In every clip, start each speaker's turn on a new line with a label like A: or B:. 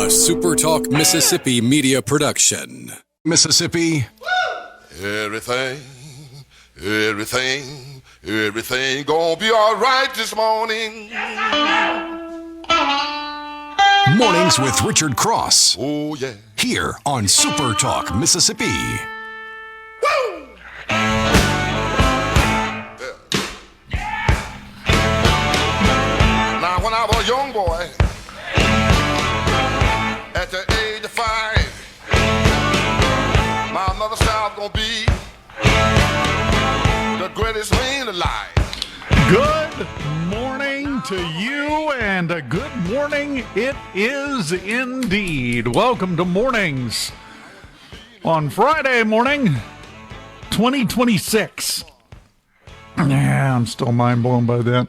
A: SuperTalk Mississippi Media Production. Mississippi.
B: Everything gonna be all right this morning.
A: Mornings with Richard Cross.
B: Oh, yeah.
A: Here on SuperTalk Mississippi.
B: Woo! Now, when I was a young boy, at the age of 5, my mother said I was gonna be the greatest man alive.
C: Good morning to you, and a good morning it is indeed. Welcome to Mornings on Friday morning, 2026. Yeah, I'm still mind blown by that.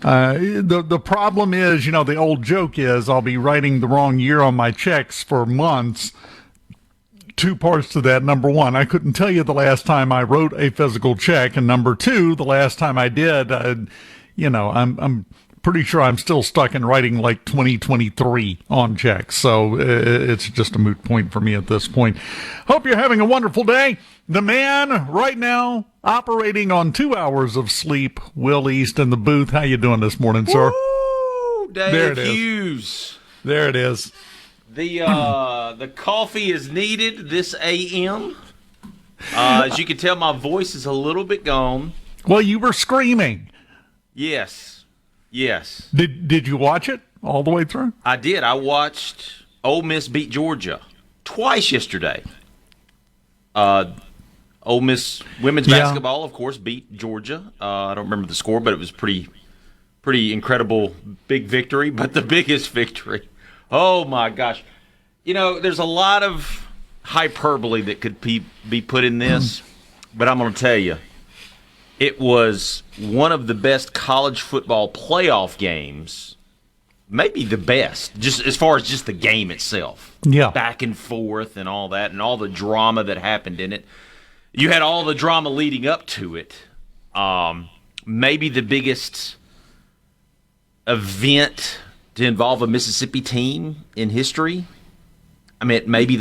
C: The problem is, the old joke is I'll be writing the wrong year on my checks for months. Two parts to that. Number one, I couldn't tell you the last time I wrote a physical check, and number two, the last time I did, I'm pretty sure I'm still stuck in writing like 2023 on checks, so it's just a moot point for me at this point. Hope you're having a wonderful day. The man right now operating on 2 hours of sleep, Will East in the booth. How you doing this morning, sir?
D: Woo! Dave Hughes.
C: There it is.
D: The coffee is needed this AM. As you can tell, my voice is a little bit gone.
C: Well, you were screaming.
D: Yes.
C: Did you watch it all the way through?
D: I did. I watched Ole Miss beat Georgia twice yesterday. Ole Miss women's basketball, of course, beat Georgia. I don't remember the score, but it was pretty incredible, big victory. But the biggest victory, oh my gosh. There's a lot of hyperbole that could be put in this, but I'm going to tell you, it was one of the best college football playoff games, maybe the best, just as far as just the game itself.
C: Yeah.
D: Back and forth and all that, and all the drama that happened in it. You had all the drama leading up to it. Maybe the biggest event to involve a Mississippi team in history. I mean, maybe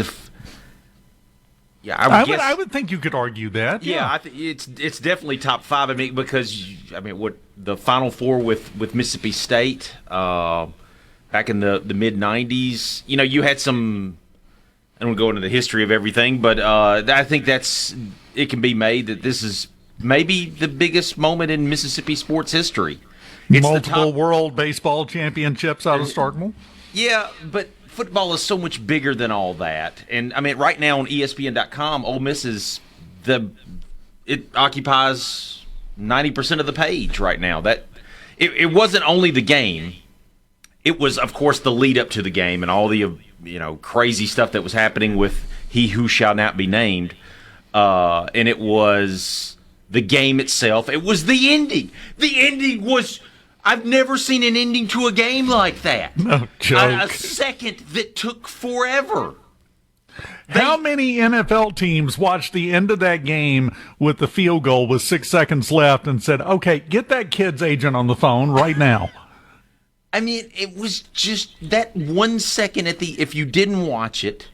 C: I would think you could argue that.
D: Yeah, I think it's definitely top 5. I mean, because what the Final Four with Mississippi State back in the mid '90s. You had some. I don't go into the history of everything, but I think it can be made that this is maybe the biggest moment in Mississippi sports history. It's
C: multiple world baseball championships out of Starkville.
D: Yeah, but football is so much bigger than all that. And, right now on ESPN.com, Ole Miss it occupies 90% of the page right now. That it wasn't only the game. It was, of course, the lead up to the game and all the crazy stuff that was happening with He Who Shall Not Be Named. And it was the game itself. It was the ending. The ending was... I've never seen an ending to a game like that.
C: No joke.
D: A second that took forever.
C: How many NFL teams watched the end of that game with the field goal with 6 seconds left and said, okay, get that kid's agent on the phone right now?
D: It was just that 1 second if you didn't watch it,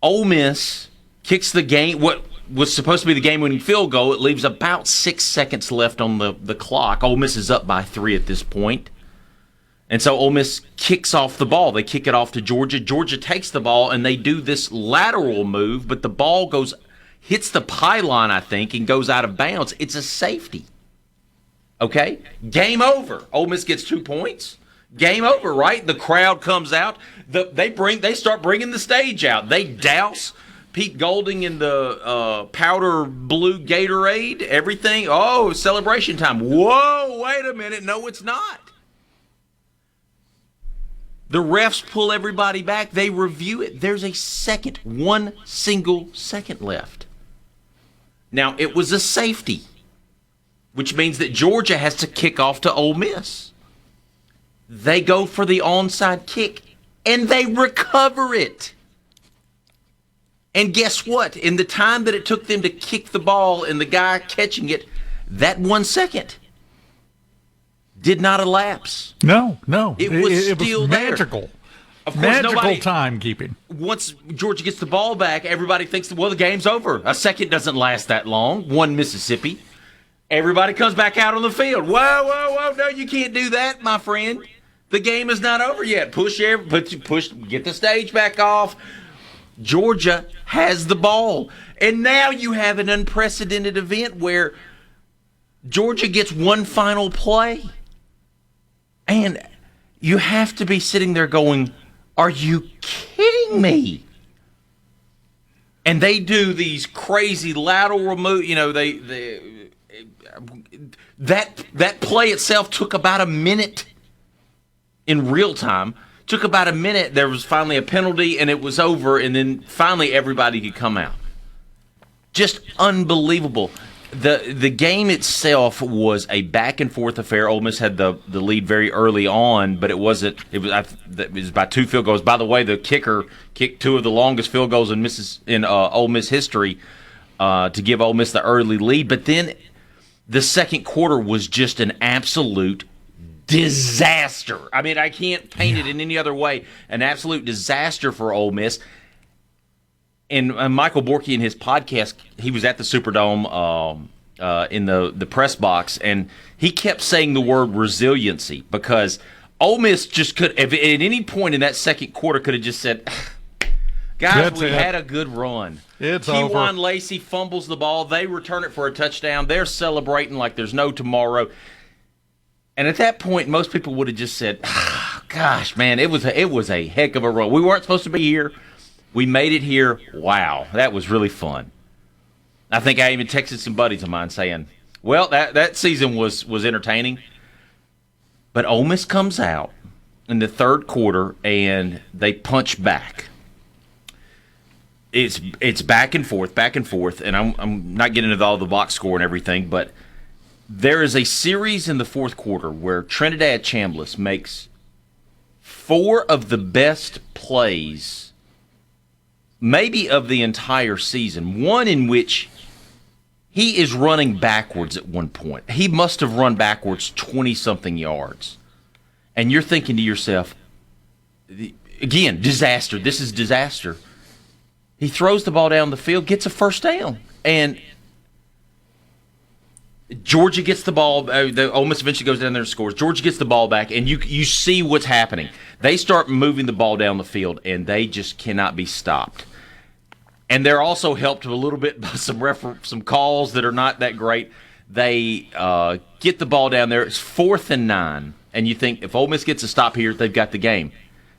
D: Ole Miss kicks the game, what was supposed to be the game-winning field goal. It leaves about 6 seconds left on the clock. Ole Miss is up by 3 at this point. And so Ole Miss kicks off the ball. They kick it off to Georgia. Georgia takes the ball, and they do this lateral move, but the ball hits the pylon, I think, and goes out of bounds. It's a safety. Okay? Game over. Ole Miss gets 2 points. Game over, right? The crowd comes out. They start bringing the stage out. They douse Pete Golding in the powder blue Gatorade, everything. Oh, celebration time. Whoa, wait a minute. No, it's not. The refs pull everybody back. They review it. There's one single second left. Now, it was a safety, which means that Georgia has to kick off to Ole Miss. They go for the onside kick, and they recover it. And guess what? In the time that it took them to kick the ball and the guy catching it, that 1 second did not elapse.
C: No.
D: It was
C: still
D: there.
C: magical.
D: Of course,
C: Magical
D: nobody,
C: timekeeping.
D: once Georgia gets the ball back, everybody thinks, well, the game's over. A second doesn't last that long. 1 Mississippi. Everybody comes back out on the field. Whoa, no, you can't do that, my friend. The game is not over yet. Push, get the stage back off. Georgia has the ball. And now you have an unprecedented event where Georgia gets one final play. And you have to be sitting there going, are you kidding me? And they do these crazy lateral moves. That play itself took about a minute in real time. Took about a minute. There was finally a penalty, and it was over. And then finally everybody could come out. Just unbelievable. The game itself was a back and forth affair. Ole Miss had the lead very early on, but it was by 2 field goals. By the way, the kicker kicked 2 of the longest field goals in Ole Miss history to give Ole Miss the early lead. But then the second quarter was just an absolute disaster. I mean, I can't paint it in any other way. An absolute disaster for Ole Miss. And Michael Borky in his podcast, he was at the Superdome in the press box, and he kept saying the word resiliency because Ole Miss just could, if at any point in that second quarter, could have just said, guys, we had a good run.
C: It's
D: Keywan
C: over.
D: Lacey fumbles the ball. They return it for a touchdown. They're celebrating like there's no tomorrow. And at that point, most people would have just said, gosh, man, it was a heck of a run. We weren't supposed to be here. We made it here. Wow, that was really fun. I think I even texted some buddies of mine saying, well, that season was entertaining. But Ole Miss comes out in the third quarter, and they punch back. It's back and forth, and I'm not getting into all the box score and everything, but there is a series in the fourth quarter where Trinidad Chambliss makes 4 of the best plays maybe of the entire season, one in which he is running backwards at one point. He must have run backwards 20-something yards. And you're thinking to yourself, again, disaster. This is disaster. He throws the ball down the field, gets a first down. And Georgia gets the ball. The Ole Miss eventually goes down there and scores. Georgia gets the ball back, and you see what's happening. They start moving the ball down the field, and they just cannot be stopped. And they're also helped a little bit by some calls that are not that great. They get the ball down there. It's 4th and 9, and you think if Ole Miss gets a stop here, they've got the game.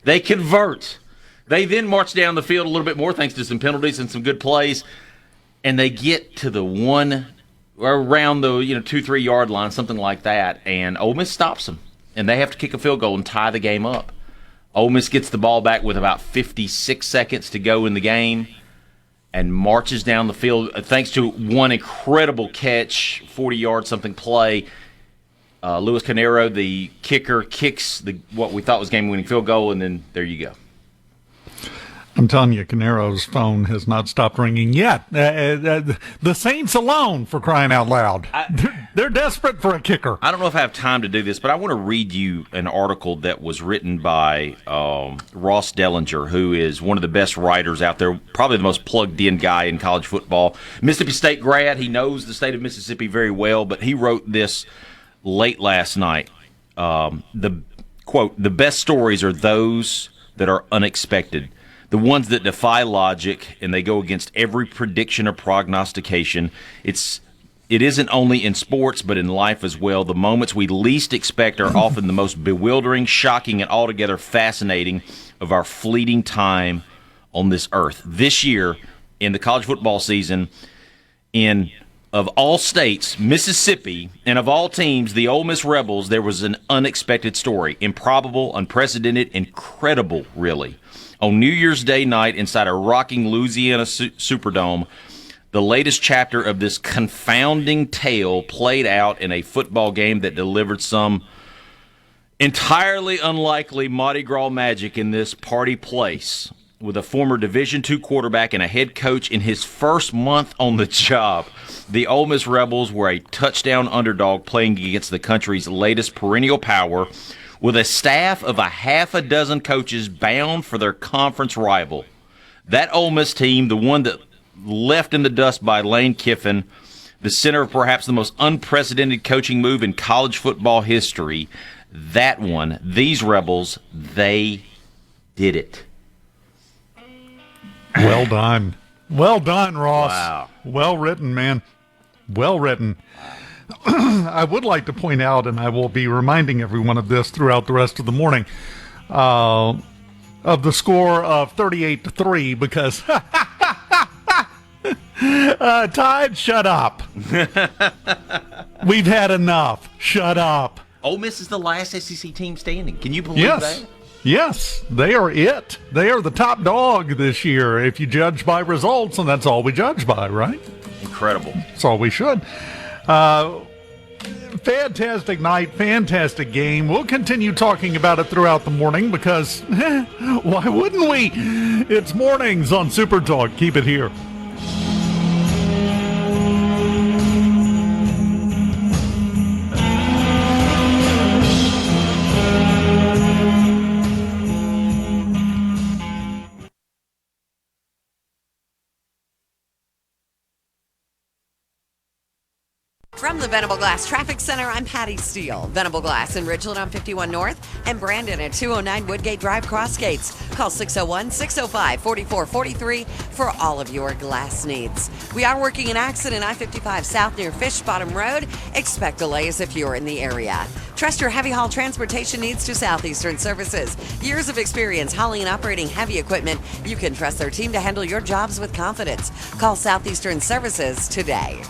D: They convert. They then march down the field a little bit more thanks to some penalties and some good plays, and they get to the one around the 2-3 yard line, something like that, and Ole Miss stops them, and they have to kick a field goal and tie the game up. Ole Miss gets the ball back with about 56 seconds to go in the game and marches down the field thanks to one incredible catch, 40-yard something play. Luis Canero, the kicker, kicks what we thought was game-winning field goal, and then there you go.
C: I'm telling you, Canero's phone has not stopped ringing yet. The Saints alone, for crying out loud. They're desperate for a kicker.
D: I don't know if I have time to do this, but I want to read you an article that was written by Ross Dellinger, who is one of the best writers out there, probably the most plugged-in guy in college football. Mississippi State grad. He knows the state of Mississippi very well, but he wrote this late last night. The quote, "The best stories are those that are unexpected. The ones that defy logic and they go against every prediction or prognostication. It isn't only in sports, but in life as well. The moments we least expect are often the most bewildering, shocking, and altogether fascinating of our fleeting time on this earth." This year, in the college football season, of all states, Mississippi, and of all teams, the Ole Miss Rebels, there was an unexpected story. Improbable, unprecedented, incredible, really. On New Year's Day night inside a rocking Louisiana Superdome, the latest chapter of this confounding tale played out in a football game that delivered some entirely unlikely Mardi Gras magic in this party place, with a former Division II quarterback and a head coach in his first month on the job. The Ole Miss Rebels were a touchdown underdog playing against the country's latest perennial power, with a staff of a half a dozen coaches bound for their conference rival. That Ole Miss team, the one that left in the dust by Lane Kiffin, the center of perhaps the most unprecedented coaching move in college football history, that one, these Rebels, they did it.
C: Well done. Well done, Ross.
D: Wow.
C: Well written, man. Well written. I would like to point out, and I will be reminding everyone of this throughout the rest of the morning, of the score of 38-3, because Tide, shut up. We've had enough. Shut up.
D: Ole Miss is the last SEC team standing. Can you believe that?
C: Yes, they are it. They are the top dog this year, if you judge by results, and that's all we judge by, right?
D: Incredible.
C: That's all we should. Fantastic night, fantastic game. We'll continue talking about it throughout the morning because why wouldn't we? It's mornings on Super Talk. Keep it here.
E: From the Venable Glass Traffic Center, I'm Patty Steele. Venable Glass in Ridgeland on 51 North and Brandon at 209 Woodgate Drive, Crossgates. Call 601-605-4443 for all of your glass needs. We are working an accident I-55 South near Fish Bottom Road. Expect delays if you're in the area. Trust your heavy haul transportation needs to Southeastern Services. Years of experience hauling and operating heavy equipment. You can trust their team to handle your jobs with confidence. Call Southeastern Services today.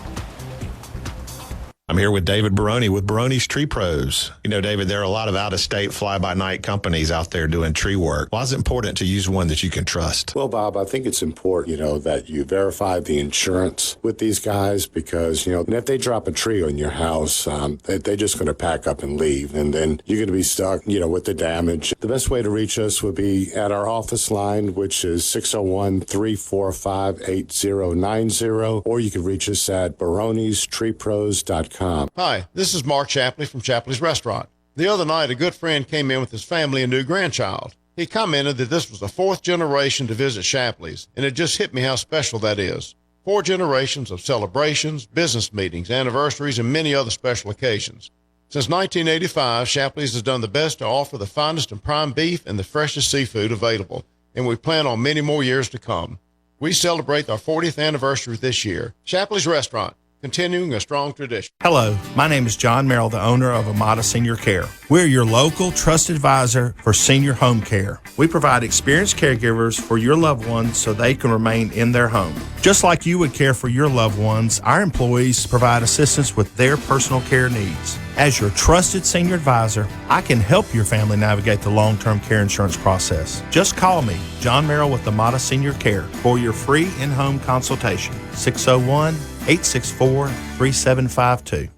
F: I'm here with David Baroni with Baroni's Tree Pros. You know, David, there are a lot of out-of-state fly-by-night companies out there doing tree work. Why is it important to use one that you can trust?
G: Well, Bob, I think it's important, that you verify the insurance with these guys because, and if they drop a tree on your house, they're just going to pack up and leave, and then you're going to be stuck, with the damage. The best way to reach us would be at our office line, which is 601-345-8090, or you can reach us at baronistreepros.com.
H: Hi, this is Mark Shapley from Shapley's Restaurant. The other night, a good friend came in with his family and new grandchild. He commented that this was the fourth generation to visit Shapley's, and it just hit me how special that is. 4 generations of celebrations, business meetings, anniversaries, and many other special occasions. Since 1985, Shapley's has done the best to offer the finest and prime beef and the freshest seafood available, and we plan on many more years to come. We celebrate our 40th anniversary this year. Shapley's Restaurant, continuing a strong tradition.
I: Hello, my name is John Merrill, the owner of Amada Senior Care. We're your local trusted advisor for senior home care. We provide experienced caregivers for your loved ones so they can remain in their home. Just like you would care for your loved ones, our employees provide assistance with their personal care needs. As your trusted senior advisor, I can help your family navigate the long-term care insurance process. Just call me, John Merrill with Amada Senior Care, for your free in-home consultation. 601-864-3752.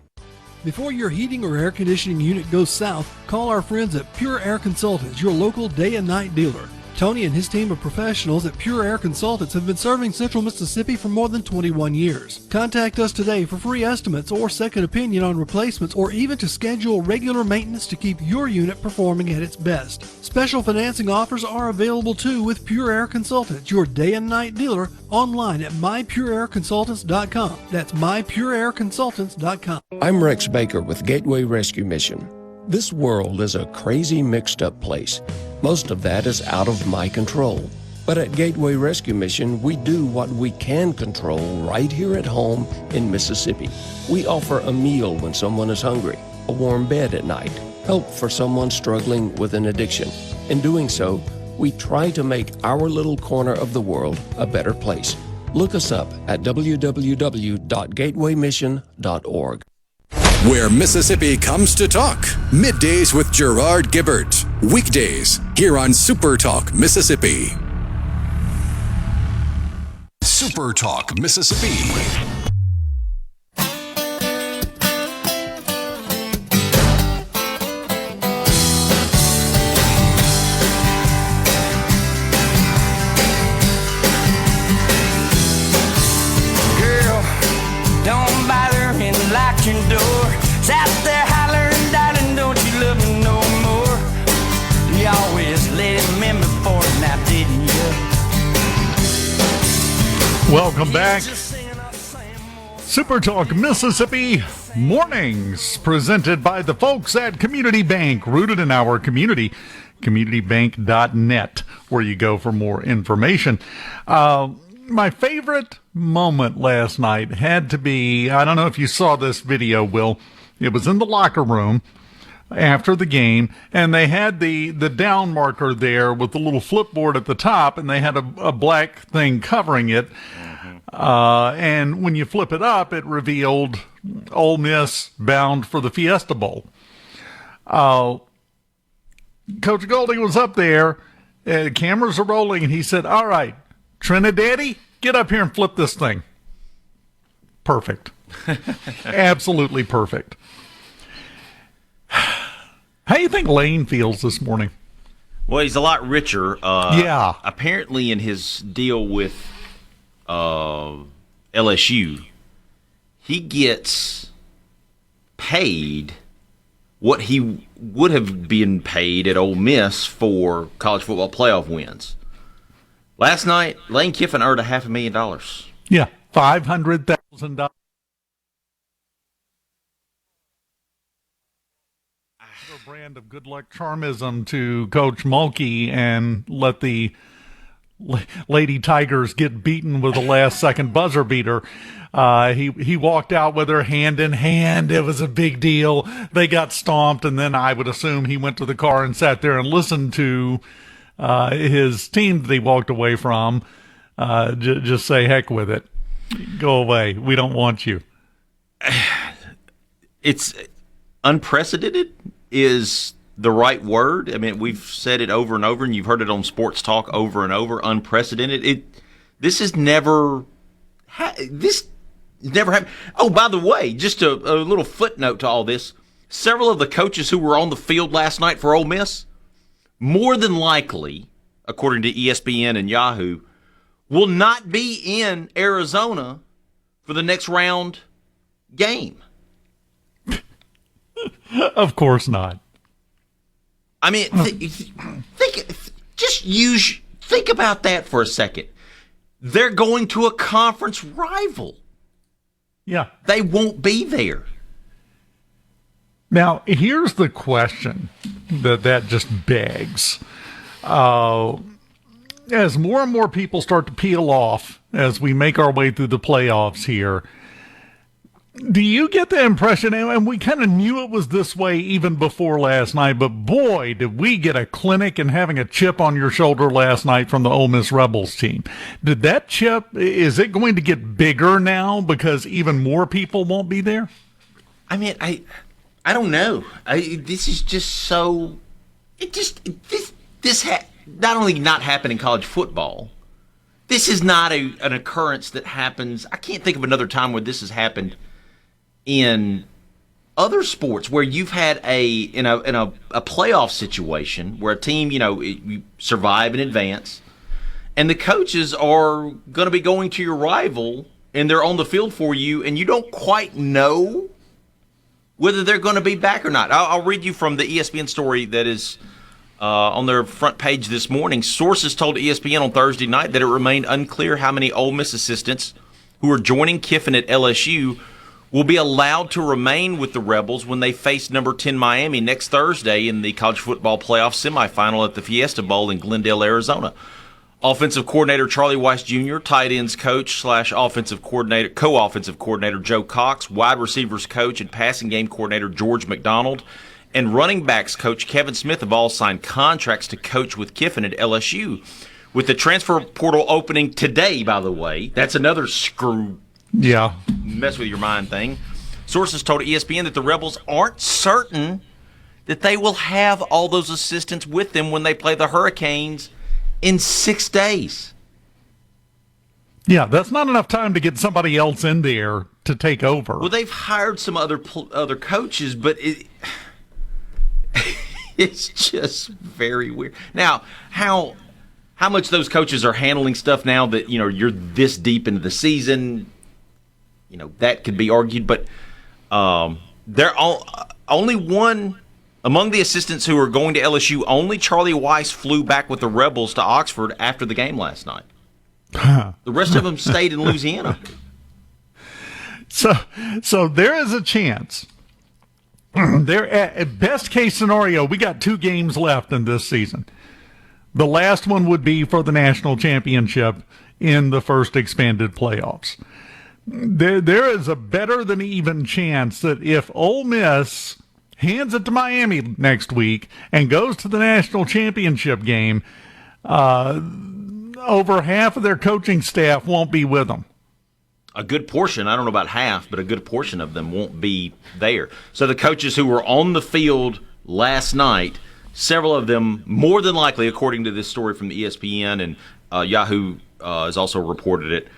J: Before your heating or air conditioning unit goes south, call our friends at Pure Air Consultants, your local day and night dealer. Tony and his team of professionals at Pure Air Consultants have been serving Central Mississippi for more than 21 years. Contact us today for free estimates or second opinion on replacements, or even to schedule regular maintenance to keep your unit performing at its best. Special financing offers are available too with Pure Air Consultants, your day and night dealer, online at mypureairconsultants.com. That's mypureairconsultants.com.
K: I'm Rex Baker with Gateway Rescue Mission. This world is a crazy, mixed-up place. Most of that is out of my control. But at Gateway Rescue Mission, we do what we can control right here at home in Mississippi. We offer a meal when someone is hungry, a warm bed at night, help for someone struggling with an addiction. In doing so, we try to make our little corner of the world a better place. Look us up at www.gatewaymission.org.
A: Where Mississippi comes to talk. Middays with Gerard Gibbert. Weekdays here on Super Talk Mississippi. Super Talk Mississippi.
L: Don't bother and lock your door. It's out there hollering, darling, don't you love me no more? for a nap, didn't you?
C: Welcome back. SuperTalk Mississippi Mornings, presented by the folks at Community Bank, rooted in our community, communitybank.net, where you go for more information. My favorite moment last night had to be, I don't know if you saw this video, Will. It was in the locker room after the game, and they had the down marker there with the little flipboard at the top, and they had a black thing covering it. And when you flip it up, it revealed Ole Miss bound for the Fiesta Bowl. Coach Goldie was up there, cameras are rolling, and he said, all right, Trinidaddy, get up here and flip this thing. Perfect. Absolutely perfect. How do you think Lane feels this morning?
D: Well, he's a lot richer.
C: Yeah.
D: Apparently in his deal with LSU, he gets paid what he would have been paid at Ole Miss for college football playoff wins. Last night, Lane Kiffin earned $500,000.
C: Yeah, $500,000. A brand of good luck charmism to Coach Mulkey and let the Lady Tigers get beaten with a last-second buzzer beater. He walked out with her hand in hand. It was a big deal. They got stomped, and then I would assume he went to the car and sat there and listened to his team that he walked away from just say, heck with it. Go away. We don't want you.
D: It's unprecedented is the right word. I mean, we've said it over and over, and you've heard it on Sports Talk over and over. Unprecedented. This has never happened. Oh, by the way, just a little footnote to all this. Several of the coaches who were on the field last night for Ole Miss, more than likely, according to ESPN and Yahoo, will not be in Arizona for the next round game.
C: Of course not.
D: I mean, think about that for a second. They're going to a conference rival.
C: Yeah.
D: They won't be there.
C: Now, here's the question that just begs. As more and more people start to peel off as we make our way through the playoffs here, do you get the impression, and we kind of knew it was this way even before last night, but boy, did we get a clinic and having a chip on your shoulder last night from the Ole Miss Rebels team. Did that chip, is it going to get bigger now because even more people won't be there?
D: I mean, I don't know. This is just so, this not only not happen in college football, this is not an occurrence that happens. I can't think of another time where this has happened in other sports where you've had a playoff situation where a team, you survive and advance, and the coaches are going to be going to your rival and they're on the field for you, and you don't quite know whether they're going to be back or not. I'll read you from the ESPN story that is on their front page this morning. Sources told ESPN on Thursday night that it remained unclear how many Ole Miss assistants who are joining Kiffin at LSU will be allowed to remain with the Rebels when they face number 10 Miami next Thursday in the college football playoff semifinal at the Fiesta Bowl in Glendale, Arizona. Offensive coordinator Charlie Weiss Jr., tight ends coach / co-offensive coordinator Joe Cox, wide receivers coach and passing game coordinator George McDonald, and running backs coach Kevin Smith have all signed contracts to coach with Kiffin at LSU. With the transfer portal opening today, by the way, that's another mess with your mind thing. Sources told ESPN that the Rebels aren't certain that they will have all those assistants with them when they play the Hurricanes in 6 days.
C: Yeah, that's not enough time to get somebody else in there to take over.
D: Well, they've hired some other coaches, but it's just very weird. Now, how much those coaches are handling stuff now that you're this deep into the season, that could be argued. But only one Among the assistants who are going to LSU, only Charlie Weiss flew back with the Rebels to Oxford after the game last night. The rest of them stayed in Louisiana.
C: So there is a chance. At best case scenario, we got 2 games left in this season. The last one would be for the national championship in the first expanded playoffs. There is a better than even chance that if Ole Miss hands it to Miami next week and goes to the national championship game, over half of their coaching staff won't be with them.
D: A good portion, I don't know about half, but a good portion of them won't be there. So the coaches who were on the field last night, several of them, more than likely, according to this story from the ESPN and Yahoo has also reported it,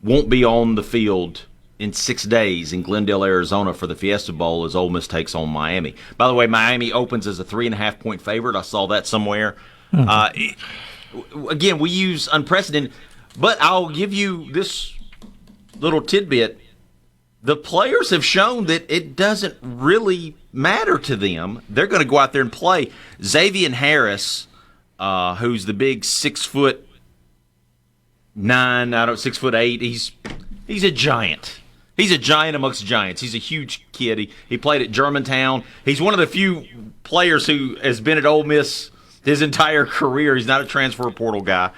D: won't be on the field in 6 days in Glendale, Arizona for the Fiesta Bowl as Ole Miss takes on Miami. By the way, Miami opens as a 3.5-point favorite. I saw that somewhere. Again, we use unprecedented, but I'll give you this little tidbit. The players have shown that it doesn't really matter to them. They're going to go out there and play. Xavier Harris, who's the big 6'9", 6'8", he's a giant. He's a giant amongst giants. He's a huge kid. He played at Germantown. He's one of the few players who has been at Ole Miss his entire career. He's not a transfer portal guy.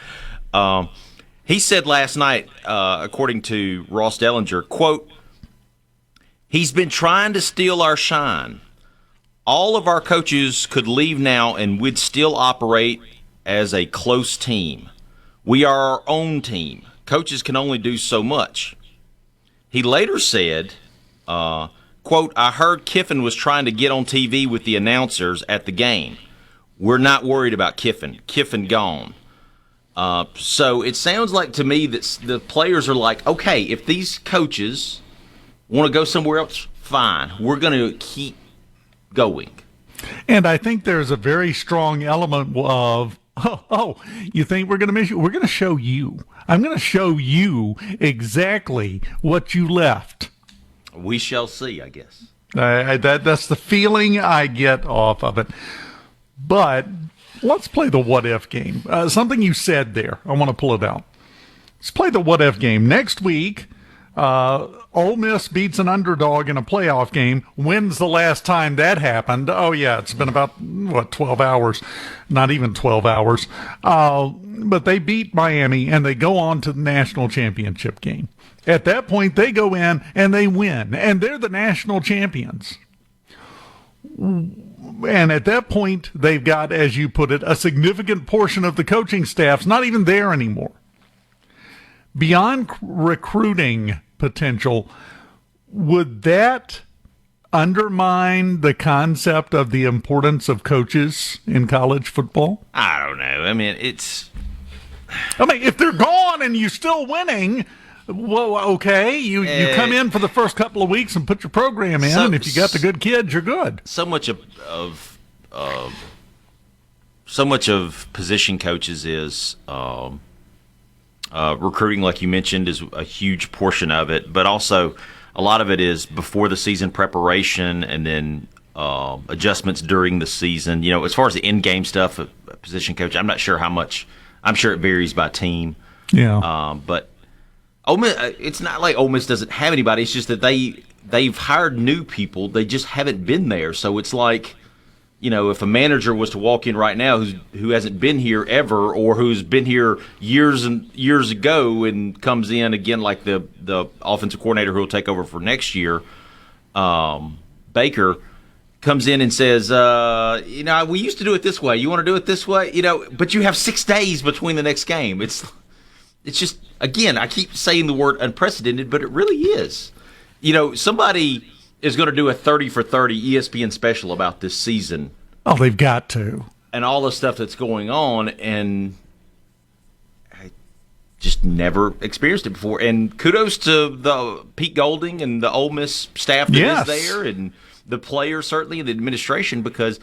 D: He said last night, according to Ross Dellinger, quote, "He's been trying to steal our shine. All of our coaches could leave now and we'd still operate as a close team. We are our own team. Coaches can only do so much." He later said, quote, "I heard Kiffin was trying to get on TV with the announcers at the game. We're not worried about Kiffin. Kiffin gone." So it sounds like to me that the players are like, okay, if these coaches want to go somewhere else, fine. We're going to keep going.
C: And I think there's a very strong element of, you think we're going to miss you? We're going to show you. I'm going to show you exactly what you left.
D: We shall see, I guess.
C: That's the feeling I get off of it. But let's play the what-if game. Something you said there. I want to pull it out. Let's play the what-if game. Next week, Ole Miss beats an underdog in a playoff game. When's the last time that happened? Oh, yeah, it's been about, 12 hours. Not even 12 hours. But they beat Miami, and they go on to the national championship game. At that point, they go in, and they win. And they're the national champions. And at that point, they've got, as you put it, a significant portion of the coaching staff's not even there anymore. Beyond recruiting potential, would that undermine the concept of the importance of coaches in college football?
D: I don't know. I mean,
C: if they're gone and you're still winning, well, okay, you come in for the first couple of weeks and put your program in, and if you got the good kids, you're good.
D: So much of position coaches is recruiting, like you mentioned, is a huge portion of it, but also a lot of it is before the season preparation and then adjustments during the season. You know, as far as the in-game stuff, a position coach, I'm not sure how much. I'm sure it varies by team.
C: Yeah.
D: But Ole Miss, it's not like Ole Miss doesn't have anybody. It's just that they've hired new people. They just haven't been there. So it's like, you know, if a manager was to walk in right now who hasn't been here ever or who's been here years and years ago and comes in again like the offensive coordinator who will take over for next year, Baker, comes in and says, we used to do it this way. You want to do it this way? You know, but you have 6 days between the next game. It's just, again, I keep saying the word unprecedented, but it really is. You know, somebody is going to do a 30 for 30 ESPN special about this season.
C: Oh, they've got to.
D: And all the stuff that's going on, and I just never experienced it before. And kudos to the Pete Golding and the Ole Miss staff that is there, and the players certainly, and the administration, because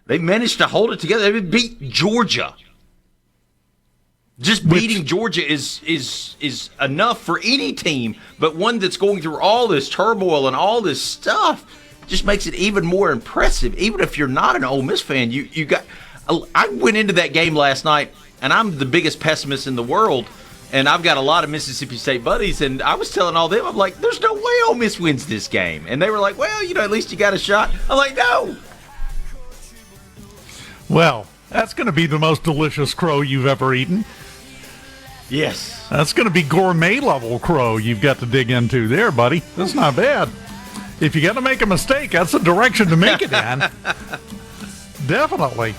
D: they managed to hold it together. They beat Georgia. Just beating Georgia is enough for any team, but one that's going through all this turmoil and all this stuff. just makes it even more impressive. Even if you're not an Ole Miss fan, you got. I went into that game last night, and I'm the biggest pessimist in the world, and I've got a lot of Mississippi State buddies, and I was telling all them, I'm like, there's no way Ole Miss wins this game. And they were like, well, at least you got a shot. I'm like, no.
C: Well, that's going to be the most delicious crow you've ever eaten.
D: Yes.
C: That's going to be gourmet level crow you've got to dig into there, buddy. That's not bad. If you got to make a mistake, that's the direction to make it in. Definitely.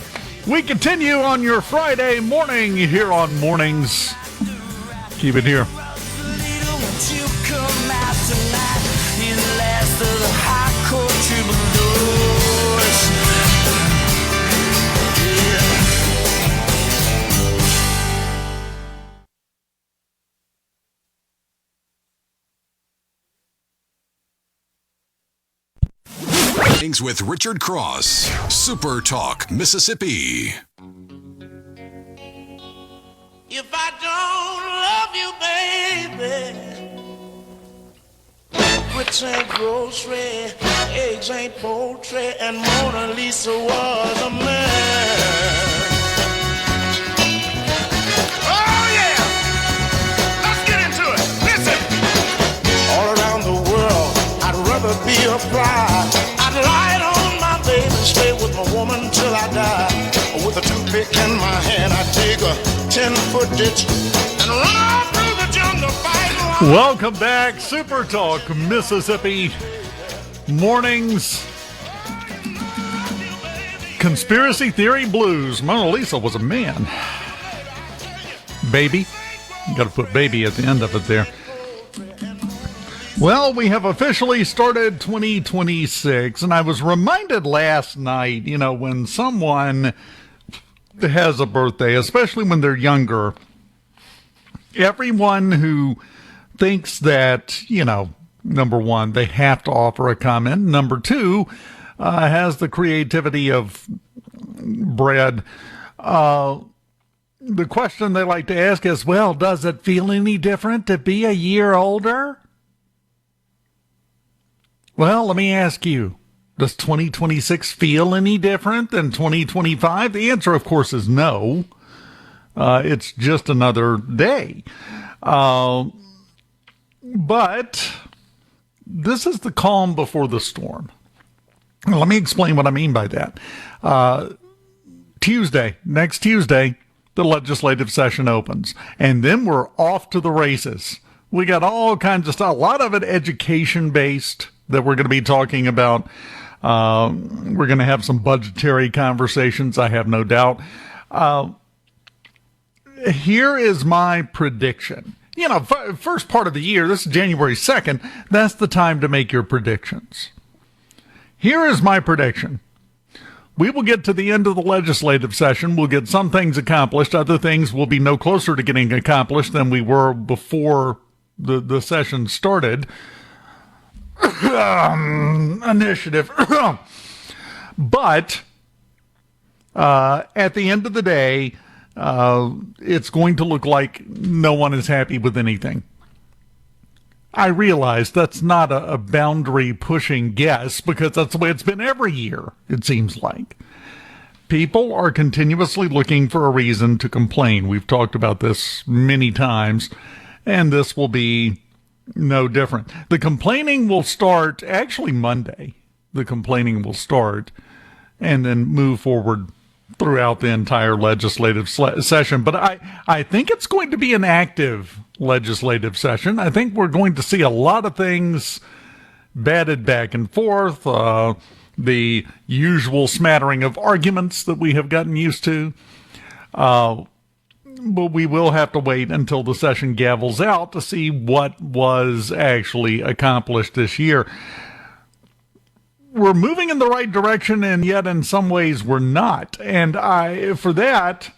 C: We continue on your Friday morning here on Mornings. Keep it here.
A: With Richard Cross, SuperTalk Mississippi.
L: If I don't love you, baby, grits ain't grocery, eggs ain't poultry, and Mona Lisa was a man. Oh yeah, let's get into it. Listen, all around the world, I'd rather be a bride. I'd lie on my bed and stay with my woman till I die. With a toothpick in my hand, I take a 10-foot ditch and run through the jungle fighting.
C: Welcome back, Super Talk Mississippi Mornings. Conspiracy Theory Blues. Mona Lisa was a man. Baby. You got to put baby at the end of it there. Well, we have officially started 2026, and I was reminded last night, when someone has a birthday, especially when they're younger, everyone who thinks that, number one, they have to offer a comment, number two, has the creativity of bread. The question they like to ask is, well, does it feel any different to be a year older? Well, let me ask you, does 2026 feel any different than 2025? The answer, of course, is no. It's just another day. But this is the calm before the storm. Let me explain what I mean by that. Next Tuesday, the legislative session opens, and then we're off to the races. We got all kinds of stuff, a lot of it education-based, that we're going to be talking about. We're going to have some budgetary conversations, I have no doubt. Here is my prediction. First part of the year, this is January 2nd, that's the time to make your predictions. Here is my prediction. We will get to the end of the legislative session. We'll get some things accomplished. Other things will be no closer to getting accomplished than we were before the session started. Initiative. But at the end of the day, it's going to look like no one is happy with anything. I realize that's not a boundary-pushing guess, because that's the way it's been every year, it seems like. People are continuously looking for a reason to complain. We've talked about this many times, and this will be no different. The complaining will start, actually Monday, the complaining will start, and then move forward throughout the entire legislative session. But I think it's going to be an active legislative session. I think we're going to see a lot of things batted back and forth, the usual smattering of arguments that we have gotten used to. But we will have to wait until the session gavels out to see what was actually accomplished this year. We're moving in the right direction, and yet in some ways we're not. And for that,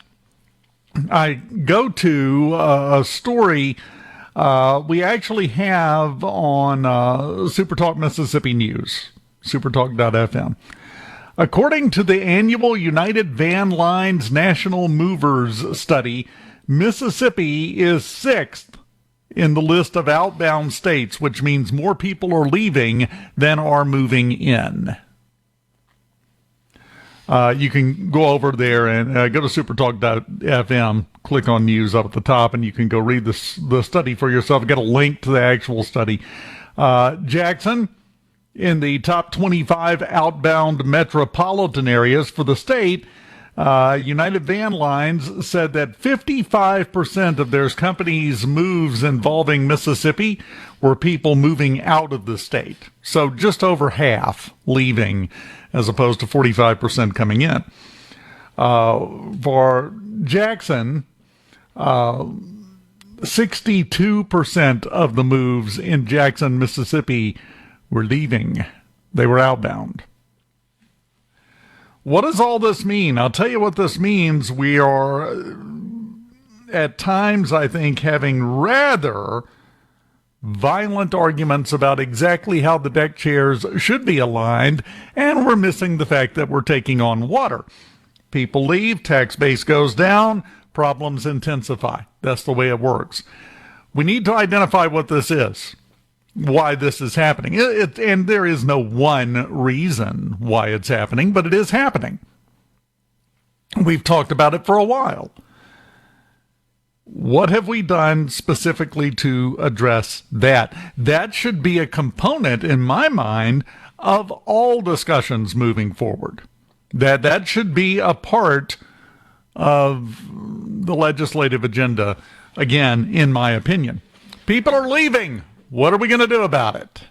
C: I go to a story we actually have on SuperTalk Mississippi News, supertalk.fm. According to the annual United Van Lines National Movers study, Mississippi is 6th in the list of outbound states, which means more people are leaving than are moving in. You can go over there and go to supertalk.fm, click on news up at the top, and you can go read the study for yourself. Get a link to the actual study. Jackson, in the top 25 outbound metropolitan areas for the state, United Van Lines said that 55% of their company's moves involving Mississippi were people moving out of the state. So just over half leaving, as opposed to 45% coming in. For Jackson, 62% of the moves in Jackson, Mississippi were leaving. They were outbound. What does all this mean? I'll tell you what this means. We are, at times, I think, having rather violent arguments about exactly how the deck chairs should be aligned, and we're missing the fact that we're taking on water. People leave, tax base goes down, problems intensify. That's the way it works. We need to identify what this is, why this is happening. And there is no one reason why it's happening, but it is happening. We've talked about it for a while. What have we done specifically to address that? That should be a component, in my mind, of all discussions moving forward. That should be a part of the legislative agenda, again, in my opinion. People are leaving. What are we going to do about it?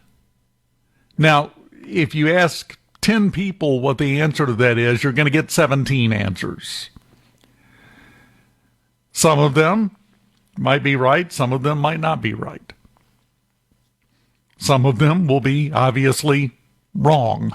C: Now, if you ask 10 people what the answer to that is, you're going to get 17 answers. Some of them might be right. Some of them might not be right. Some of them will be obviously wrong.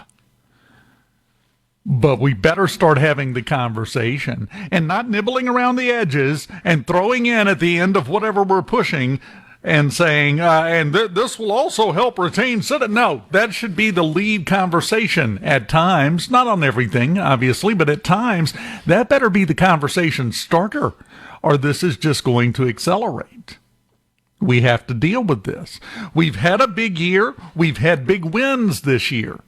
C: But we better start having the conversation and not nibbling around the edges and throwing in at the end of whatever we're pushing and saying, this will also help retain citizens. No, that should be the lead conversation at times. Not on everything, obviously, but at times, that better be the conversation starter, or this is just going to accelerate. We have to deal with this. We've had a big year. We've had big wins this year.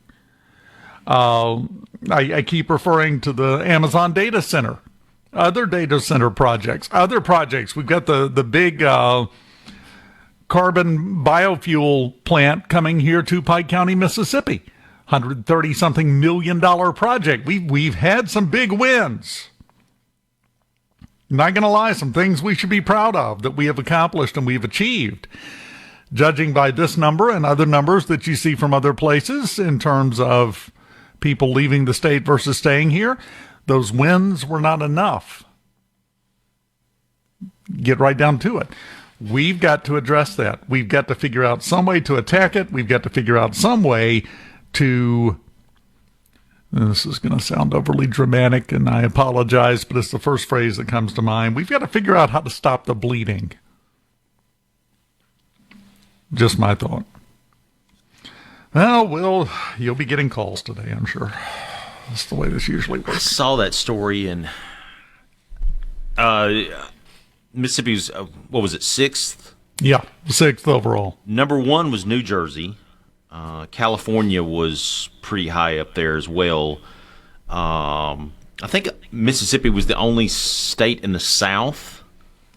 C: I keep referring to the Amazon data center, other data center projects, other projects. We've got the big carbon biofuel plant coming here to Pike County, Mississippi, $130-something million project. We've had some big wins. Not going to lie, some things we should be proud of that we have accomplished and we've achieved. Judging by this number and other numbers that you see from other places in terms of people leaving the state versus staying here, those wins were not enough. Get right down to it. We've got to address that. We've got to figure out some way to attack it. We've got to figure out some way to, this is going to sound overly dramatic, and I apologize, but it's the first phrase that comes to mind. We've got to figure out how to stop the bleeding. Just my thought. Well, you'll be getting calls today, I'm sure. That's the way this usually works.
D: I saw that story in Mississippi's, what was it, 6th?
C: Yeah, 6th overall.
D: Number 1 was New Jersey. California was pretty high up there as well. I think Mississippi was the only state in the South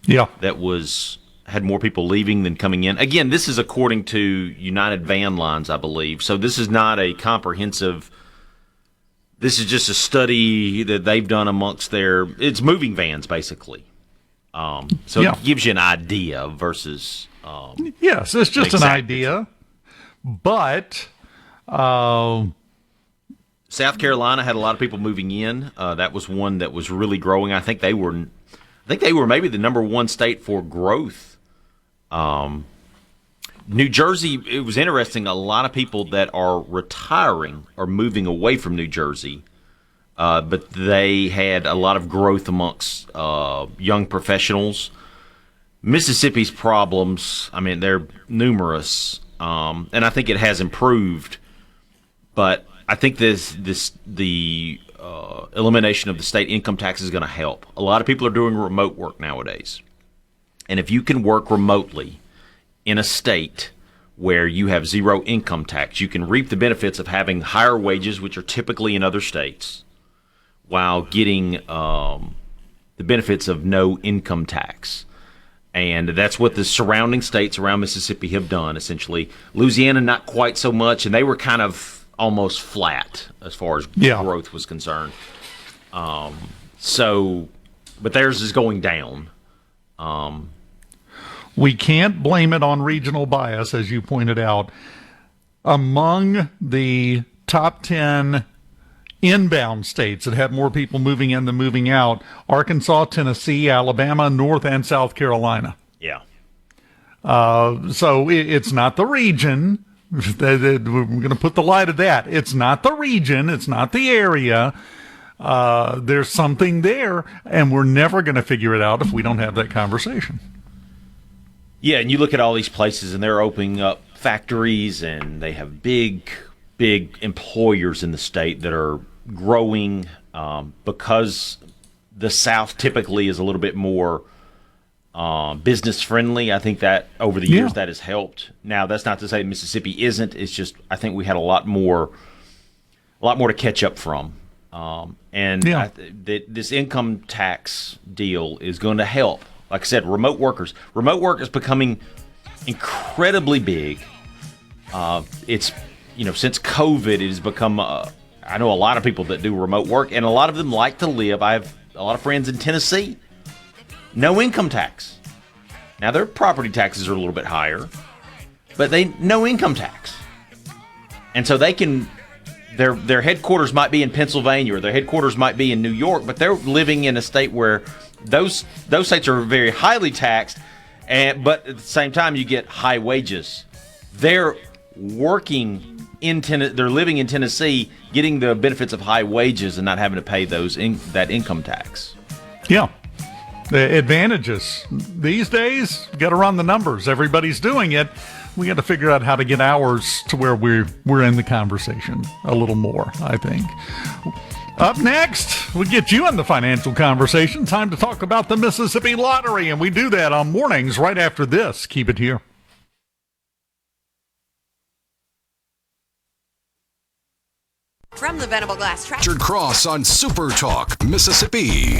D: that had more people leaving than coming in. Again, this is according to United Van Lines, I believe. So this is not a comprehensive. This is just a study that they've done amongst it's moving vans, basically. It gives you an idea versus.
C: Yes, it's just an idea. But
D: South Carolina had a lot of people moving in. That was one that was really growing. I think they were maybe the number 1 state for growth. New Jersey, it was interesting. A lot of people that are retiring are moving away from New Jersey, but they had a lot of growth amongst young professionals. Mississippi's problems, I mean, they're numerous, and I think it has improved. But I think the elimination of the state income tax is going to help. A lot of people are doing remote work nowadays. And if you can work remotely, in a state where you have zero income tax. You can reap the benefits of having higher wages, which are typically in other states, while getting the benefits of no income tax. And that's what the surrounding states around Mississippi have done, essentially. Louisiana, not quite so much, and they were kind of almost flat as far as growth was concerned. But theirs is going down.
C: We can't blame it on regional bias, as you pointed out. Among the top 10 inbound states that have more people moving in than moving out, Arkansas, Tennessee, Alabama, North and South Carolina.
D: Yeah.
C: So it's not the region. We're going to put the lie to that. It's not the region. It's not the area. There's something there, and we're never going to figure it out if we don't have that conversation.
D: Yeah, and you look at all these places, and they're opening up factories, and they have big employers in the state that are growing because the South typically is a little bit more business friendly. I think that over the years that has helped. Now, that's not to say Mississippi isn't. It's just I think we had a lot more to catch up from. This income tax deal is going to help. Like I said, remote workers. Remote work is becoming incredibly big. It's since COVID, it has become. I know a lot of people that do remote work, and a lot of them like to live. I have a lot of friends in Tennessee. No income tax. Now their property taxes are a little bit higher, but no income tax, and so they can. Their headquarters might be in Pennsylvania or their headquarters might be in New York, but they're living in a state where those states are very highly taxed, but at the same time you get high wages. They're working they're living in Tennessee, getting the benefits of high wages and not having to pay that income tax.
C: Yeah. The advantages. These days, you got to run the numbers. Everybody's doing it. We got to figure out how to get ours to where we're in the conversation a little more, I think. Up next, we'll get you in the financial conversation. Time to talk about the Mississippi Lottery, and we do that on mornings right after this. Keep it here.
E: From the Venable Glass Track.
A: Richard Cross on SuperTalk Mississippi.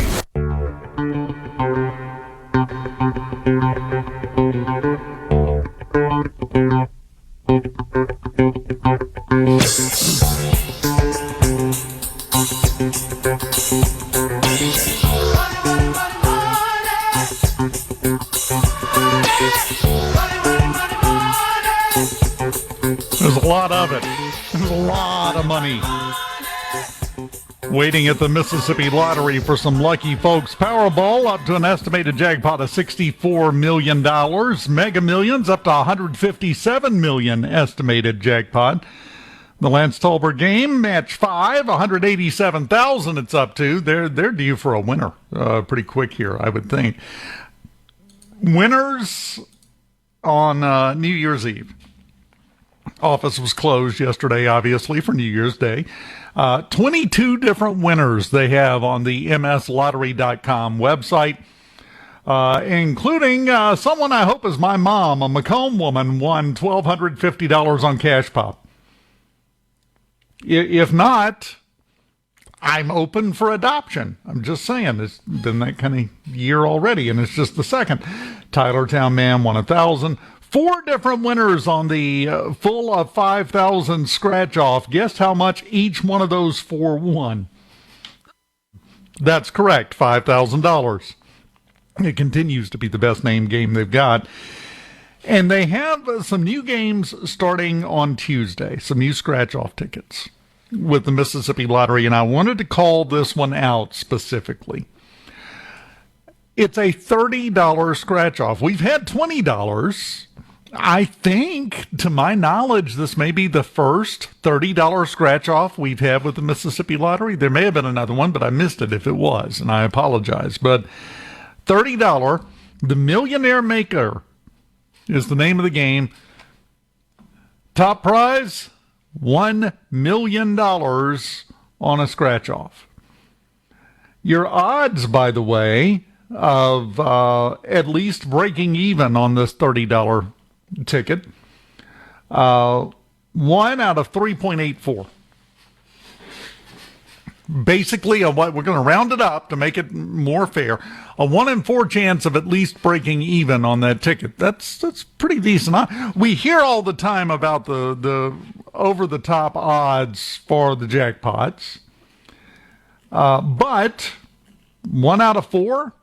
C: There's a lot of it. There's a lot of money waiting at the Mississippi Lottery for some lucky folks. Powerball up to an estimated jackpot of $64 million. Mega Millions up to $157 million estimated jackpot. The Lance Tolbert game, match 5, $187,000 it's up to. They're due for a winner pretty quick here, I would think. Winners on New Year's Eve. Office was closed yesterday, obviously, for New Year's Day. 22 different winners they have on the mslottery.com website, including someone I hope is my mom, a Macomb woman, won $1,250 on Cash Pop. If not, I'm open for adoption. I'm just saying, it's been that kind of year already, and it's just the second. Tylertown Man won $1,000. 4 different winners on the full of 5,000 scratch off. Guess how much each one of those 4 won? That's correct, $5,000. It continues to be the best named game they've got. And they have some new games starting on Tuesday, some new scratch off tickets with the Mississippi Lottery. And I wanted to call this one out specifically. It's a $30 scratch off. We've had $20. I think, to my knowledge, this may be the first $30 scratch off we've had with the Mississippi Lottery. There may have been another one, but I missed it if it was, and I apologize. But $30, the Millionaire Maker is the name of the game. Top prize, $1 million on a scratch off. Your odds, by the way, of at least breaking even on this $30 ticket. 1 out of 3.84. Basically, we're going to round it up to make it more fair. A 1 in 4 chance of at least breaking even on that ticket. That's pretty decent. We hear all the time about the over-the-top odds for the jackpots. But 1 out of 4?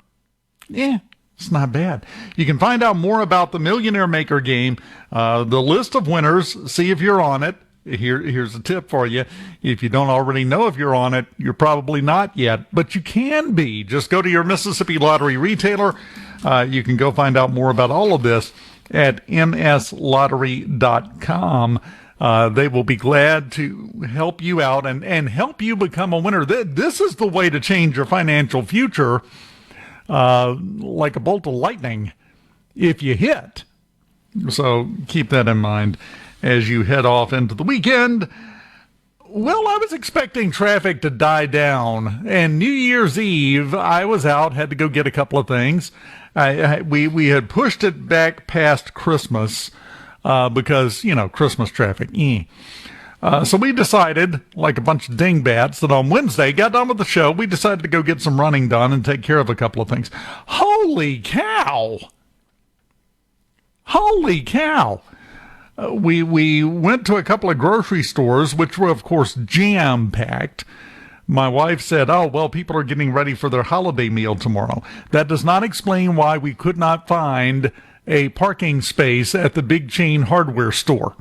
C: Yeah, it's not bad. You can find out more about the Millionaire Maker game, the list of winners, see if you're on it. Here's a tip for you. If you don't already know if you're on it, you're probably not yet, but you can be. Just go to your Mississippi Lottery retailer. You can go find out more about all of this at mslottery.com. They will be glad to help you out and help you become a winner. This is the way to change your financial future like a bolt of lightning if you hit. So keep that in mind as you head off into the weekend. Well, I was expecting traffic to die down, and New Year's Eve, I was out, had to go get a couple of things. We had pushed it back past Christmas because, Christmas traffic. So we decided, like a bunch of dingbats, that on Wednesday, got done with the show, we decided to go get some running done and take care of a couple of things. Holy cow! Holy cow! We went to a couple of grocery stores, which were, of course, jam-packed. My wife said, oh, well, people are getting ready for their holiday meal tomorrow. That does not explain why we could not find a parking space at the big chain hardware store.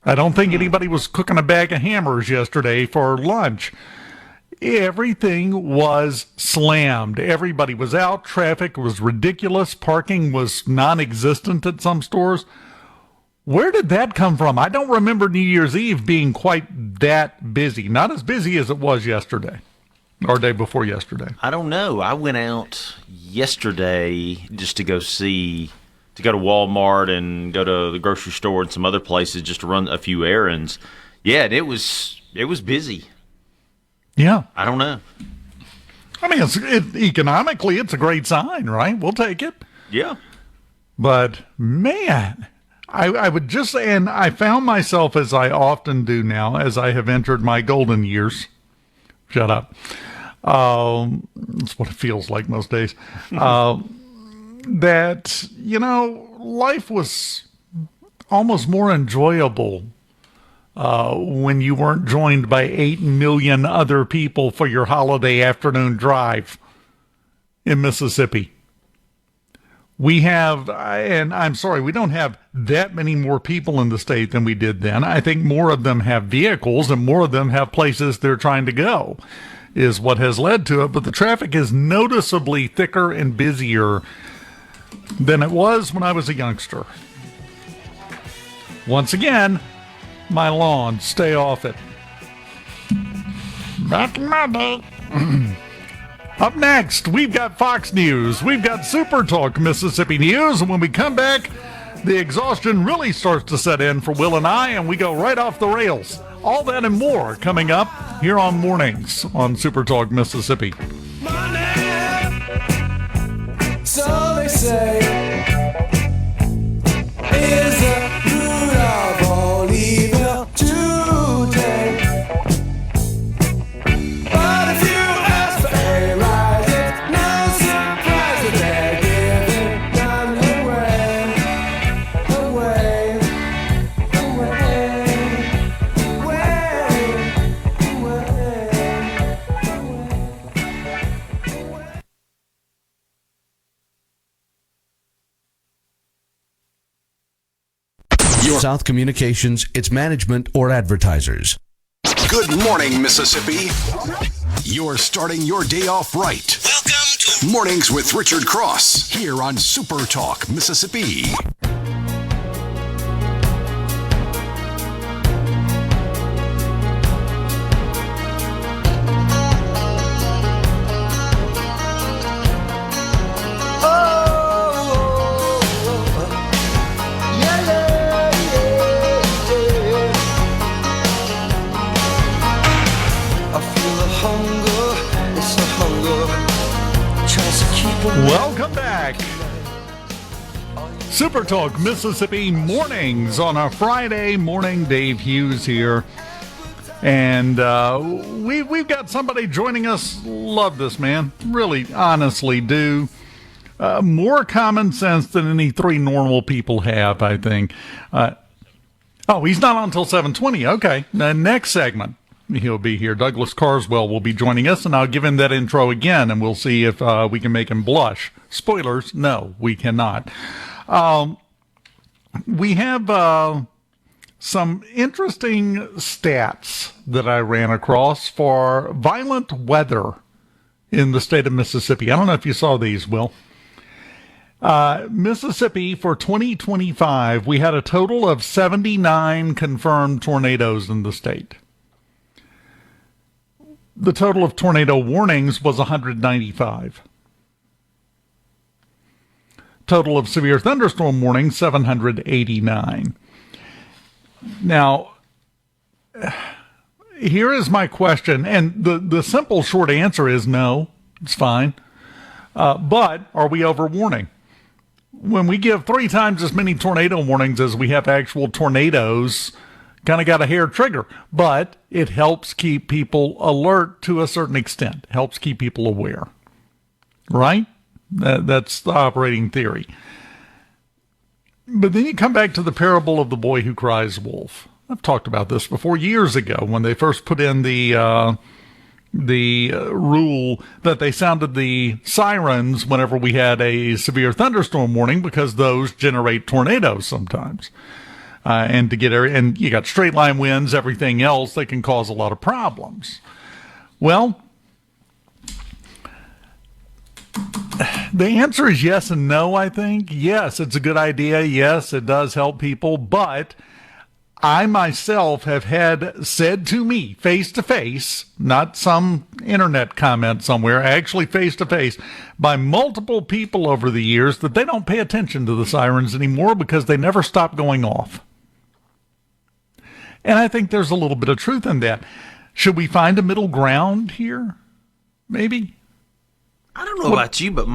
C: I don't think anybody was cooking a bag of hammers yesterday for lunch. Everything was slammed. Everybody was out. Traffic was ridiculous. Parking was non-existent at some stores. Where did that come from? I don't remember New Year's Eve being quite that busy. Not as busy as it was yesterday or day before yesterday.
D: I don't know. I went out yesterday just to go to Walmart and go to the grocery store and some other places just to run a few errands. Yeah, and it was busy.
C: Yeah.
D: I don't know.
C: I mean, economically, it's a great sign, right? We'll take it.
D: Yeah.
C: But, man, I would just, and I found myself, as I often do now, as I have entered my golden years. Shut up. That's what it feels like most days. That, life was almost more enjoyable when you weren't joined by 8 million other people for your holiday afternoon drive in Mississippi. We have, and I'm sorry, we don't have that many more people in the state than we did then. I think more of them have vehicles and more of them have places they're trying to go, is what has led to it. But the traffic is noticeably thicker and busier than it was when I was a youngster. Once again, my lawn, stay off it. Back in my day. Up next, we've got Fox News. We've got SuperTalk Mississippi News. And when we come back, the exhaustion really starts to set in for Will and I, and we go right off the rails. All that and more coming up here on Mornings on SuperTalk Mississippi.
L: So they say, is the root of all evil today. But if you ask for a rise, it's no surprise that they're giving none
M: South Communications, its management, or advertisers.
A: Good morning, Mississippi. You're starting your day off right. Welcome to Mornings with Richard Cross here on Super Talk Mississippi.
C: Welcome back SuperTalk Mississippi mornings on a Friday morning. Dave Hughes here. And we've got somebody joining us. Love this man. Really, honestly do. More common sense than any three normal people have, I think. He's not on until 7:20. Okay. The next segment, he'll be here. Douglas Carswell will be joining us, and I'll give him that intro again, and we'll see if we can make him blush. Spoilers, no, we cannot. We have some interesting stats that I ran across for violent weather in the state of Mississippi. I don't know if you saw these, Will. Mississippi, for 2025, we had a total of 79 confirmed tornadoes in the state. The total of tornado warnings was 195. Total of severe thunderstorm warnings, 789. Now, here is my question, and the simple short answer is no, it's fine. But are we overwarning? When we give 3 times as many tornado warnings as we have actual tornadoes, kind of got a hair trigger. But it helps keep people alert to a certain extent, helps keep people aware. Right? That's the operating theory. But then you come back to the parable of the boy who cries wolf. I've talked about this before years ago when they first put in the rule that they sounded the sirens whenever we had a severe thunderstorm warning because those generate tornadoes sometimes. And you got straight line winds, everything else that can cause a lot of problems. Well, the answer is yes and no, I think. Yes, it's a good idea. Yes, it does help people. But I myself have had said to me face to face, not some internet comment somewhere, actually face to face, by multiple people over the years that they don't pay attention to the sirens anymore because they never stop going off. And I think there's a little bit of truth in that. Should we find a middle ground here? Maybe?
D: I don't know about you, but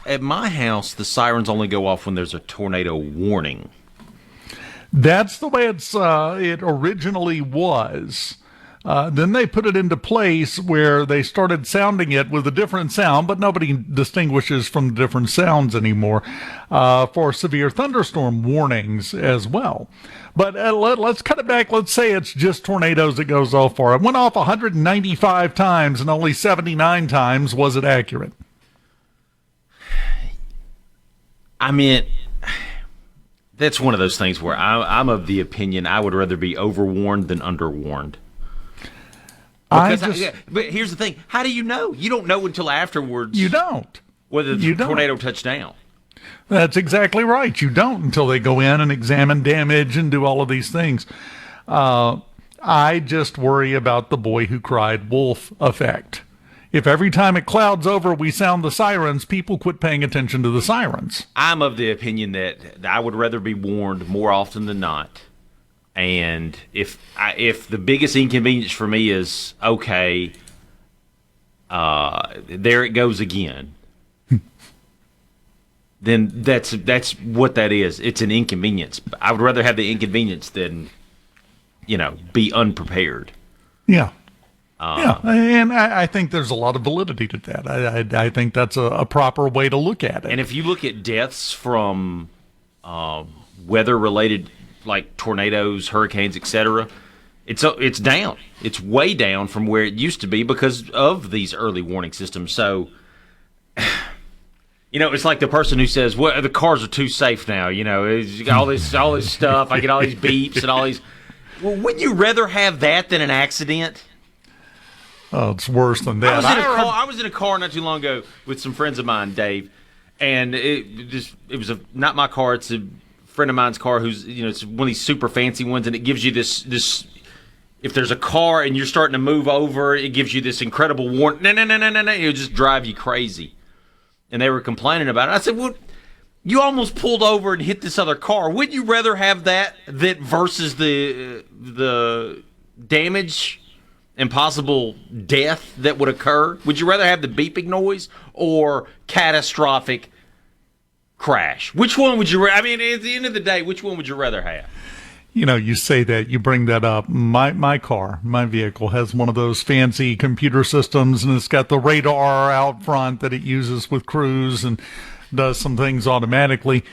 D: at my house, the sirens only go off when there's a tornado warning.
C: That's the way it originally was. Then they put it into place where they started sounding it with a different sound, but nobody distinguishes from the different sounds anymore, for severe thunderstorm warnings as well. But let's cut it back. Let's say it's just tornadoes it goes off for. It went off 195 times, and only 79 times was it accurate.
D: I mean, that's one of those things where I'm of the opinion I would rather be overwarned than underwarned. But here's the thing. How do you know? You don't know until afterwards.
C: You don't.
D: Whether the tornado touched down.
C: That's exactly right. You don't until they go in and examine damage and do all of these things. I just worry about the boy who cried wolf effect. If every time it clouds over we sound the sirens, people quit paying attention to the sirens.
D: I'm of the opinion that I would rather be warned more often than not. And if the biggest inconvenience for me is, okay, there it goes again, then that's what that is. It's an inconvenience. I would rather have the inconvenience than, be unprepared.
C: Yeah. And I think there's a lot of validity to that. I think that's a proper way to look at it.
D: And if you look at deaths from weather-related, like tornadoes, hurricanes, etc., it's down. It's way down from where it used to be because of these early warning systems. So, it's like the person who says, "Well, the cars are too safe now." You got all this stuff. I get all these beeps and all these. Well, wouldn't you rather have that than an accident?
C: Oh, it's worse than that.
D: I was in a car not too long ago with some friends of mine, Dave, and it was not my car. It's a friend of mine's car who's it's one of these super fancy ones, and it gives you this. If there's a car and you're starting to move over, it gives you this incredible warning. No, it'll just drive you crazy. And they were complaining about it. I said, well, you almost pulled over and hit this other car. Wouldn't you rather have that versus the damage and possible death that would occur? Would you rather have the beeping noise or catastrophic crash? Which one would you? I mean, at the end of the day, which one would you rather have?
C: You know, you say that, you bring that up. My vehicle has one of those fancy computer systems, and it's got the radar out front that it uses with cruise and does some things automatically.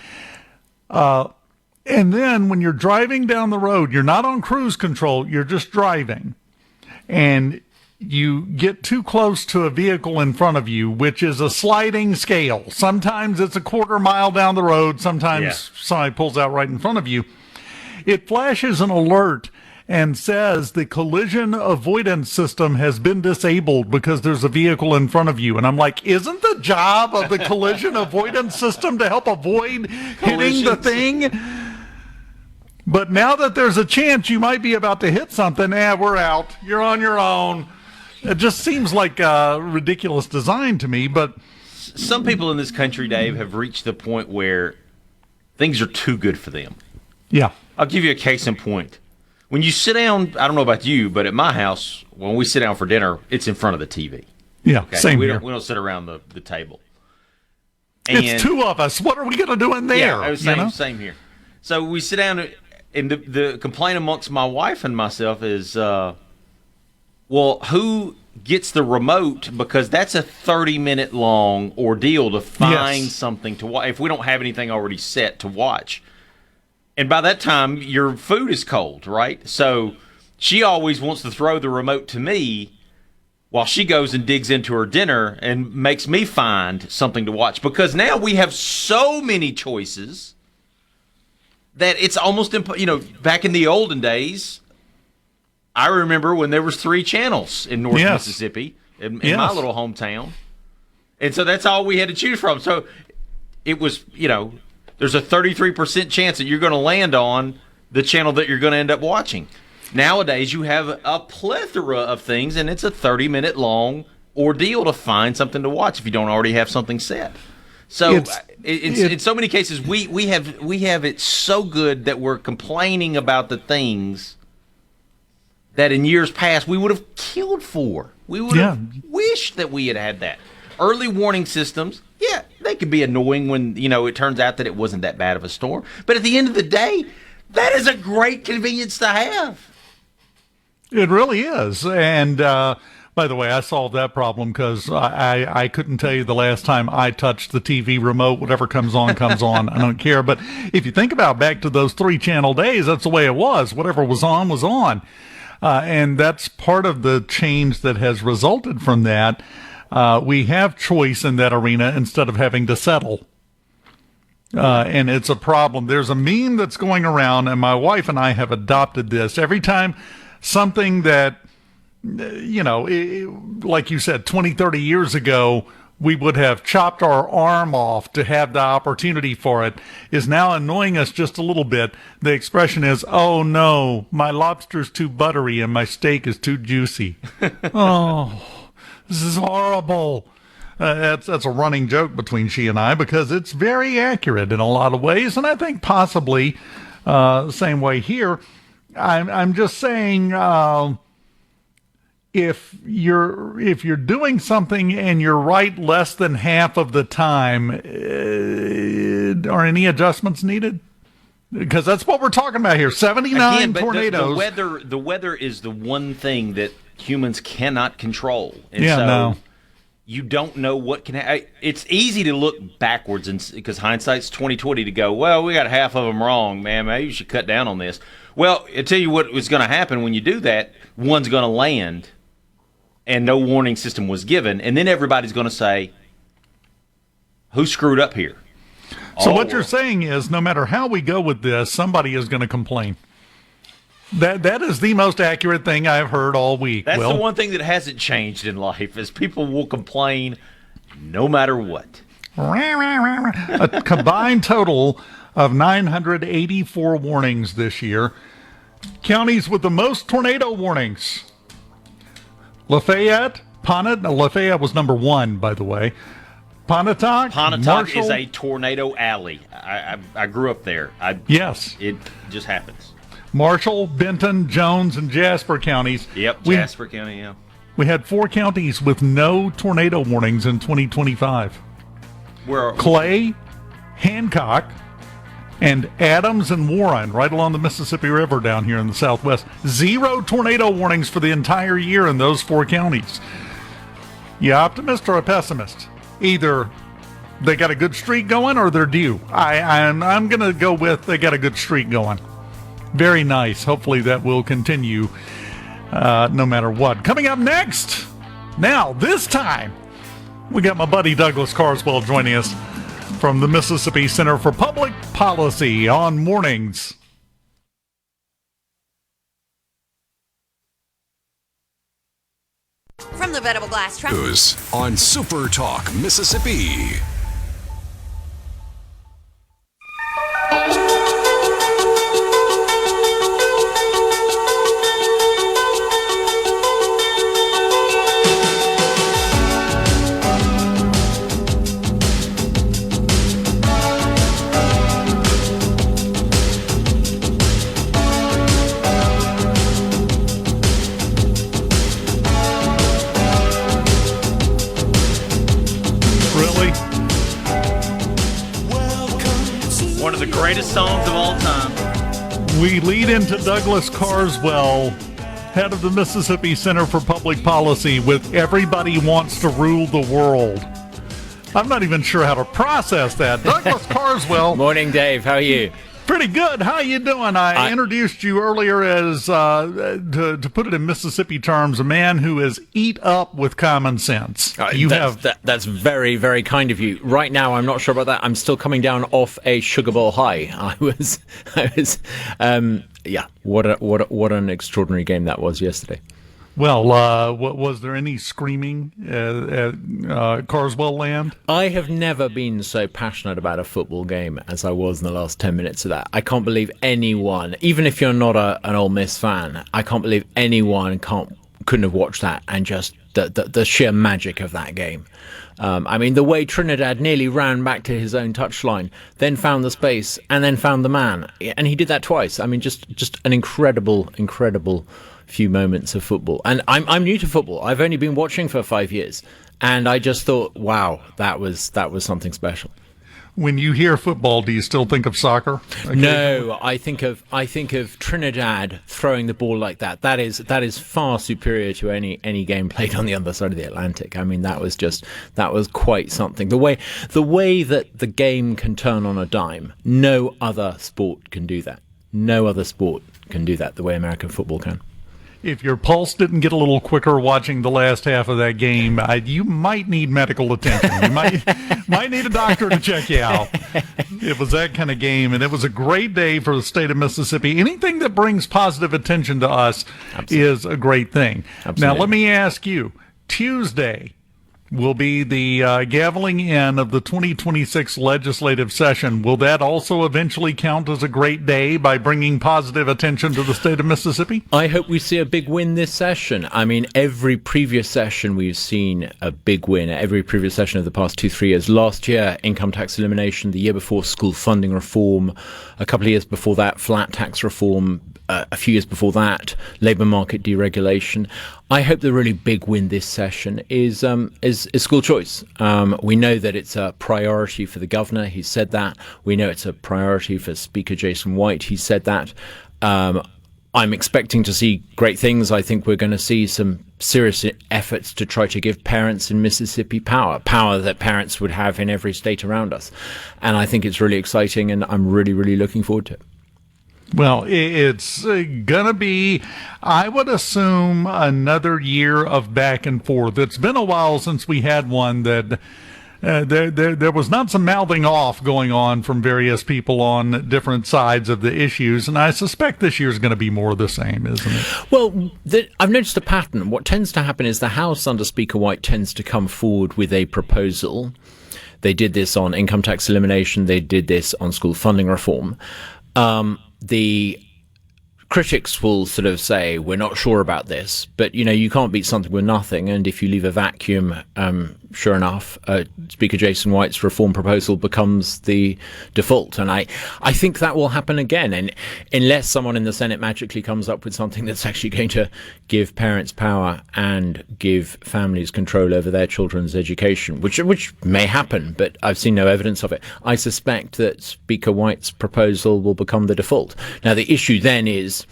C: And then when you're driving down the road, you're not on cruise control, you're just driving. And you get too close to a vehicle in front of you, which is a sliding scale. Sometimes it's a quarter mile down the road. Sometimes somebody pulls out right in front of you. It flashes an alert and says the collision avoidance system has been disabled because there's a vehicle in front of you. And I'm like, isn't the job of the collision avoidance system to help avoid hitting the thing? But now that there's a chance you might be about to hit something, we're out. You're on your own. It just seems like a ridiculous design to me. But
D: some people in this country, Dave, have reached the point where things are too good for them.
C: Yeah.
D: I'll give you a case in point. When you sit down, I don't know about you, but at my house, when we sit down for dinner, it's in front of the TV.
C: Yeah,
D: okay?
C: same
D: we
C: here.
D: We don't sit around the table. And
C: it's two of us. What are we going to do in there?
D: Yeah, same here. So we sit down, and the complaint amongst my wife and myself is, well, who gets the remote? Because that's a 30-minute long ordeal to find something to watch if we don't have anything already set to watch. And by that time, your food is cold, right? So she always wants to throw the remote to me while she goes and digs into her dinner and makes me find something to watch. Because now we have so many choices that it's almost back in the olden days, I remember when there was 3 channels in North Mississippi, in my little hometown. And so that's all we had to choose from. So it was, there's a 33% chance that you're going to land on the channel that you're going to end up watching. Nowadays, you have a plethora of things, and it's a 30-minute long ordeal to find something to watch if you don't already have something set. So in so many cases, we have it so good that we're complaining about the things that in years past we would have killed for. We would have wished that we had had that. Early warning systems, they could be annoying when, it turns out that it wasn't that bad of a storm. But at the end of the day, that is a great convenience to have.
C: It really is. And by the way, I solved that problem because I couldn't tell you the last time I touched the TV remote. Whatever comes on, comes on. I don't care. But if you think about back to those 3-channel days, that's the way it was. Whatever was on, was on. And that's part of the change that has resulted from that. We have choice in that arena instead of having to settle. And it's a problem. There's a meme that's going around, and my wife and I have adopted this. Every time something that, like you said, 20, 30 years ago, we would have chopped our arm off to have the opportunity for it, is now annoying us just a little bit. The expression is, oh no, my lobster's too buttery and my steak is too juicy. Oh, this is horrible. That's a running joke between she and I because it's very accurate in a lot of ways, and I think possibly the same way here. I'm just saying, if you're doing something and you're right less than half of the time, are any adjustments needed? Because that's what we're talking about here. 79 tornadoes.
D: The weather is the one thing that humans cannot control. And you don't know what can happen. It's easy to look backwards because hindsight's 20/20 to go, well, we got half of them wrong, man. Maybe you should cut down on this. Well, I'll tell you what was going to happen when you do that. One's going to land, and no warning system was given, and then everybody's going to say, who screwed up here?
C: So what you're saying is no matter how we go with this, somebody is going to complain. That is the most accurate thing I've heard all week.
D: That's the one thing that hasn't changed in life is people will complain no matter what.
C: A combined total of 984 warnings this year. Counties with the most tornado warnings. Lafayette, Lafayette was number 1, by the way. Pontotoc
D: Marshall, is a tornado alley. I grew up there.
C: Yes.
D: It just happens.
C: Marshall, Benton, Jones, and Jasper counties.
D: Yep, Jasper County, yeah.
C: We had 4 counties with no tornado warnings in 2025.
D: Where
C: Clay, Hancock, and Adams and Warren, right along the Mississippi River down here in the southwest. 0 tornado warnings for the entire year in those 4 counties. You optimist or a pessimist? Either they got a good streak going or they're due. I'm going to go with they got a good streak going. Very nice. Hopefully that will continue no matter what. Coming up next, now this time, we got my buddy Douglas Carswell joining us from the Mississippi Center for Public Policy on Mornings.
E: From the Venable Glass Truck.
A: On Super Talk Mississippi.
D: Greatest songs of all time.
C: We lead into Douglas Carswell, head of the Mississippi Center for Public Policy, with "Everybody Wants to Rule the World." I'm not even sure how to process that. Douglas Carswell.
N: Morning, Dave. How are you?
C: Pretty good. How you doing? I introduced you earlier as, to put it in Mississippi terms, a man who is eat up with common sense.
N: That's very, very kind of you. Right now, I'm not sure about that. I'm still coming down off a Sugar Bowl high. What an extraordinary game that was yesterday.
C: Well, was there any screaming at Carswell land?
N: I have never been so passionate about a football game as I was in the last 10 minutes of that. I can't believe anyone, even if you're not an Ole Miss fan, I can't believe anyone couldn't have watched that and just the sheer magic of that game. The way Trinidad nearly ran back to his own touchline, then found the space, and then found the man. And he did that twice. Just an incredible few moments of football. And I'm new to football. I've only been watching for 5 years. And I just thought, wow, that was something special.
C: When you hear football, do you still think of soccer?
N: No, I think of Trinidad throwing the ball like that. That is far superior to any game played on the other side of the Atlantic. That was quite something. The way that the game can turn on a dime, no other sport can do that. No other sport can do that the way American football can.
C: If your pulse didn't get a little quicker watching the last half of that game, you might need medical attention. You might need a doctor to check you out. It was that kind of game, and it was a great day for the state of Mississippi. Anything that brings positive attention to us is a great thing. Absolutely. Now, let me ask you, Tuesday will be the gaveling in of the 2026 legislative session. Will that also eventually count as a great day by bringing positive attention to the state of Mississippi?
N: I hope we see a big win this session. Every previous session we've seen a big win. Every previous session of the past 2-3 years. Last year, income tax elimination. The year before, school funding reform. A couple of years before that, flat tax reform. A few years before that, labour market deregulation. I hope the really big win this session is school choice. We know that it's a priority for the governor. He said that. We know it's a priority for Speaker Jason White. He said that. I'm expecting to see great things. I think we're going to see some serious efforts to try to give parents in Mississippi power that parents would have in every state around us. And I think it's really exciting, and I'm really, really looking forward to it.
C: Well, it's going to be, I would assume, another year of back and forth. It's been a while since we had one that there was not some mouthing off going on from various people on different sides of the issues, and I suspect this year's going to be more of the same, isn't it?
N: Well, I've noticed a pattern. What tends to happen is the House under Speaker White tends to come forward with a proposal. They did this on income tax elimination. They did this on school funding reform. The critics will sort of say, we're not sure about this, but, you can't beat something with nothing. And if you leave a vacuum, sure enough, Speaker Jason White's reform proposal becomes the default. And I think that will happen again. And unless someone in the Senate magically comes up with something that's actually going to give parents power and give families control over their children's education, which may happen, but I've seen no evidence of it, I suspect that Speaker White's proposal will become the default. Now, the issue then is,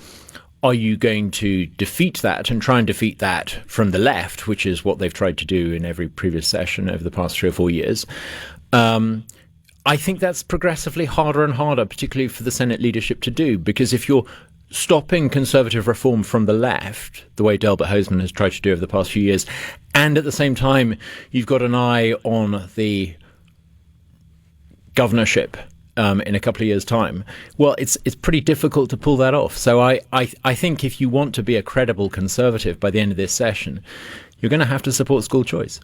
N: are you going to defeat that and try and defeat that from the left, which is what they've tried to do in every previous session over the past 3 or 4 years? I think that's progressively harder and harder, particularly for the Senate leadership to do, because if you're stopping conservative reform from the left, the way Delbert Hosemann has tried to do over the past few years, and at the same time you've got an eye on the governorship in a couple of years' time, well, it's pretty difficult to pull that off. So I think if you want to be a credible conservative by the end of this session, you're going to have to support school choice.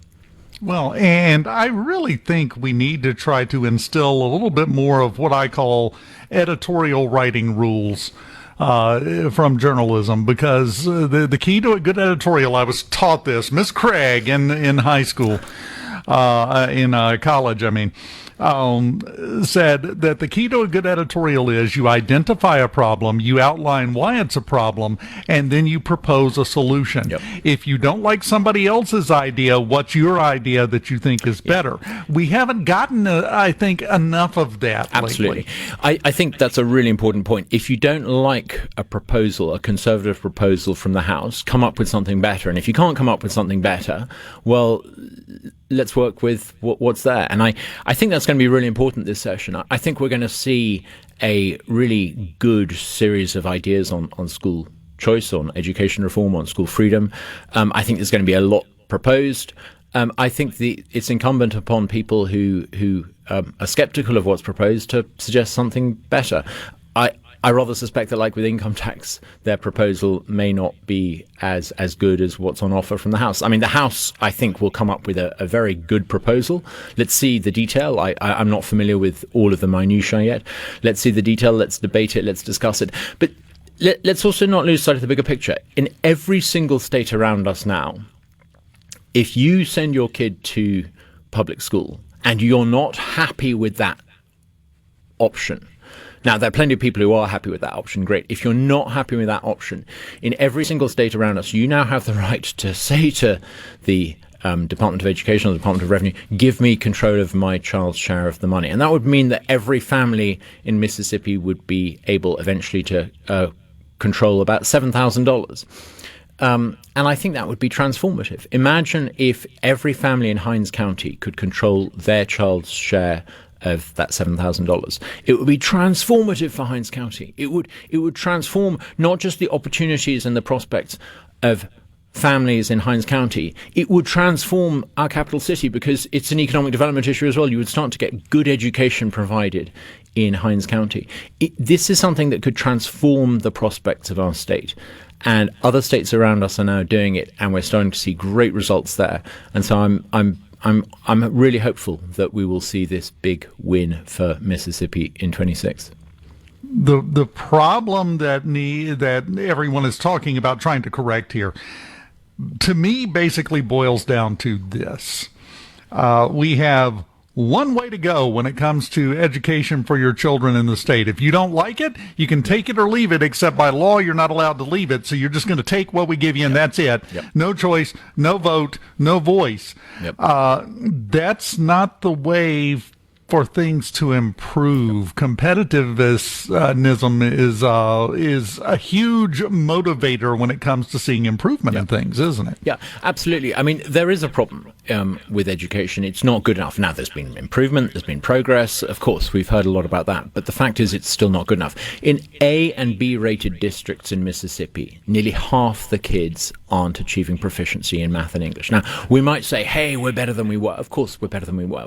C: Well, and I really think we need to try to instill a little bit more of what I call editorial writing rules from journalism, because the key to a good editorial, I was taught this, Miss Craig in high school, in college, I mean, said that the key to a good editorial is you identify a problem, you outline why it's a problem, and then you propose a solution. Yep. If you don't like somebody else's idea, what's your idea that you think is better? We haven't gotten, I think, enough of that
N: Absolutely.
C: lately.
N: I think that's a really important point. If you don't like a proposal, a conservative proposal from the House, come up with something better. And if you can't come up with something better, well, let's work with what's there. And I think that's going to be really important this session. I think we're going to see a really good series of ideas on school choice, on education reform, on school freedom. I think there's going to be a lot proposed. I think it's incumbent upon people who are skeptical of what's proposed to suggest something better. I rather suspect that, like with income tax, their proposal may not be as good as what's on offer from the House. I mean, the House, I think, will come up with a very good proposal. Let's see the detail. I'm not familiar with all of the minutiae yet. Let's see the detail. Let's debate it. Let's discuss it. But let's also not lose sight of the bigger picture. In every single state around us now, if you send your kid to public school and you're not happy with that option, now, there are plenty of people who are happy with that option. Great. If you're not happy with that option, in every single state around us, you now have the right to say to the Department of Education or the Department of Revenue, give me control of my child's share of the money. And that would mean that every family in Mississippi would be able eventually to control about $7,000. And I think that would be transformative. Imagine if every family in Hinds County could control their child's share of that $7,000. It would be transformative for Hinds County. It would transform not just the opportunities and the prospects of families in Hinds County. It would transform our capital city, because it's an economic development issue as well. You would start to get good education provided in Hinds County. This is something that could transform the prospects of our state. And other states around us are now doing it, and we're starting to see great results there. And so I'm really hopeful that we will see this big win for Mississippi in 26.
C: The problem that everyone is talking about trying to correct here, to me, basically boils down to this. We have one way to go when it comes to education for your children in the state. If you don't like it, you can take it or leave it, except by law, you're not allowed to leave it. So you're just going to take what we give you, and that's it. Yep. No choice, no vote, no voice. Yep. That's not the way for things to improve. Competitivism is a huge motivator when it comes to seeing improvement in things, isn't it?
N: Yeah, absolutely. I mean, there is a problem with education. It's not good enough. Now, there's been improvement, there's been progress. Of course, we've heard a lot about that. But the fact is, it's still not good enough. In A and B rated districts in Mississippi, nearly half the kids aren't achieving proficiency in math and English. Now, we might say, hey, we're better than we were. Of course, we're better than we were.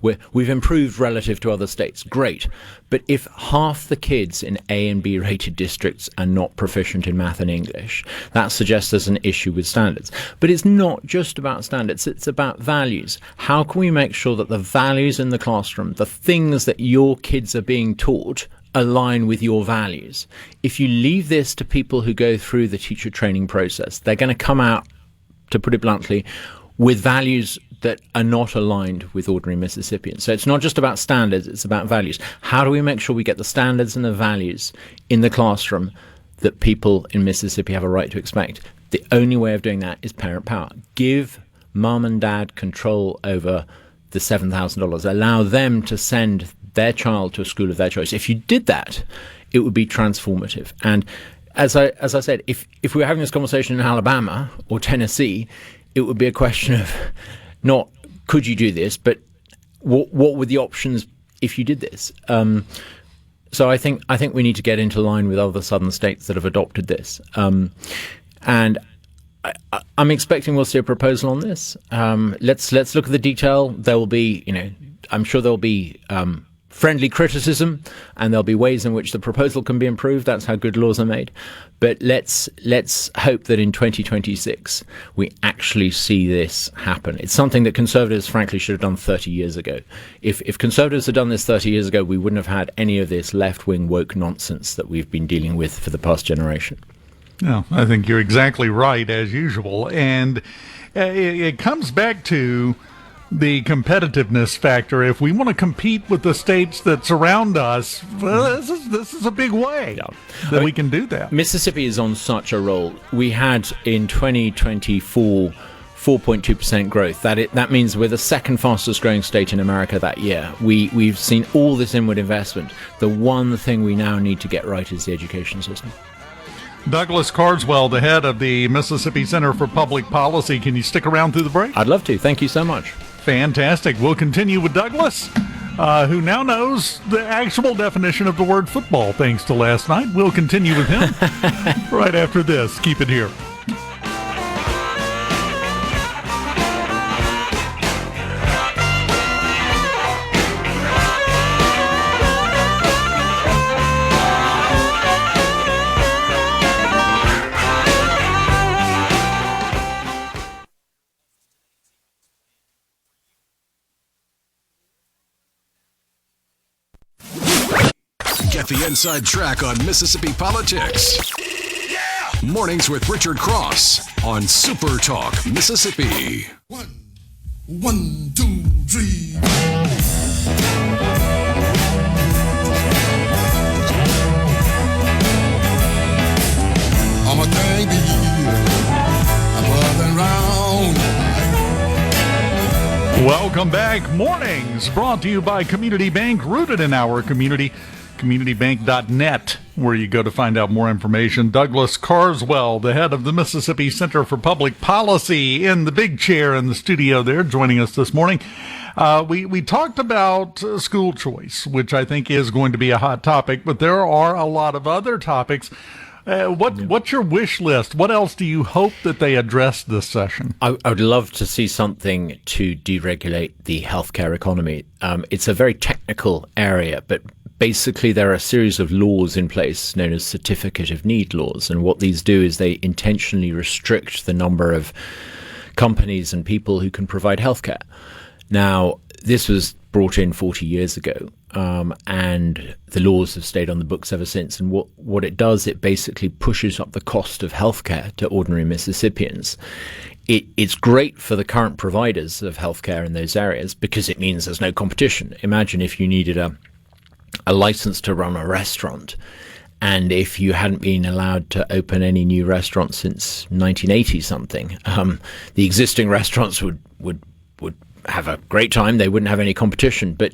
N: We've improved relative to other states. Great. But if half the kids in A and B rated districts are not proficient in math and English, that suggests there's an issue with standards. But it's not just about standards. It's about values. How can we make sure that the values in the classroom, the things that your kids are being taught, align with your values? If you leave this to people who go through the teacher training process, they're going to come out, to put it bluntly, with values that are not aligned with ordinary Mississippians. So it's not just about standards, it's about values. How do we make sure we get the standards and the values in the classroom that people in Mississippi have a right to expect? The only way of doing that is parent power. Give mum and dad control over the $7,000. Allow them to send their child to a school of their choice. If you did that, it would be transformative. And as I said, if we were having this conversation in Alabama or Tennessee, it would be a question of not could you do this, but what were the options if you did this? So I think we need to get into line with other southern states that have adopted this. And I'm expecting we'll see a proposal on this. Let's look at the detail. There will be, I'm sure there'll be friendly criticism, and there'll be ways in which the proposal can be improved. That's how good laws are made. But let's hope that in 2026 we actually see this happen. It's something that conservatives, frankly, should have done 30 years ago. If conservatives had done this 30 years ago, we wouldn't have had any of this left-wing woke nonsense that we've been dealing with for the past generation.
C: No, I think you're exactly right, as usual. And it comes back to the competitiveness factor. If we want to compete with the states that surround us, well, this is a big way that we can do that.
N: Mississippi is on such a roll. We had in 2024 4.2% growth. That means we're the second fastest growing state in America that year. We've seen all this inward investment. The one thing we now need to get right is the education system.
C: Douglas Carswell, the head of the Mississippi Center for Public Policy. Can you stick around through the break?
N: I'd love to. Thank you so much.
C: Fantastic. We'll continue with Douglas, who now knows the actual definition of the word football thanks to last night. We'll continue with him right after this. Keep it here.
A: Get the inside track on Mississippi politics. Yeah! Mornings with Richard Cross on SuperTalk Mississippi.
L: One, two, three. I'm a thing to you. I'm running round.
C: Welcome back. Mornings brought to you by Community Bank, rooted in our community. CommunityBank.net, where you go to find out more information. Douglas Carswell, the head of the Mississippi Center for Public Policy, in the big chair in the studio there, joining us this morning. We talked about school choice, which I think is going to be a hot topic, but there are a lot of other topics. What's your wish list? What else do you hope that they address this session?
N: I would love to see something to deregulate the healthcare economy. It's a very technical area, but basically, there are a series of laws in place known as certificate of need laws. And what these do is they intentionally restrict the number of companies and people who can provide healthcare. Now, this was brought in 40 years ago, and the laws have stayed on the books ever since. And what it does, it basically pushes up the cost of healthcare to ordinary Mississippians. It's great for the current providers of healthcare in those areas because it means there's no competition. Imagine if you needed a license to run a restaurant, and if you hadn't been allowed to open any new restaurants since 1980 something, the existing restaurants would have a great time. They wouldn't have any competition, but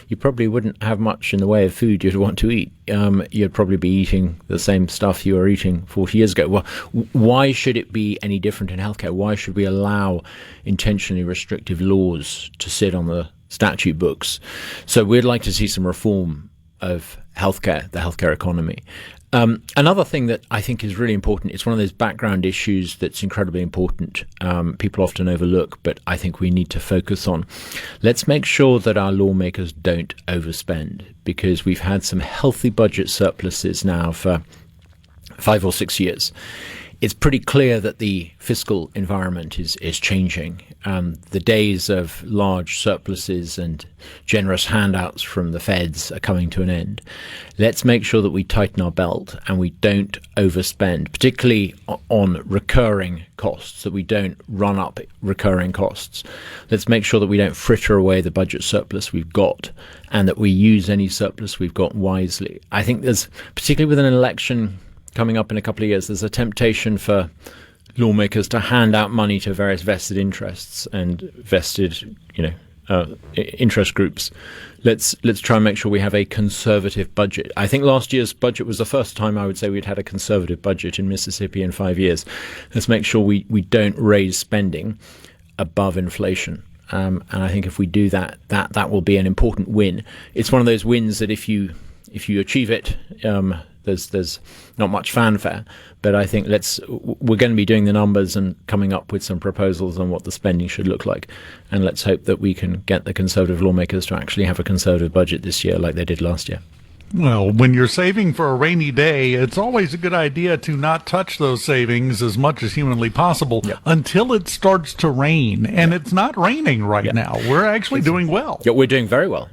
N: you probably wouldn't have much in the way of food you'd want to eat. You'd probably be eating the same stuff you were eating 40 years ago. Well, why should it be any different in healthcare? Why should we allow intentionally restrictive laws to sit on the statute books? So we'd like to see some reform of healthcare, the healthcare economy. Another thing that I think is really important, it's one of those background issues that's incredibly important. People often overlook, but I think we need to focus on. Let's make sure that our lawmakers don't overspend, because we've had some healthy budget surpluses now for 5 or 6 years. it's pretty clear that the fiscal environment is changing. The days of large surpluses and generous handouts from the feds are coming to an end. Let's make sure that we tighten our belt and we don't overspend, particularly on recurring costs, that we don't run up recurring costs. Let's make sure that we don't fritter away the budget surplus we've got and that we use any surplus we've got wisely. I think there's, particularly with an election coming up in a couple of years, there's a temptation for lawmakers to hand out money to various vested interests and vested, interest groups. Let's try and make sure we have a conservative budget. I think last year's budget was the first time I would say we'd had a conservative budget in Mississippi in 5 years. Let's make sure we don't raise spending above inflation. And I think if we do that will be an important win. It's one of those wins that if you achieve it, there's not much fanfare, but I think we're going to be doing the numbers and coming up with some proposals on what the spending should look like, and let's hope that we can get the Conservative lawmakers to actually have a Conservative budget this year like they did last year.
C: Well, when you're saving for a rainy day, it's always a good idea to not touch those savings as much as humanly possible until it starts to rain. And it's not raining right now. We're actually doing well.
N: Yeah, we're doing very well.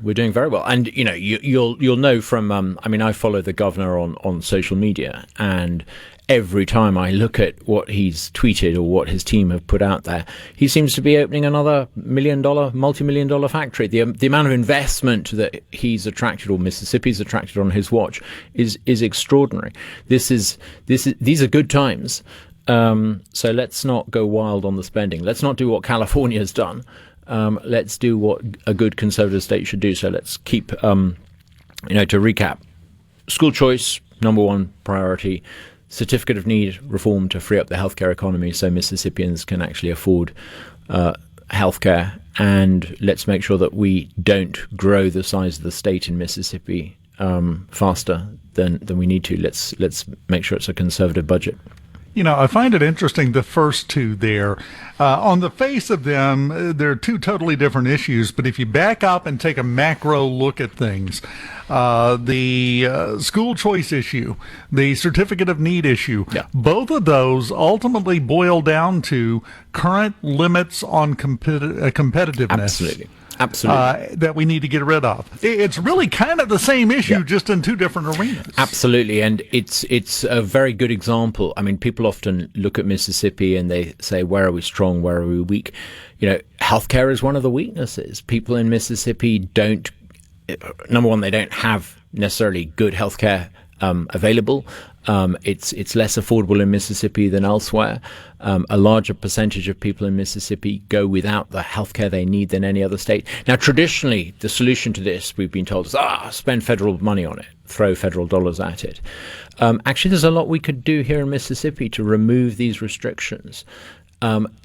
N: And, you'll know from, I follow the governor on social media, and every time I look at what he's tweeted or what his team have put out there, he seems to be opening another multi-million-dollar factory. The amount of investment that he's attracted, or Mississippi's attracted on his watch, is extraordinary. These are good times. So let's not go wild on the spending. Let's not do what California's done. Let's do what a good conservative state should do. So let's keep, to recap, school choice, number one priority. Certificate of Need reform to free up the healthcare economy so Mississippians can actually afford healthcare, and let's make sure that we don't grow the size of the state in Mississippi faster than we need to. Let's make sure it's a conservative budget.
C: I find it interesting, the first two there. On the face of them, they're two totally different issues, but if you back up and take a macro look at things, the school choice issue, the Certificate of Need issue, both of those ultimately boil down to current limits on competitiveness.
N: Absolutely.
C: That we need to get rid of. It's really kind of the same issue, just in two different arenas.
N: Absolutely, and it's a very good example. People often look at Mississippi and they say, where are we strong, where are we weak? Healthcare is one of the weaknesses. People in Mississippi don't, number one, they don't have necessarily good healthcare available. It's less affordable in Mississippi than elsewhere. A larger percentage of people in Mississippi go without the healthcare they need than any other state. Now, traditionally, the solution to this, we've been told, is spend federal money on it, throw federal dollars at it. Actually, there's a lot we could do here in Mississippi to remove these restrictions.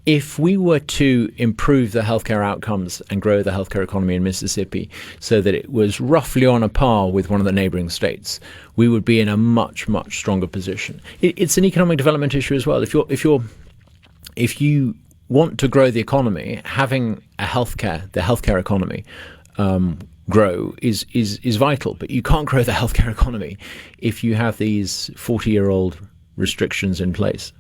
N: If we were to improve the healthcare outcomes and grow the healthcare economy in Mississippi so that it was roughly on a par with one of the neighboring states, we would be in a much, much stronger position. It's an economic development issue as well. If you want to grow the economy, having the healthcare economy grow is vital. But you can't grow the healthcare economy if you have these 40-year-old restrictions in place.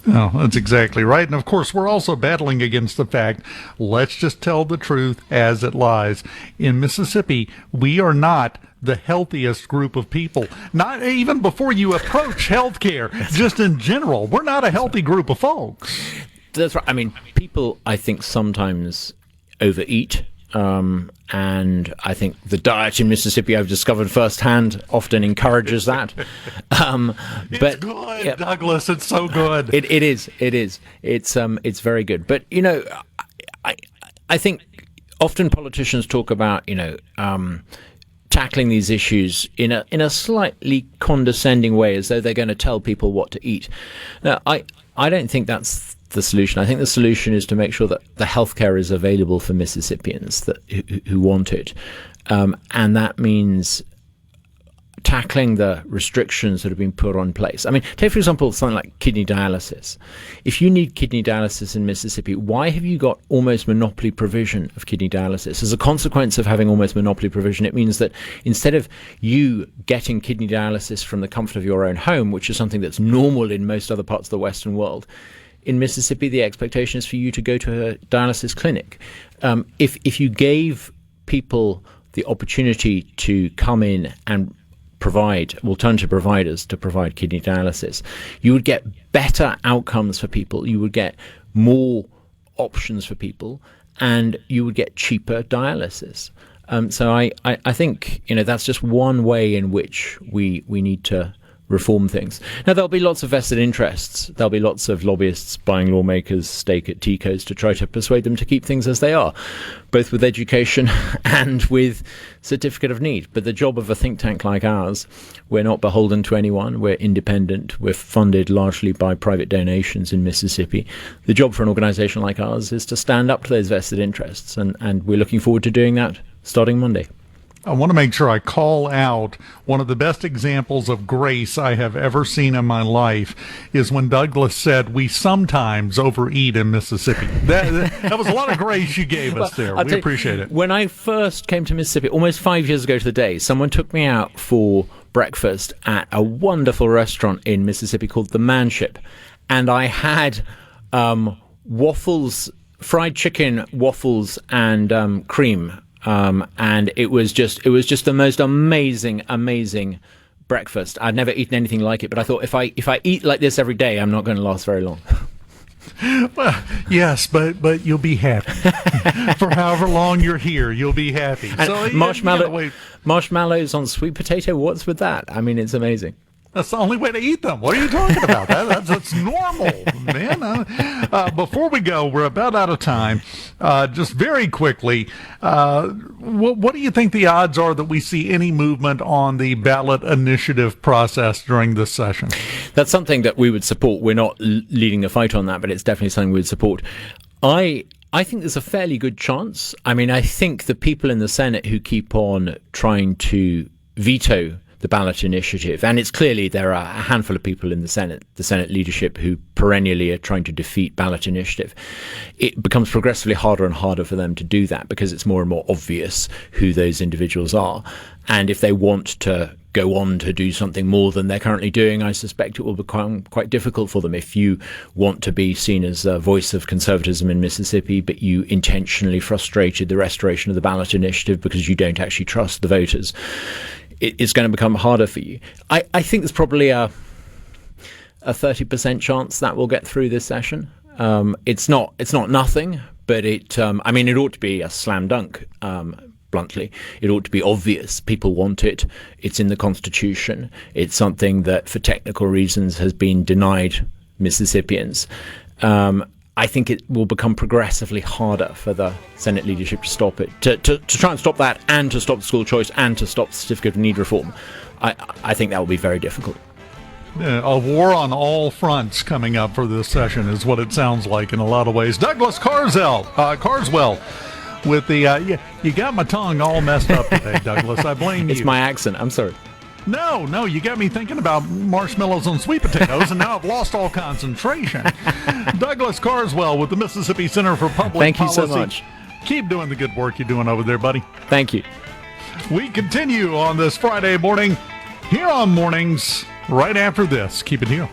C: Oh, that's exactly right. And of course, we're also battling against the fact, let's just tell the truth as it lies. In Mississippi, we are not the healthiest group of people. Not even before you approach healthcare, just in general. We're not a healthy group of folks.
N: That's right. People, I think, sometimes overeat. And I think the diet in Mississippi, I've discovered firsthand, often encourages that.
C: It's good, Douglas. It's so good.
N: It is. It's very good. But I think often politicians talk about tackling these issues in a slightly condescending way, as though they're going to tell people what to eat. Now, I don't think that's the solution. I think the solution is to make sure that the healthcare is available for Mississippians who want it, and that means tackling the restrictions that have been put on place. I mean, take, for example, something like kidney dialysis. If you need kidney dialysis in Mississippi, why have you got almost monopoly provision of kidney dialysis? As a consequence of having almost monopoly provision, it means that instead of you getting kidney dialysis from the comfort of your own home, which is something that's normal in most other parts of the Western world, in Mississippi, the expectation is for you to go to a dialysis clinic. If you gave people the opportunity to come in and provide alternative providers to provide kidney dialysis, you would get better outcomes for people, you would get more options for people, and you would get cheaper dialysis. So I think that's just one way in which we need to reform things. Now, there'll be lots of vested interests. There'll be lots of lobbyists buying lawmakers' stake at TCOs to try to persuade them to keep things as they are, both with education and with certificate of need. But the job of a think tank like ours, we're not beholden to anyone. We're independent. We're funded largely by private donations in Mississippi. The job for an organization like ours is to stand up to those vested interests, and we're looking forward to doing that starting Monday.
C: I want to make sure I call out one of the best examples of grace I have ever seen in my life is when Douglas said, "We sometimes overeat in Mississippi." That was a lot of grace you gave us there. We appreciate it.
N: When I first came to Mississippi, almost 5 years ago to the day, someone took me out for breakfast at a wonderful restaurant in Mississippi called The Manship. And I had waffles, fried chicken waffles and cream. And it was just the most amazing breakfast. I'd never eaten anything like it, but I thought if I eat like this every day, I'm not going to last very long.
C: Well, yes, but you'll be happy for however long you're here. You'll be happy.
N: And
C: so
N: marshmallows on sweet potato. What's with that? I mean, it's amazing.
C: That's the only way to eat them. What are you talking about? That's normal, man. Before we go, we're about out of time. Just very quickly, what do you think the odds are that we see any movement on the ballot initiative process during this session?
N: That's something that we would support. We're not leading the fight on that, but it's definitely something we would support. I think there's a fairly good chance. I mean, I think the people in the Senate who keep on trying to veto the ballot initiative, and it's clearly there are a handful of people in the Senate leadership who perennially are trying to defeat ballot initiative. It becomes progressively harder and harder for them to do that because it's more and more obvious who those individuals are. And if they want to go on to do something more than they're currently doing, I suspect it will become quite difficult for them. If you want to be seen as a voice of conservatism in Mississippi, but you intentionally frustrated the restoration of the ballot initiative because you don't actually trust the voters, it's going to become harder for you. I think there's probably a 30% chance that will get through this session. It's not nothing, but it ought to be a slam dunk. Bluntly, it ought to be obvious. People want it. It's in the Constitution. It's something that, for technical reasons, has been denied Mississippians. I think it will become progressively harder for the Senate leadership to stop it, to try and stop that, and to stop school choice, and to stop certificate of need reform. I think that will be very difficult.
C: A war on all fronts coming up for this session is what it sounds like in a lot of ways. Douglas Carswell with the you got my tongue all messed up today, Douglas. I blame you.
N: It's my accent. I'm sorry.
C: No, you got me thinking about marshmallows on sweet potatoes, and now I've lost all concentration. Douglas Carswell with the Mississippi Center for Public Policy.
N: Thank you so much.
C: Keep doing the good work you're doing over there, buddy.
N: Thank you.
C: We continue on this Friday morning here on Mornings right after this. Keep it here.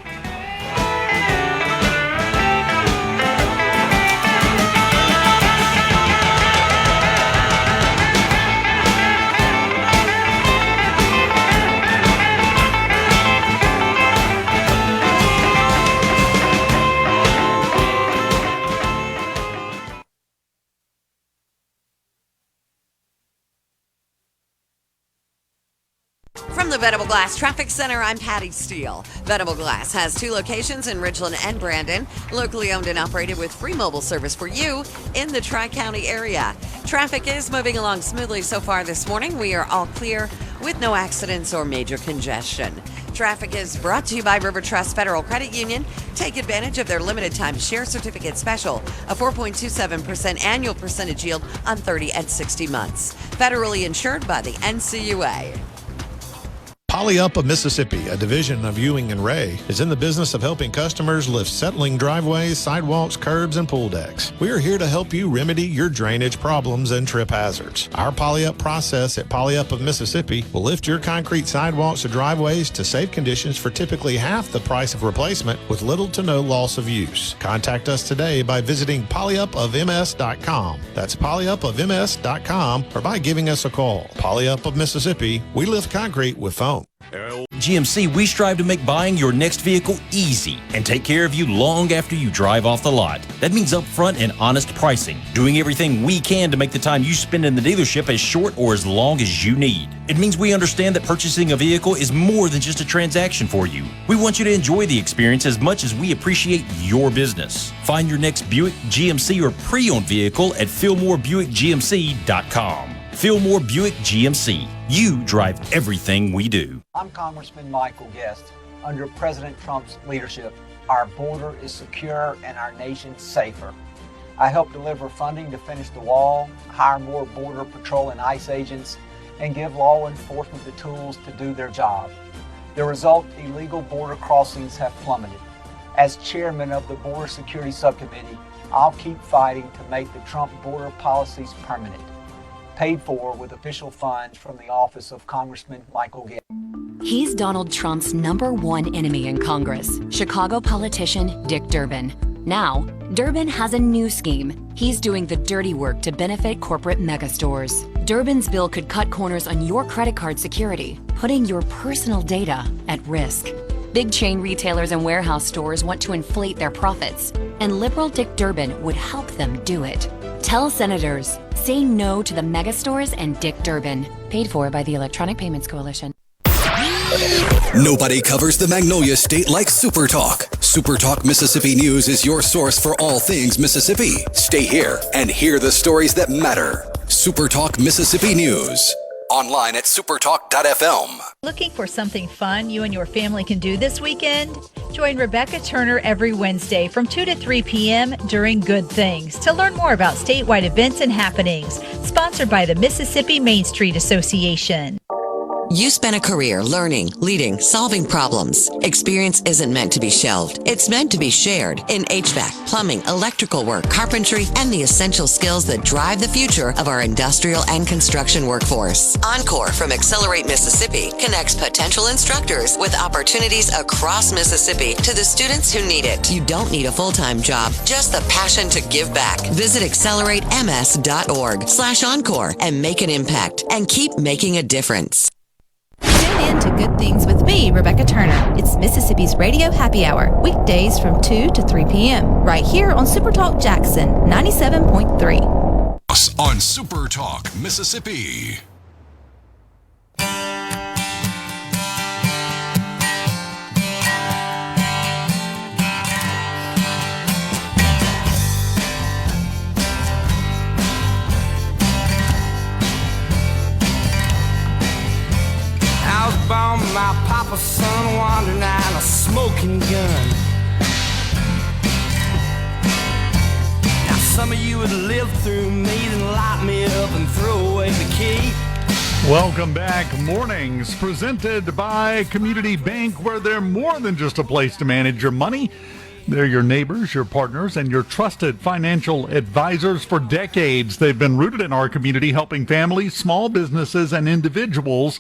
E: From the Venable Glass Traffic Center, I'm Patty Steele. Venable Glass has 2 locations in Ridgeland and Brandon, locally owned and operated with free mobile service for you in the Tri-County area. Traffic is moving along smoothly so far this morning. We are all clear with no accidents or major congestion. Traffic is brought to you by River Trust Federal Credit Union. Take advantage of their limited time share certificate special, a 4.27% annual percentage yield on 30 and 60 months. Federally insured by the NCUA.
F: Poly-Up of Mississippi, a division of Ewing and Ray, is in the business of helping customers lift settling driveways, sidewalks, curbs, and pool decks. We are here to help you remedy your drainage problems and trip hazards. Our Poly-Up process at Poly-Up of Mississippi will lift your concrete sidewalks or driveways to safe conditions for typically half the price of replacement with little to no loss of use. Contact us today by visiting polyupofms.com. That's polyupofms.com, or by giving us a call. Poly-Up of Mississippi, we lift concrete with foam.
O: GMC, we strive to make buying your next vehicle easy and take care of you long after you drive off the lot. That means upfront and honest pricing, doing everything we can to make the time you spend in the dealership as short or as long as you need. It means we understand that purchasing a vehicle is more than just a transaction for you. We want you to enjoy the experience as much as we appreciate your business. Find your next Buick, GMC, or pre-owned vehicle at FillmoreBuickGMC.com. Fillmore Buick GMC. You drive everything we do.
P: I'm Congressman Michael Guest. Under President Trump's leadership, our border is secure and our nation safer. I help deliver funding to finish the wall, hire more Border Patrol and ICE agents, and give law enforcement the tools to do their job. The result, illegal border crossings have plummeted. As chairman of the Border Security Subcommittee, I'll keep fighting to make the Trump border policies permanent. Paid for with official funds from the office of Congressman Michael Guest.
Q: He's Donald Trump's #1 enemy in Congress, Chicago politician Dick Durbin. Now, Durbin has a new scheme. He's doing the dirty work to benefit corporate megastores. Durbin's bill could cut corners on your credit card security, putting your personal data at risk. Big chain retailers and warehouse stores want to inflate their profits, and liberal Dick Durbin would help them do it. Tell senators, say no to the megastores and Dick Durbin. Paid for by the Electronic Payments Coalition.
A: Nobody covers the Magnolia State like SuperTalk. SuperTalk Mississippi News is your source for all things Mississippi. Stay here and hear the stories that matter. SuperTalk Mississippi News. Online at supertalk.fm.
R: Looking for something fun you and your family can do this weekend? Join Rebecca Turner every Wednesday from 2 to 3 p.m. during Good Things to learn more about statewide events and happenings. Sponsored by the Mississippi Main Street Association.
E: You spent a career learning, leading, solving problems. Experience isn't meant to be shelved. It's meant to be shared in HVAC, plumbing, electrical work, carpentry, and the essential skills that drive the future of our industrial and construction workforce. Encore from Accelerate Mississippi connects potential instructors with opportunities across Mississippi to the students who need it. You don't need a full-time job, just the passion to give back. Visit acceleratems.org/encore and make an impact and keep making a difference.
S: Tune in to Good Things with me, Rebecca Turner. It's Mississippi's Radio Happy Hour, weekdays from 2 to 3 p.m. right here on SuperTalk Jackson 97.3.
A: On SuperTalk Mississippi.
L: Born my papa's son, wandering out a smoking gun. Now some of you would live through me, then light me up and throw away the key.
C: Welcome back. Mornings presented by Community Bank, where they're more than just a place to manage your money. They're your neighbors, your partners, and your trusted financial advisors for decades. They've been rooted in our community, helping families, small businesses, and individuals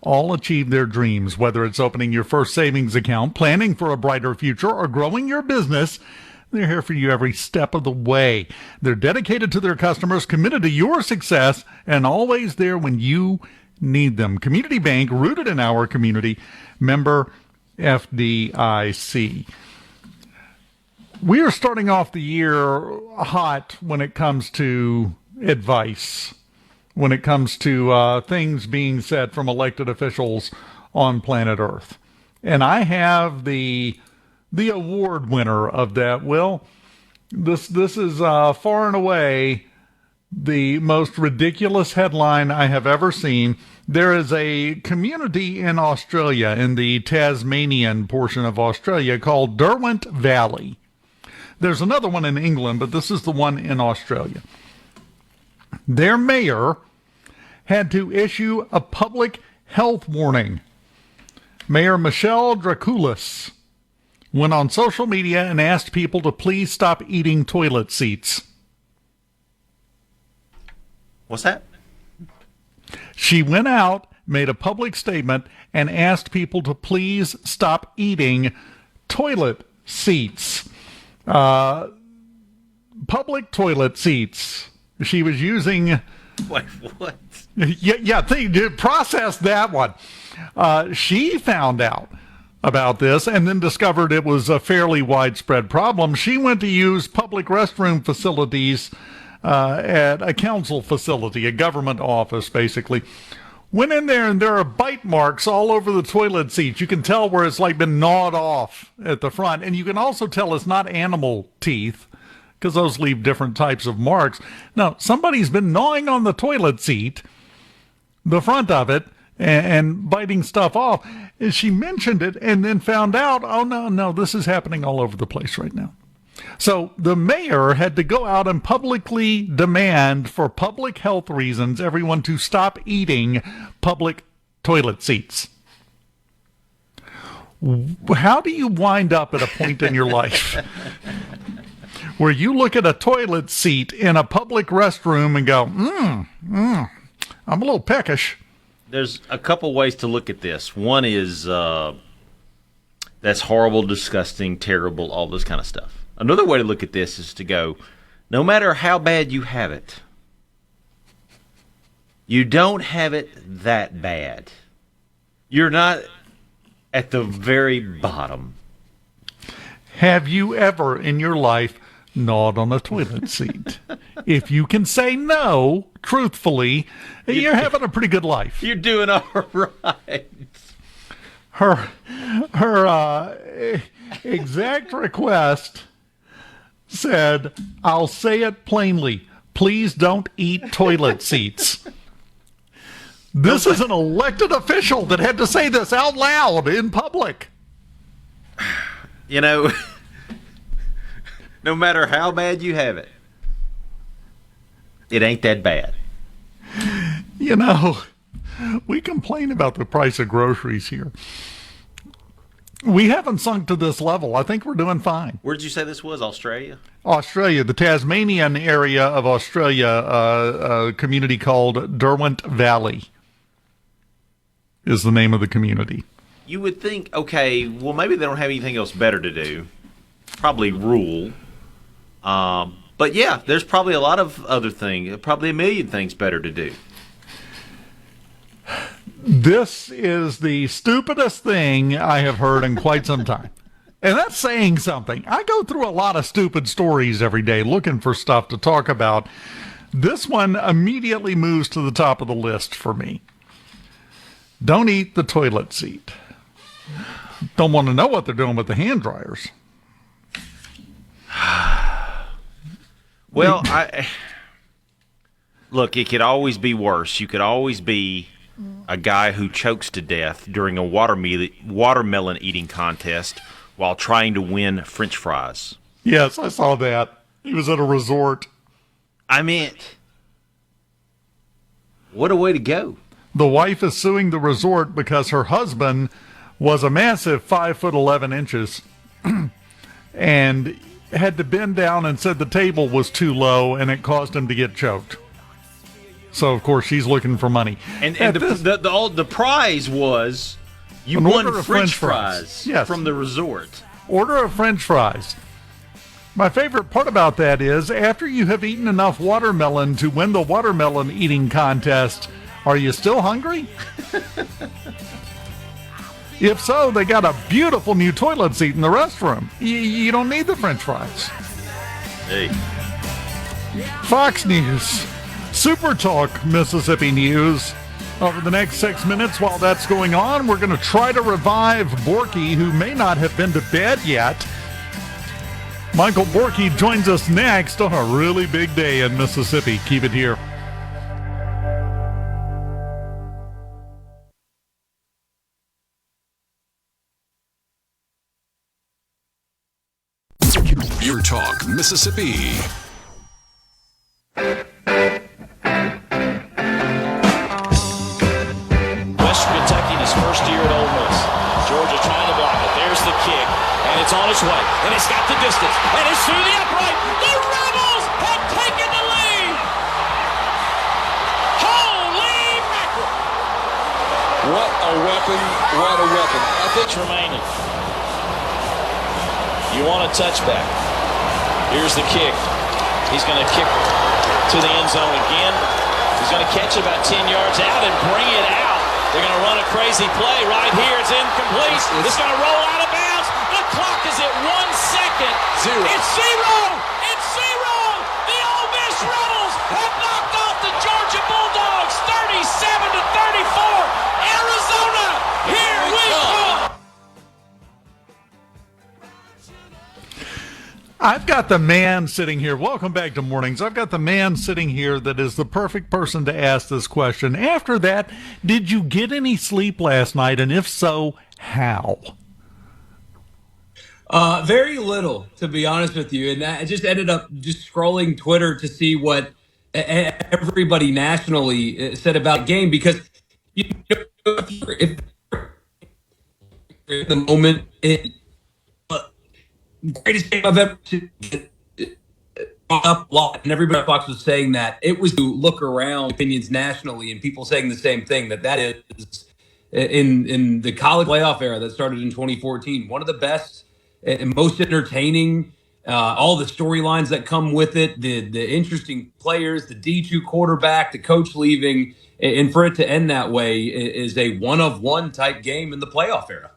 C: all achieve their dreams. Whether it's opening your first savings account, planning for a brighter future, or growing your business, they're here for you every step of the way. They're dedicated to their customers, committed to your success, and always there when you need them. Community Bank, rooted in our community, member FDIC. We are starting off the year hot when it comes to advice, when it comes to things being said from elected officials on planet Earth. And I have the award winner of that. Will, this is far and away the most ridiculous headline I have ever seen. There is a community in Australia, in the Tasmanian portion of Australia, called Derwent Valley. There's another one in England, but this is the one in Australia. Their mayor had to issue a public health warning Mayor Michelle Draculis went on social media and asked people to please stop eating toilet seats.
D: What's that?
C: She went out, made a public statement, and asked people to please stop eating toilet seats. Public toilet seats. She was using...
D: Wait, what?
C: Yeah, process that one. She found out about this and then discovered it was a fairly widespread problem. She went to use public restroom facilities at a council facility, a government office, basically. Went in there and there are bite marks all over the toilet seat. You can tell where it's like been gnawed off at the front. And you can also tell it's not animal teeth, because those leave different types of marks. No, somebody's been gnawing on the toilet seat, the front of it, and biting stuff off. And she mentioned it and then found out, oh, no, this is happening all over the place right now. So the mayor had to go out and publicly demand, for public health reasons, everyone to stop eating public toilet seats. How do you wind up at a point in your life where you look at a toilet seat in a public restroom and go, I'm a little peckish?
D: There's a couple ways to look at this. One is that's horrible, disgusting, terrible, all this kind of stuff. Another way to look at this is to go, no matter how bad you have it, you don't have it that bad. You're not at the very bottom.
C: Have you ever in your life gnawed on a toilet seat? If you can say no, truthfully, you're having a pretty good life.
D: You're doing all right.
C: Her exact request said, I'll say it plainly, please don't eat toilet seats. This is an elected official that had to say this out loud in public.
D: You know, no matter how bad you have it, it ain't that bad.
C: You know, we complain about the price of groceries here. We haven't sunk to this level. I think we're doing fine.
D: Where did you say this was? Australia?
C: Australia, the Tasmanian area of Australia, a community called Derwent Valley is the name of the community.
D: You would think, okay, well, maybe they don't have anything else better to do. Probably rule. But yeah, there's probably a lot of other things, probably a million things better to do.
C: This is the stupidest thing I have heard in quite some time. And that's saying something. I go through a lot of stupid stories every day looking for stuff to talk about. This one immediately moves to the top of the list for me. Don't eat the toilet seat. Don't want to know what they're doing with the hand dryers.
D: Well, look, it could always be worse. You could always be a guy who chokes to death during a watermelon eating contest while trying to win French fries.
C: Yes, I saw that. He was at a resort.
D: I mean, what a way to go.
C: The wife is suing the resort because her husband was a massive 5'11" and had to bend down and said the table was too low and it caused him to get choked. So, of course, she's looking for money.
D: And the prize was you won French fries from the resort.
C: Order of French fries. My favorite part about that is after you have eaten enough watermelon to win the watermelon eating contest, are you still hungry? If so, they got a beautiful new toilet seat in the restroom. You don't need the French fries.
D: Hey.
C: Fox News. SuperTalk Mississippi News. Over the next 6 minutes while that's going on, we're going to try to revive Borky, who may not have been to bed yet. Michael Borky joins us next on a really big day in Mississippi. Keep it here.
A: Your Talk Mississippi.
T: Western Kentucky in his first year at Ole Miss. on its way, and it's got the distance, and it's through the upright. The Rebels have taken the lead. Holy mackerel!
U: What a weapon, what a weapon. I think
T: remaining. You want a touchback. Here's the kick. He's going to kick to the end zone again. He's going to catch it about 10 yards out and bring it out. They're going to run a crazy play right here. It's incomplete. It's going to roll out of bounds. The clock is at 1 second.
U: Zero.
T: It's zero. It's zero. The Ole Miss Rebels have knocked off the Georgia Bulldogs 37-34. Arizona, here we come.
C: I've got the man sitting here. Welcome back to Mornings. I've got the man sitting here that is the perfect person to ask this question. After that, did you get any sleep last night? And if so, how?
V: Very little, to be honest with you. And I just ended up just scrolling Twitter to see what everybody nationally said about the game, because you know, if the moment greatest game I've ever seen, up a lot, and everybody at Fox was saying that it was to look around opinions nationally and people saying the same thing, that is in the college playoff era that started in 2014, one of the best and most entertaining, all the storylines that come with it, the interesting players, the D2 quarterback, the coach leaving, and for it to end that way is a one-of-one type game in the playoff era.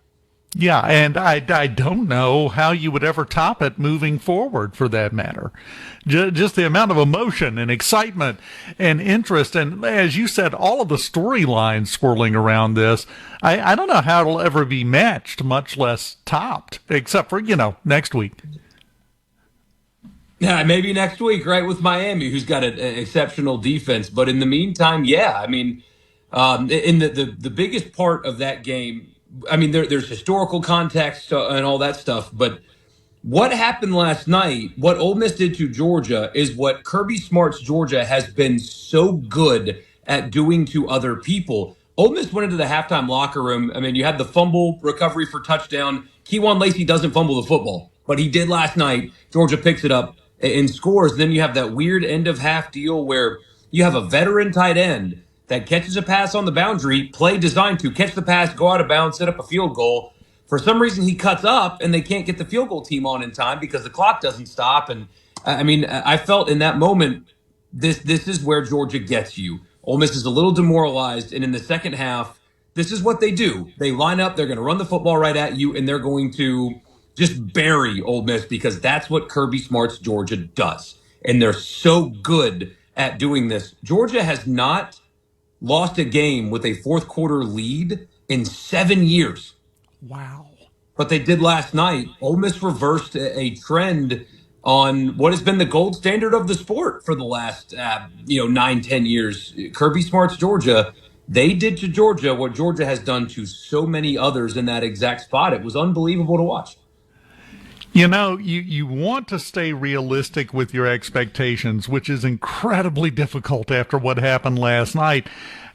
C: Yeah, and I don't know how you would ever top it moving forward, for that matter. Just the amount of emotion and excitement and interest, and as you said, all of the storylines swirling around this, I don't know how it'll ever be matched, much less topped, except for, next week.
V: Yeah, maybe next week, right, with Miami, who's got an exceptional defense. But in the meantime, yeah, I mean, in the biggest part of that game, I mean, there's historical context and all that stuff, but what happened last night, what Ole Miss did to Georgia, is what Kirby Smart's Georgia has been so good at doing to other people. Ole Miss went into the halftime locker room. I mean, you had the fumble recovery for touchdown. Kejuan Lacey doesn't fumble the football, but he did last night. Georgia picks it up and scores. Then you have that weird end of half deal where you have a veteran tight end that catches a pass on the boundary, play designed to catch the pass, go out of bounds, set up a field goal. For some reason, he cuts up, and they can't get the field goal team on in time because the clock doesn't stop. And I mean, I felt in that moment, this is where Georgia gets you. Ole Miss is a little demoralized, and in the second half, this is what they do. They line up, they're going to run the football right at you, and they're going to just bury Ole Miss because that's what Kirby Smart's Georgia does. And they're so good at doing this. Georgia has not lost a game with a fourth quarter lead in 7 years.
C: Wow.
V: But they did last night. Ole Miss reversed a trend on what has been the gold standard of the sport for the last 9-10 years. Kirby Smart's Georgia, they did to Georgia what Georgia has done to so many others in that exact spot. It was unbelievable to watch.
C: You want to stay realistic with your expectations, which is incredibly difficult after what happened last night.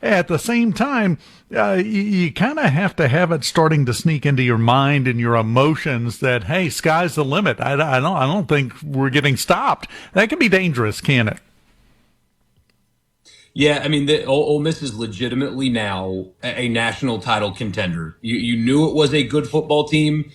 C: At the same time, you kind of have to have it starting to sneak into your mind and your emotions that, hey, sky's the limit. I don't think we're getting stopped. That can be dangerous, can't it?
V: Yeah, I mean, Ole Miss is legitimately now a national title contender. You knew it was a good football team.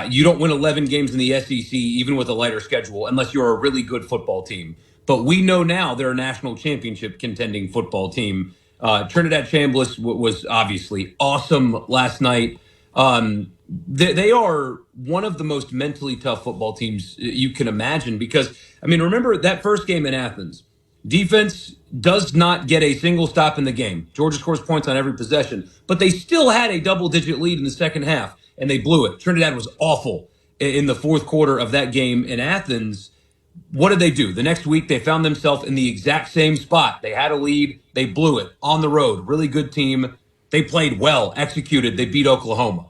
V: You don't win 11 games in the SEC, even with a lighter schedule, unless you're a really good football team. But we know now they're a national championship contending football team. Trinidad Chambliss was obviously awesome last night. They are one of the most mentally tough football teams you can imagine because, I mean, remember that first game in Athens. Defense does not get a single stop in the game. Georgia scores points on every possession, but they still had a double-digit lead in the second half, and they blew it. Trinidad was awful in the fourth quarter of that game in Athens. What did they do? The next week, they found themselves in the exact same spot. They had a lead. They blew it on the road. Really good team. They played well, executed. They beat Oklahoma.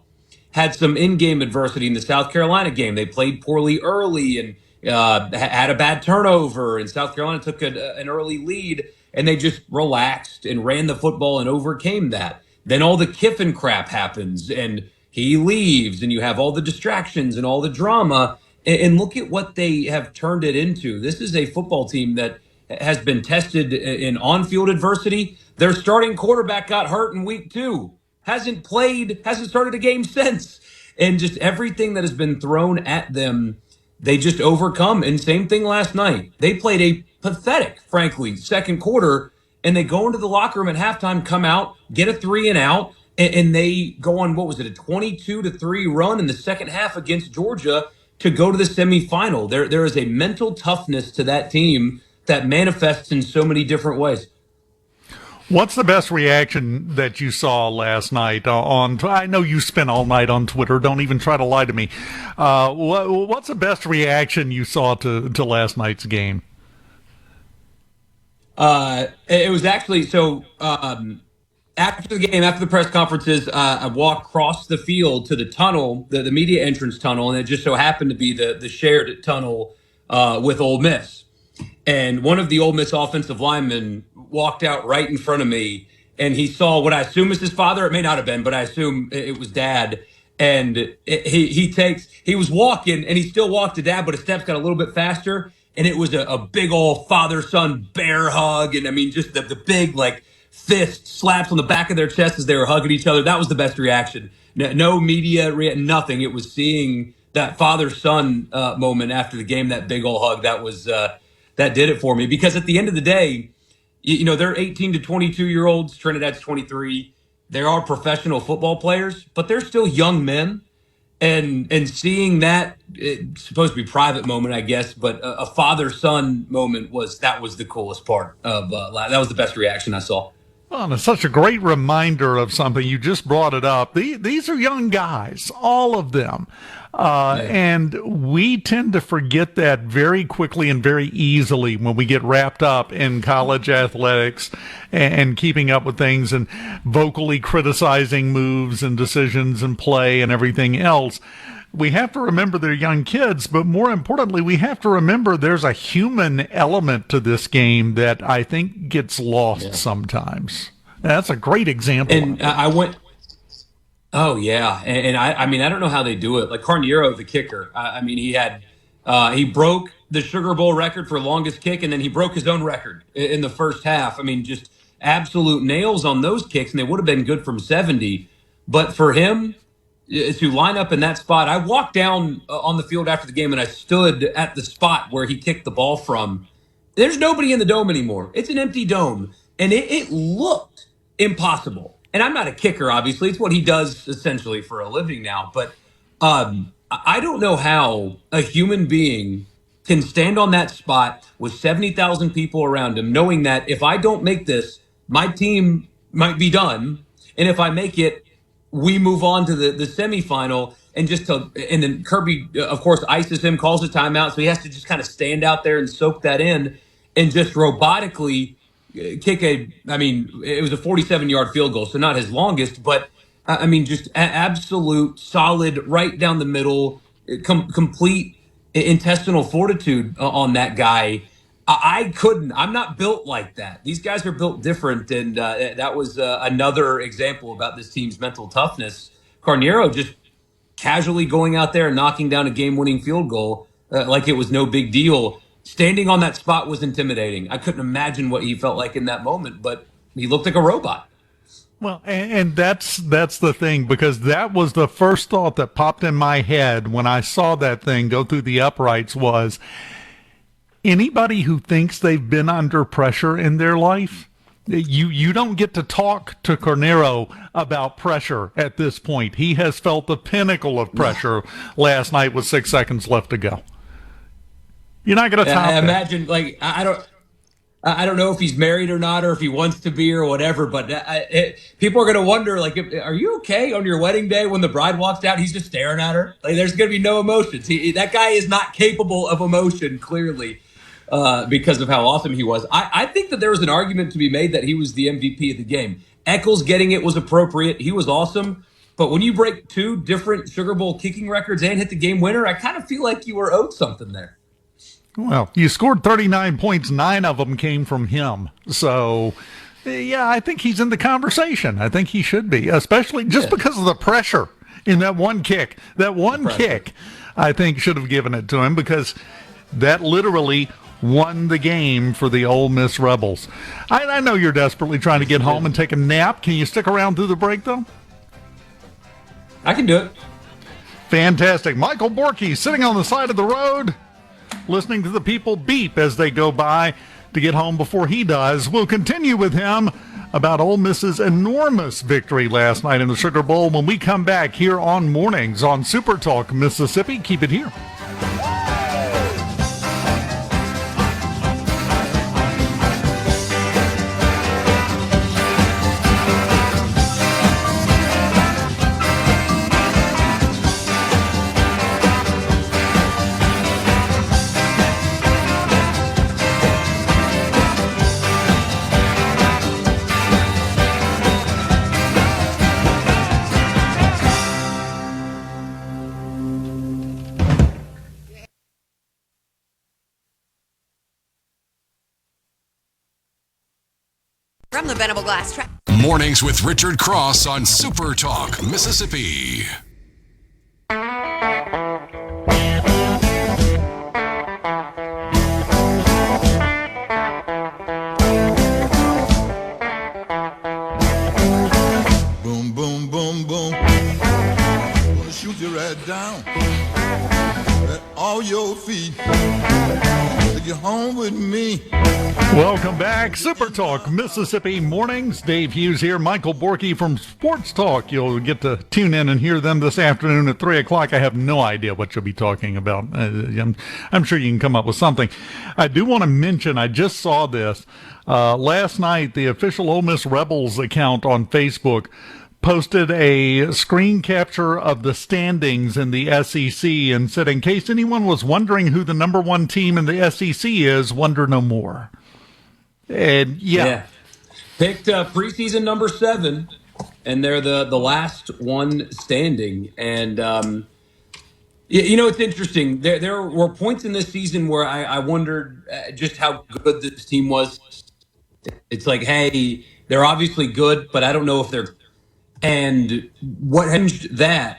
V: Had some in-game adversity in the South Carolina game. They played poorly early and had a bad turnover, and South Carolina took an early lead, and they just relaxed and ran the football and overcame that. Then all the Kiffin crap happens, and he leaves and you have all the distractions and all the drama. And look at what they have turned it into. This is a football team that has been tested in on-field adversity. Their starting quarterback got hurt in week 2. Hasn't started a game since. And just everything that has been thrown at them, they just overcome. And same thing last night. They played a pathetic, frankly, second quarter, and they go into the locker room at halftime, come out, get a 3 and out, and they go on, what was it, a 22-3 run in the second half against Georgia to go to the semifinal. There is a mental toughness to that team that manifests in so many different ways.
C: What's the best reaction that you saw last night I know you spent all night on Twitter. Don't even try to lie to me. What's the best reaction you saw to last night's game?
V: It was actually, after the game, after the press conferences, I walked across the field to the tunnel, the media entrance tunnel, and it just so happened to be the shared tunnel with Ole Miss. And one of the Ole Miss offensive linemen walked out right in front of me, and he saw what I assume is his father. It may not have been, but I assume it was Dad. And he was walking, and he still walked to Dad, but his steps got a little bit faster. And it was a big old father-son bear hug. And I mean, just the big, like, fist slaps on the back of their chest as they were hugging each other. That was the best reaction. No media, nothing. It was seeing that father-son moment after the game, that big old hug. That did it for me. Because at the end of the day, they're 18 to 22-year-olds. Trinidad's 23. They are professional football players, but they're still young men. And seeing that, it's supposed to be a private moment, I guess, but a father-son moment was the coolest part of that was the best reaction I saw.
C: Well, and it's such a great reminder of something. You just brought it up. These are young guys, all of them. And we tend to forget that very quickly and very easily when we get wrapped up in college athletics and keeping up with things and vocally criticizing moves and decisions and play and everything else. We have to remember they're young kids, but more importantly, we have to remember there's a human element to this game that I think gets lost sometimes. That's a great example.
V: And I went... Oh, yeah. And I mean, I don't know how they do it. Like Carniero, the kicker, I mean, he broke the Sugar Bowl record for longest kick, and then he broke his own record in the first half. I mean, just absolute nails on those kicks, and they would have been good from 70. But for him to line up in that spot, I walked down on the field after the game, and I stood at the spot where he kicked the ball from. There's nobody in the dome anymore. It's an empty dome, and it looked impossible. And I'm not a kicker, obviously. It's what he does essentially for a living now. But I don't know how a human being can stand on that spot with 70,000 people around him, knowing that if I don't make this, my team might be done. And if I make it, we move on to the semifinal. And then Kirby, of course, ices him, calls a timeout. So he has to just kind of stand out there and soak that in and just robotically kick it was a 47-yard field goal, so not his longest, but I mean, just absolute solid, right down the middle, complete intestinal fortitude on that guy. I'm not built like that. These guys are built different, and that was another example about this team's mental toughness. Carniero just casually going out there and knocking down a game-winning field goal like it was no big deal. Standing on that spot was intimidating. I couldn't imagine what he felt like in that moment, but he looked like a robot.
C: Well, and that's the thing, because that was the first thought that popped in my head when I saw that thing go through the uprights was, anybody who thinks they've been under pressure in their life, you don't get to talk to Carniero about pressure at this point. He has felt the pinnacle of pressure last night with 6 seconds left to go. You're not going to top
V: I
C: that.
V: imagine, like, I don't know if he's married or not, or if he wants to be or whatever, but people are going to wonder, like, are you okay on your wedding day when the bride walks out? He's just staring at her. Like, there's going to be no emotions. That guy is not capable of emotion, clearly, because of how awesome he was. I think that there was an argument to be made that he was the MVP of the game. Eccles getting it was appropriate. He was awesome. But when you break 2 different Sugar Bowl kicking records and hit the game winner, I kind of feel like you were owed something there.
C: Well, you scored 39 points. 9 of them came from him. So, yeah, I think he's in the conversation. I think he should be, especially just because of the pressure. in that one kick. That one kick, I think, should have given it to him because that literally won the game for the Ole Miss Rebels. I know you're desperately trying to get home and take a nap. Can you stick around through the break, though?
V: I can do it.
C: Fantastic. Michael Borky sitting on the side of the road, listening to the people beep as they go by to get home before he does. We'll continue with him about Ole Miss's enormous victory last night in the Sugar Bowl when we come back here on Mornings on Super Talk Mississippi. Keep it here.
E: From the Venable Glass Track.
A: Mornings with Richard Cross on Super Talk Mississippi.
B: Boom, boom, boom, boom. Gonna shoot you right down at all your feet. Take you home with me.
C: Welcome back. Super Talk Mississippi Mornings. Dave Hughes here. Michael Borky from Sports Talk. You'll get to tune in and hear them this afternoon at 3 o'clock. I have no idea what you'll be talking about. I'm sure you can come up with something. I do want to mention, I just saw this. Last night, the official Ole Miss Rebels account on Facebook posted a screen capture of the standings in the SEC and said, in case anyone was wondering who the number one team in the SEC is, wonder no more. And yeah.
V: Picked preseason number 7, and they're the last one standing. And it's interesting. There were points in this season where I wondered just how good this team was. It's like, hey, they're obviously good, but I don't know if they're. And what hinged that?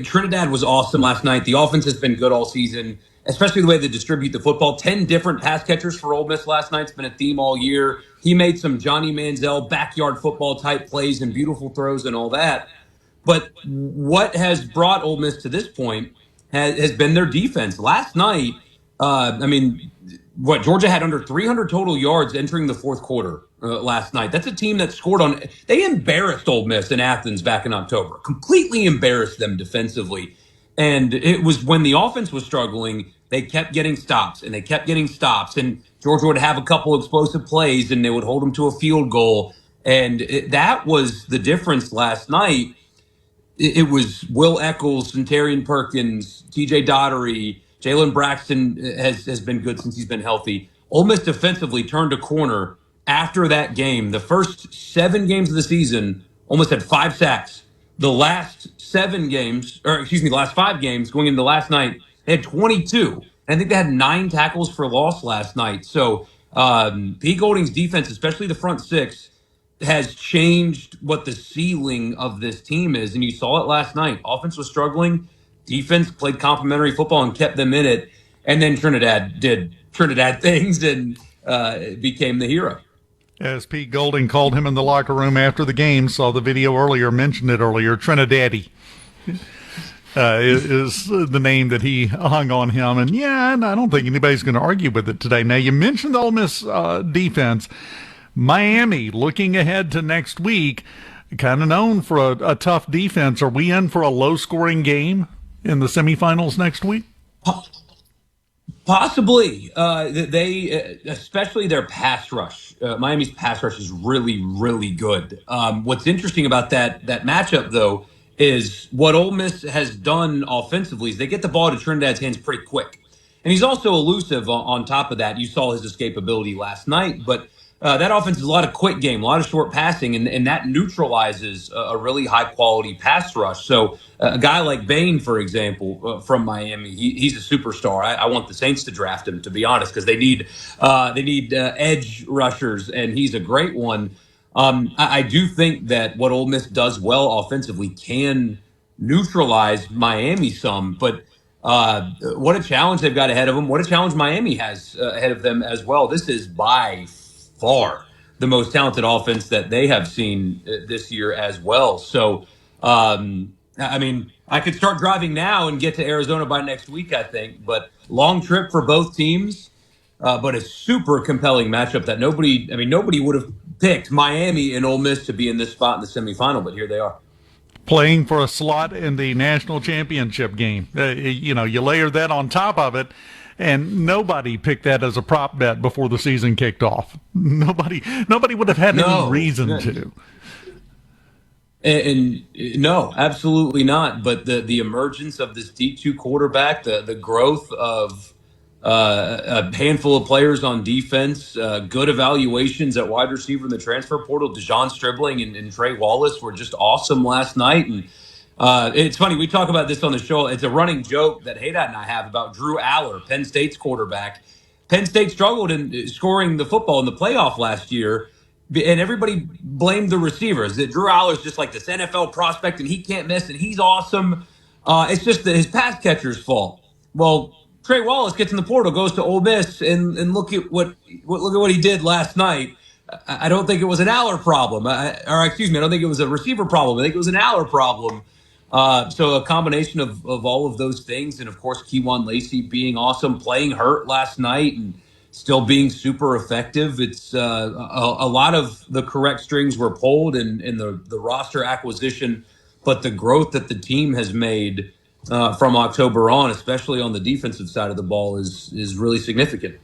V: Trinidad was awesome last night. The offense has been good all season, especially the way they distribute the football. 10 different pass catchers for Ole Miss last night. It's been a theme all year. He made some Johnny Manziel backyard football type plays and beautiful throws and all that. But what has brought Ole Miss to this point has been their defense. Last night, Georgia had under 300 total yards entering the fourth quarter last night. That's a team that scored on. They embarrassed Ole Miss in Athens back in October. Completely embarrassed them defensively. And it was when the offense was struggling, they kept getting stops and they kept getting stops. And Georgia would have a couple explosive plays and they would hold them to a field goal. And that was the difference last night. It was Will Eccles, Centarian Perkins, TJ Daugherty, Jalen Braxton has been good since he's been healthy. Ole Miss defensively turned a corner after that game. The first 7 games of the season, Ole Miss had 5 sacks. The last 5 games going into last night, they had 22. And I think they had 9 tackles for loss last night. So Pete Golding's defense, especially the front 6, has changed what the ceiling of this team is. And you saw it last night. Offense was struggling. Defense played complimentary football and kept them in it. And then Trinidad did Trinidad things and became the hero.
C: As Pete Golding called him in the locker room after the game, saw the video earlier, mentioned it earlier, Trinidaddy is the name that he hung on him. And I don't think anybody's going to argue with it today. Now, you mentioned the Ole Miss defense. Miami, looking ahead to next week, kind of known for a tough defense. Are we in for a low-scoring game in the semifinals next week?
V: Possibly. They, especially their pass rush. Miami's pass rush is really, really good. What's interesting about that matchup, though, is what Ole Miss has done offensively is they get the ball to Trinidad's hands pretty quick. And he's also elusive on top of that. You saw his escapability last night, but that offense is a lot of quick game, a lot of short passing, and that neutralizes a really high-quality pass rush. So a guy like Bain, for example, from Miami, he's a superstar. I want the Saints to draft him, to be honest, because they need edge rushers, and he's a great one. I do think that what Ole Miss does well offensively can neutralize Miami some. But what a challenge they've got ahead of them. What a challenge Miami has ahead of them as well. This is by far the most talented offense that they have seen this year as well. So, I mean, I could start driving now and get to Arizona by next week, I think. But long trip for both teams, but a super compelling matchup that nobody would have picked Miami and Ole Miss to be in this spot in the semifinal, but here they are.
C: Playing for a slot in the national championship game. You layer that on top of it, and nobody picked that as a prop bet before the season kicked off. Nobody would have had any reason to.
V: And no, absolutely not. But the emergence of this D2 quarterback, the growth of a handful of players on defense, good evaluations at wide receiver in the transfer portal. Dejon Stribling and Trey Wallace were just awesome last night. And it's funny, we talk about this on the show. It's a running joke that Haydad and I have about Drew Aller, Penn State's quarterback. Penn State struggled in scoring the football in the playoff last year, and everybody blamed the receivers. That Drew Aller's just like this NFL prospect, and he can't miss, and he's awesome. It's just his pass catcher's fault. Well, Trey Wallace gets in the portal, goes to Ole Miss, and look at what he did last night. I don't think it was an Aller problem, I don't think it was a receiver problem. I think it was an Aller problem. So a combination of all of those things, and of course Keywan Lacey being awesome, playing hurt last night, and still being super effective. It's a lot of the correct strings were pulled in the roster acquisition, but the growth that the team has made from October on, especially on the defensive side of the ball, is really significant.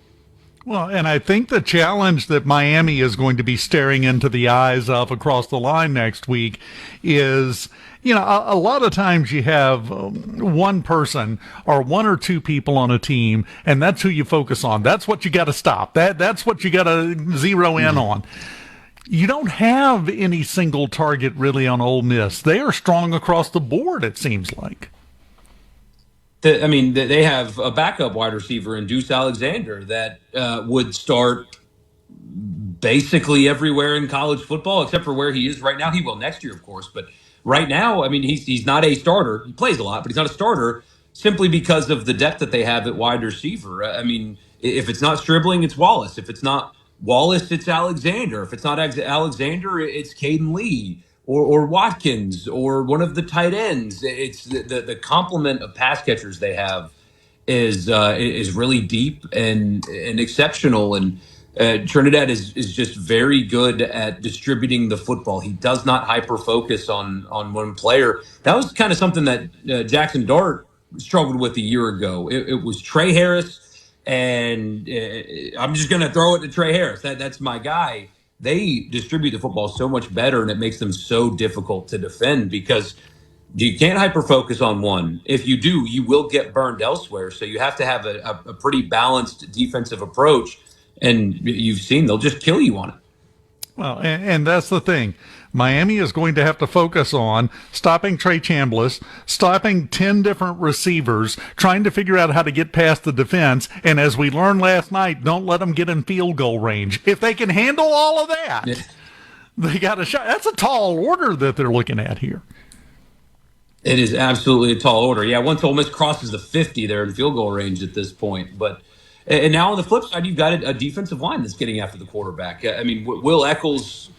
C: Well, and I think the challenge that Miami is going to be staring into the eyes of across the line next week is, a lot of times you have one person or one or two people on a team, and that's who you focus on. That's what you got to stop. That's what you got to zero in on. You don't have any single target really on Ole Miss. They are strong across the board, it seems like.
V: They have a backup wide receiver in Deuce Alexander that would start basically everywhere in college football, except for where he is right now. He will next year, of course, but right now, he's not a starter. He plays a lot, but he's not a starter simply because of the depth that they have at wide receiver. If it's not Stribling, it's Wallace. If it's not Wallace, it's Alexander. If it's not Alexander, it's Caden Lee or Watkins or one of the tight ends. It's the complement of pass catchers they have is really deep and exceptional. And Trinidad is just very good at distributing the football. He does not hyper focus on one player. That was kind of something that Jackson Dart struggled with a year ago. It was Trey Harris, and I'm just going to throw it to Trey Harris. That's my guy. They distribute the football so much better, and it makes them so difficult to defend because you can't hyper-focus on one. If you do, you will get burned elsewhere. So you have to have a pretty balanced defensive approach, and you've seen they'll just kill you on it.
C: Well, and that's the thing. Miami is going to have to focus on stopping Trey Chambliss, stopping 10 different receivers, trying to figure out how to get past the defense, and as we learned last night, don't let them get in field goal range. If they can handle all of that, they got a shot. That's a tall order that they're looking at here.
V: It is absolutely a tall order. Yeah, once Ole Miss crosses the 50, they're in field goal range at this point. And now on the flip side, you've got a defensive line that's getting after the quarterback. Will Eccles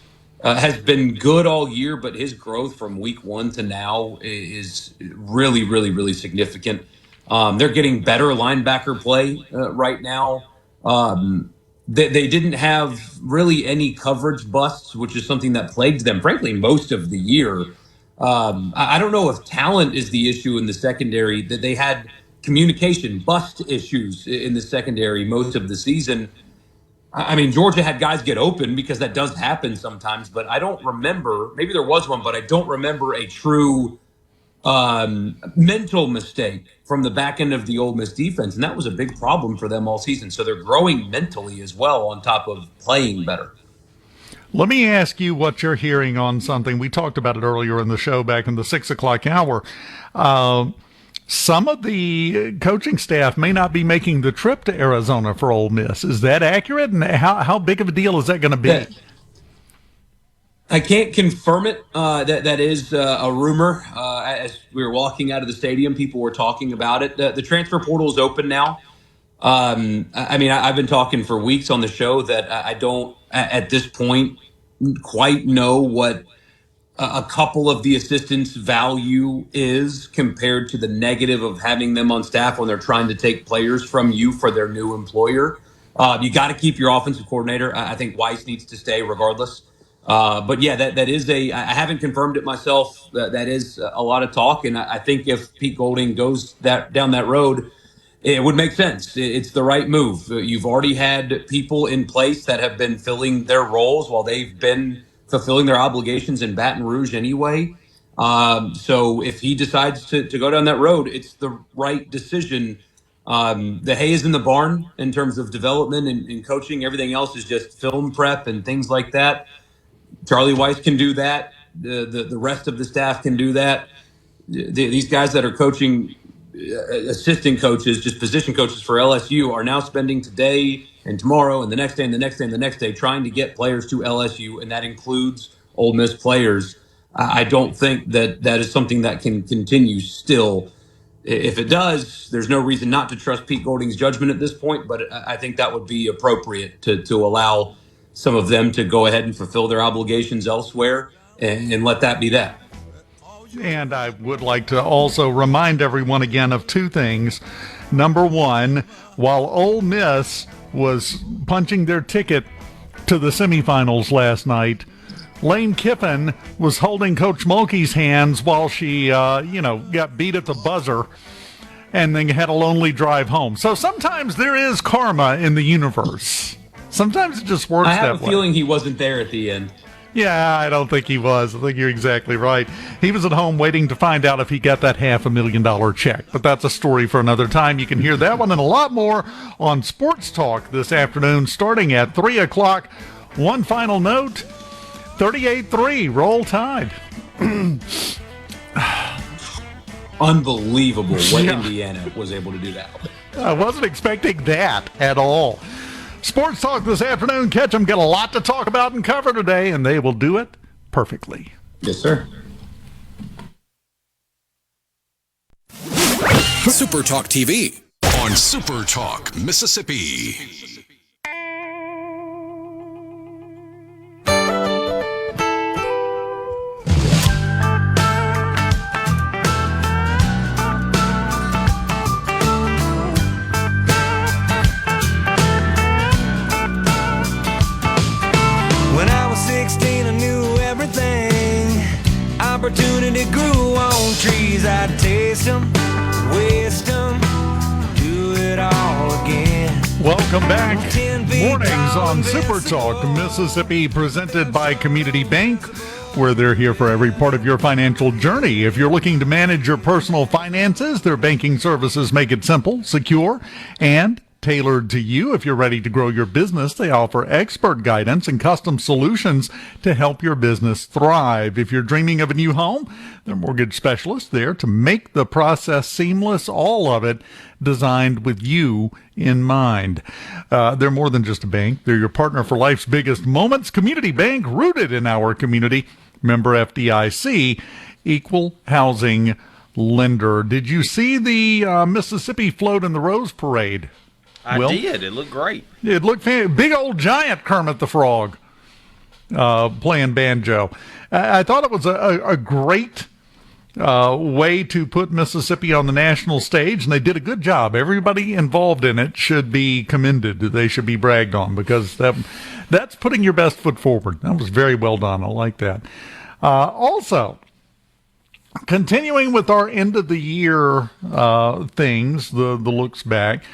V: has been good all year, but his growth from week one to now is really, really, really significant. They're getting better linebacker play right now. They didn't have really any coverage busts, which is something that plagued them, frankly, most of the year. I don't know if talent is the issue in the secondary, that they had communication bust issues in the secondary most of the season. Georgia had guys get open because that does happen sometimes, but I don't remember, maybe there was one, but I don't remember a true mental mistake from the back end of the Ole Miss defense. And that was a big problem for them all season. So they're growing mentally as well on top of playing better.
C: Let me ask you what you're hearing on something. We talked about it earlier in the show back in the 6 o'clock hour. Some of the coaching staff may not be making the trip to Arizona for Ole Miss. Is that accurate? And how big of a deal is that going to be?
V: I can't confirm it. That is a rumor as we were walking out of the stadium, people were talking about it. The transfer portal is open now. I've been talking for weeks on the show that I don't, at this point, quite know what a couple of the assistants' value is compared to the negative of having them on staff when they're trying to take players from you for their new employer. You got to keep your offensive coordinator. I think Weiss needs to stay regardless. But yeah, that is I haven't confirmed it myself. That is a lot of talk. And I think if Pete Golding goes down that road, it would make sense. It's the right move. You've already had people in place that have been filling their roles while they've been fulfilling their obligations in Baton Rouge anyway. So if he decides to go down that road, it's the right decision. The hay is in the barn in terms of development and coaching. Everything else is just film prep and things like that. Charlie Weiss can do that. The rest of the staff can do that. These guys that are coaching, assistant coaches, just position coaches for LSU, are now spending today and tomorrow and the next day and the next day and the next day trying to get players to LSU, and that includes Ole Miss players. I don't think that is something that can continue still. If it does, there's no reason not to trust Pete Golding's judgment at this point, but I think that would be appropriate to allow some of them to go ahead and fulfill their obligations elsewhere and let that be that.
C: And I would like to also remind everyone again of two things. Number one, while Ole Miss was punching their ticket to the semifinals last night, Lane Kiffin was holding Coach Mulkey's hands while she, got beat at the buzzer and then had a lonely drive home. So sometimes there is karma in the universe. Sometimes it just works that way.
V: I have a feeling he wasn't there at the end.
C: Yeah, I don't think he was. I think you're exactly right. He was at home waiting to find out if he got that $500,000 check. But that's a story for another time. You can hear that one and a lot more on Sports Talk this afternoon starting at 3 o'clock. One final note, 38-3, Roll Tide.
V: Unbelievable what Indiana was able to do that.
C: I wasn't expecting that at all. Sports Talk this afternoon. Catch them. Got a lot to talk about and cover today, and they will do it perfectly.
V: Yes, sir.
A: SuperTalk TV on SuperTalk Mississippi.
G: Opportunity grew on trees. I'd taste them, waste them, do it all again.
C: Welcome back. Mornings on Super Talk Mississippi, presented by Community Bank, where they're here for every part of your financial journey. If you're looking to manage your personal finances, their banking services make it simple, secure, and tailored to you. If you're ready to grow your business, they offer expert guidance and custom solutions to help your business thrive. If you're dreaming of a new home, they're mortgage specialists there to make the process seamless, all of it designed with you in mind. They're more than just a bank. They're your partner for life's biggest moments. Community Bank, rooted in our community. Member FDIC, equal housing lender. Did you see the Mississippi float in the Rose Parade?
D: I did. It looked great.
C: It looked fantastic. Big old giant Kermit the Frog playing banjo. I thought it was a great way to put Mississippi on the national stage, and they did a good job. Everybody involved in it should be commended. They should be bragged on, because that's putting your best foot forward. That was very well done. I like that. Also, continuing with our end of the year things, the looks back,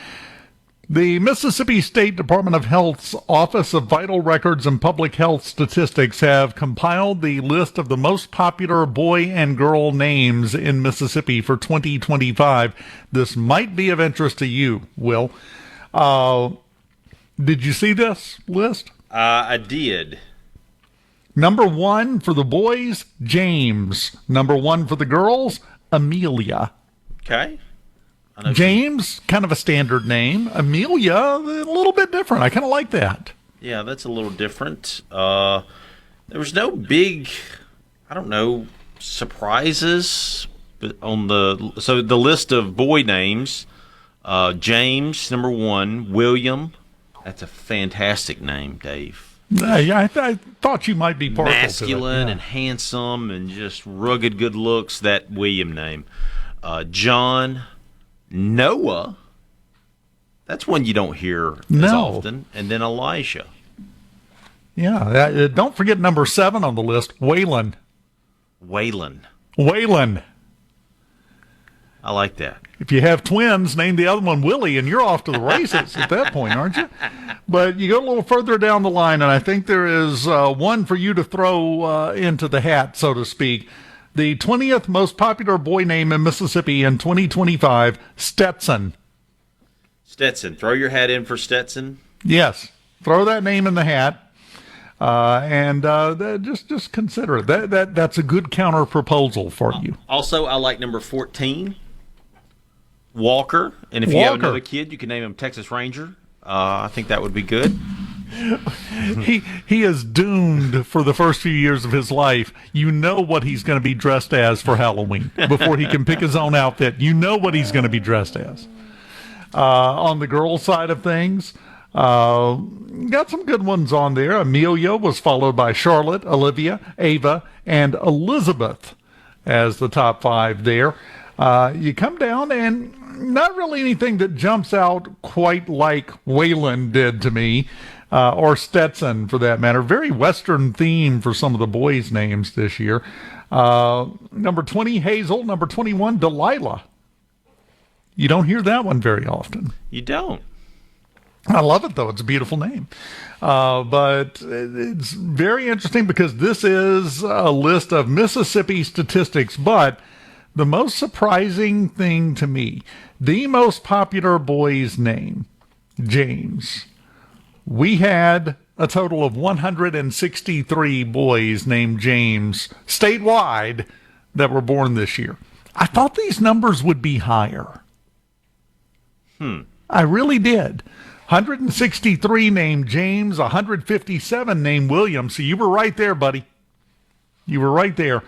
C: the Mississippi State Department of Health's Office of Vital Records and Public Health Statistics have compiled the list of the most popular boy and girl names in Mississippi for 2025. This might be of interest to you, Will. Did you see this list?
D: I did.
C: Number 1 for the boys, James. Number 1 for the girls, Amelia.
D: Okay.
C: James, kind of a standard name. Amelia, a little bit different. I kind of like that.
D: Yeah, that's a little different. There was no big, surprises the list of boy names. James, number 1. William, that's a fantastic name, Dave.
C: Yeah, I thought you might be partial
D: Masculine
C: to it. Yeah.
D: and handsome and just rugged good looks, that William name. John, Noah, that's one you don't hear as often. And then Elijah.
C: Yeah, don't forget number 7 on the list, Waylon.
D: Waylon. I like that.
C: If you have twins, name the other one Willie, and you're off to the races at that point, aren't you? But you go a little further down the line, and I think there is one for you to throw into the hat, so to speak. The 20th most popular boy name in Mississippi in 2025, Stetson.
D: Stetson. Throw your hat in for Stetson.
C: Yes. Throw that name in the hat. And just consider it. That's a good counter proposal for you.
D: Also, I like number 14, Walker. And if you have another kid, you can name him Texas Ranger. I think that would be good.
C: He is doomed for the first few years of his life. You know what he's going to be dressed as for Halloween before he can pick his own outfit. You know what he's going to be dressed as. On the girls' side of things, got some good ones on there. Amelia was followed by Charlotte, Olivia, Ava, and Elizabeth as the top 5 there. You come down and not really anything that jumps out quite like Waylon did to me, or Stetson for that matter. Very Western theme for some of the boys' names this year. Number 20, Hazel. Number 21, Delilah. You don't hear that one very often.
D: You don't.
C: I love it, though. It's a beautiful name. But it's very interesting because this is a list of Mississippi statistics. But the most surprising thing to me, the most popular boy's name, James. We had a total of 163 boys named James statewide that were born this year. I thought these numbers would be higher. I really did. 163 named James, 157 named William. So you were right there, buddy. You were right there.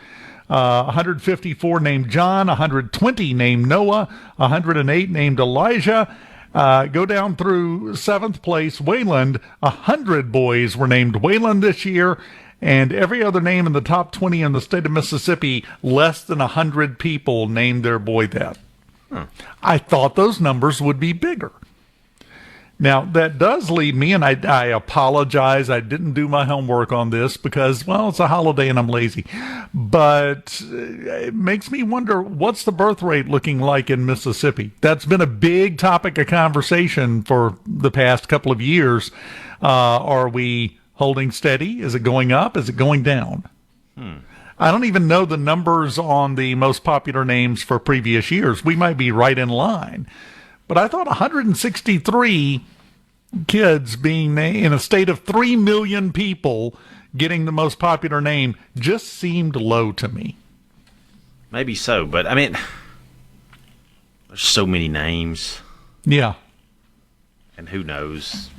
C: 154 named John, 120 named Noah, 108 named Elijah. Go down through 7th place, Wayland. 100 boys were named Wayland this year. And every other name in the top 20 in the state of Mississippi, less than 100 people named their boy that. I thought those numbers would be bigger. Now, that does lead me, and I apologize, I didn't do my homework on this because, well, it's a holiday and I'm lazy. But it makes me wonder, what's the birth rate looking like in Mississippi? That's been a big topic of conversation for the past couple of years. Are we holding steady? Is it going up? Is it going down? I don't even know the numbers on the most popular names for previous years. We might be right in line. But I thought 163 kids being in a state of 3 million people getting the most popular name just seemed low to me.
D: Maybe so, but I mean, there's so many names.
C: Yeah.
D: And who knows?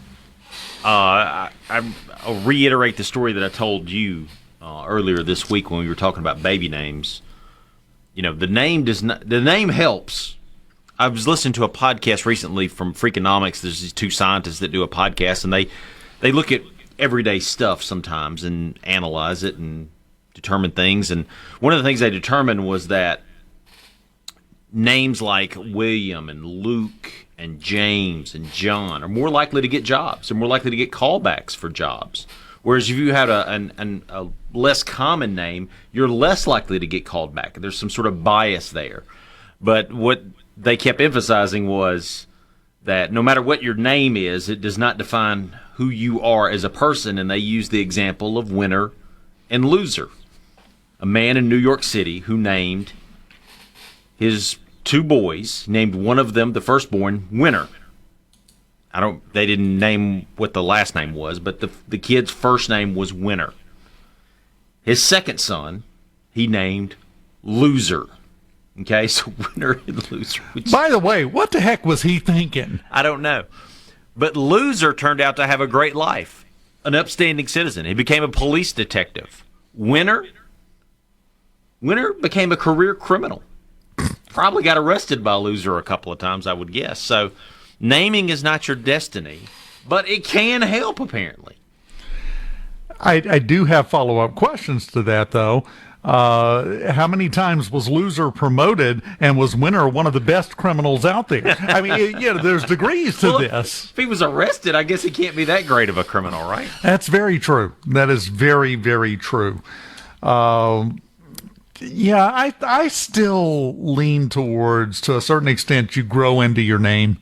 D: I'll reiterate the story that I told you earlier this week when we were talking about baby names. You know, the name helps. I was listening to a podcast recently from Freakonomics. There's these 2 scientists that do a podcast, and they look at everyday stuff sometimes and analyze it and determine things. And one of the things they determined was that names like William and Luke and James and John are more likely to get jobs. They're more likely to get callbacks for jobs. Whereas if you had a less common name, you're less likely to get called back. There's some sort of bias there. But what they kept emphasizing was that no matter what your name is, it does not define who you are as a person. And they used the example of winner and loser. A man in New York City who named his 2 boys, named one of them, the firstborn, Winner. They didn't name what the last name was, but the kid's first name was Winner. His second son, he named Loser. Okay, so Winner and Loser.
C: By the way, what the heck was he thinking?
D: I don't know. But Loser turned out to have a great life, an upstanding citizen. He became a police detective. Winner became a career criminal. probably got arrested by a loser a couple of times, I would guess. So naming is not your destiny, but it can help, apparently.
C: I do have follow-up questions to that, though. How many times was loser promoted and was winner one of the best criminals out there? I mean, there's degrees to this.
D: If he was arrested, I guess he can't be that great of a criminal, right?
C: That's very true. That is very, very true. I still lean towards, to a certain extent, you grow into your name.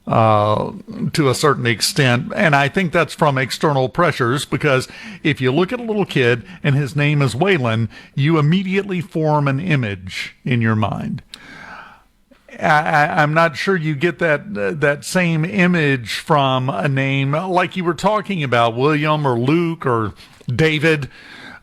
C: To a certain extent, and I think that's from external pressures, because if you look at a little kid and his name is Waylon, you immediately form an image in your mind. I'm not sure you get that same image from a name like you were talking about, William or Luke or David.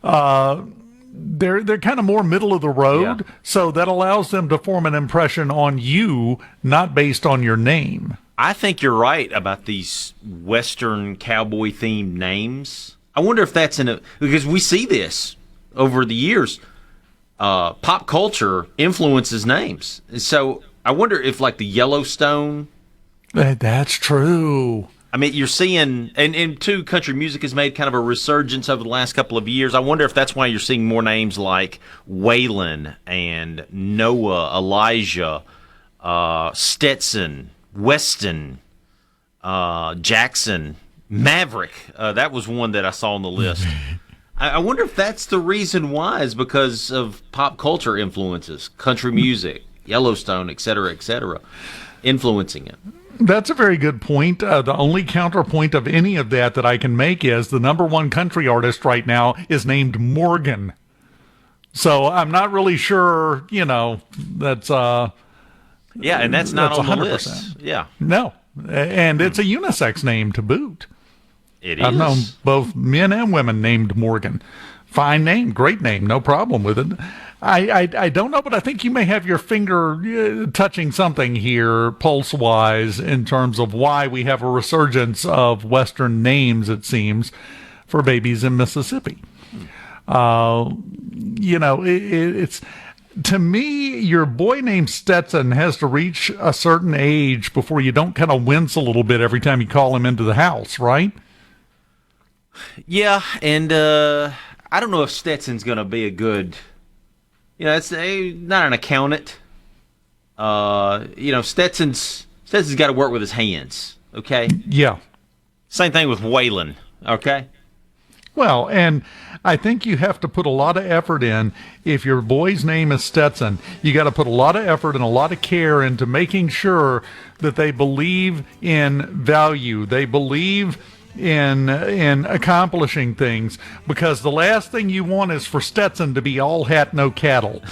C: They're kind of more middle of the road, so that allows them to form an impression on you, not based on your name.
D: I think you're right about these Western cowboy themed names. I wonder if that's because we see this over the years. Pop culture influences names. So I wonder if, like, the Yellowstone.
C: That's true.
D: I mean, you're seeing, and too, country music has made kind of a resurgence over the last couple of years. I wonder if that's why you're seeing more names like Waylon and Noah, Elijah, Stetson, Weston, Jackson, Maverick. That was one that I saw on the list. I wonder if that's the reason why, is because of pop culture influences, country music, Yellowstone, et cetera, influencing it.
C: That's a very good point. The only counterpoint of any of that I can make is the number one country artist right now is named Morgan. So I'm not really sure, that's...
D: Yeah, and that's not on 100%. The list. Yeah.
C: No. And it's a unisex name to boot.
D: It is.
C: I've known both men and women named Morgan. Fine name, great name, no problem with it. I don't know, but I think you may have your finger touching something here, pulse-wise, in terms of why we have a resurgence of Western names, it seems, for babies in Mississippi. It's... To me, your boy named Stetson has to reach a certain age before you don't kind of wince a little bit every time you call him into the house, right?
D: Yeah, and I don't know if Stetson's going to be a good... it's not an accountant. Stetson's got to work with his hands, okay?
C: Yeah.
D: Same thing with Waylon, okay?
C: Well, and I think you have to put a lot of effort in. If your boy's name is Stetson, you got to put a lot of effort and a lot of care into making sure that they believe in value. They believe in accomplishing things, because the last thing you want is for Stetson to be all hat, no cattle.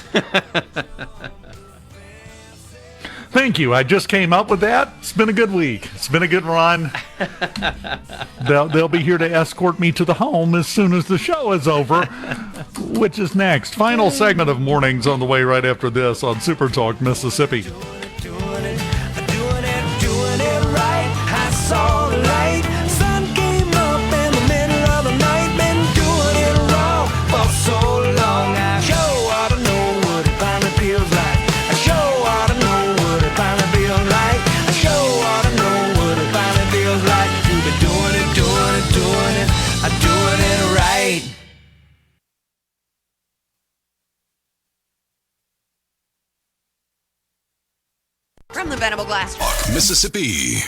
C: Thank you. I just came up with that. It's been a good week. It's been a good run. They'll be here to escort me to the home as soon as the show is over, which is next. Final segment of Mornings on the way right after this on Super Talk Mississippi.
E: From the Venable Glass
A: Mississippi.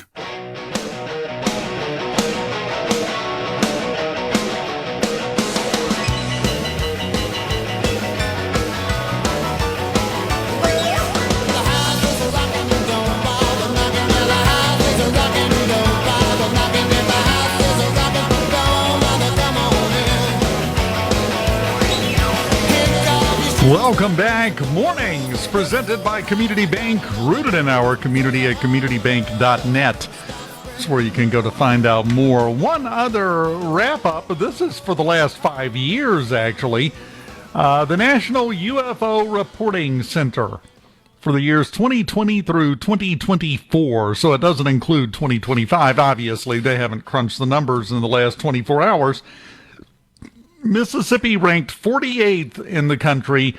A: Welcome back. Mornings presented by Community Bank, rooted in our community at communitybank.net. That's where you can go to find out more. One other wrap-up. This is for the last 5 years, actually. The National UFO Reporting Center for the years 2020 through 2024. So it doesn't include 2025. Obviously, they haven't crunched the numbers in the last 24 hours. Mississippi ranked 48th in the country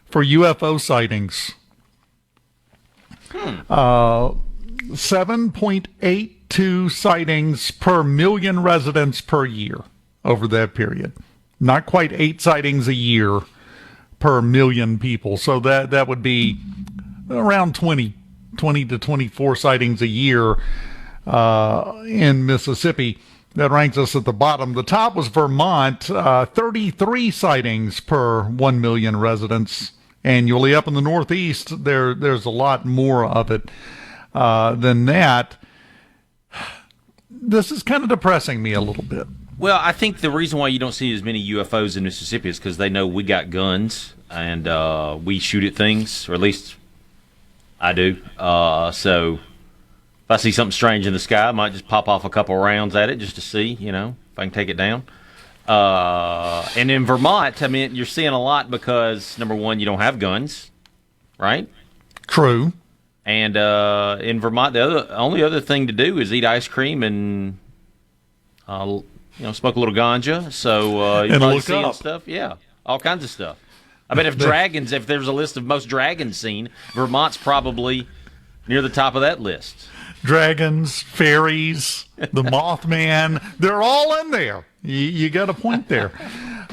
A: for UFO sightings.
C: 7.82 sightings per million residents per year over that period. Not quite 8 sightings a year per million people. So that would be around 20 to 24 sightings a year in Mississippi. That ranks us at the bottom. The top was Vermont, 33 sightings per 1 million residents annually. Up in the Northeast, there's a lot more of it than that. This is kind of depressing me a little bit.
D: Well, I think the reason why you don't see as many UFOs in Mississippi is because they know we got guns and we shoot at things, or at least I do. So if I see something strange in the sky, I might just pop off a couple rounds at it just to see, if I can take it down. And in Vermont, I mean, you're seeing a lot because, number one, you don't have guns, right?
C: True.
D: And in Vermont, the only other thing to do is eat ice cream and, smoke a little ganja. So you're probably seeing stuff. Yeah, all kinds of stuff. I bet if there's a list of most dragons seen, Vermont's probably near the top of that list.
C: Dragons, fairies, the Mothman, they're all in there. You got a point there.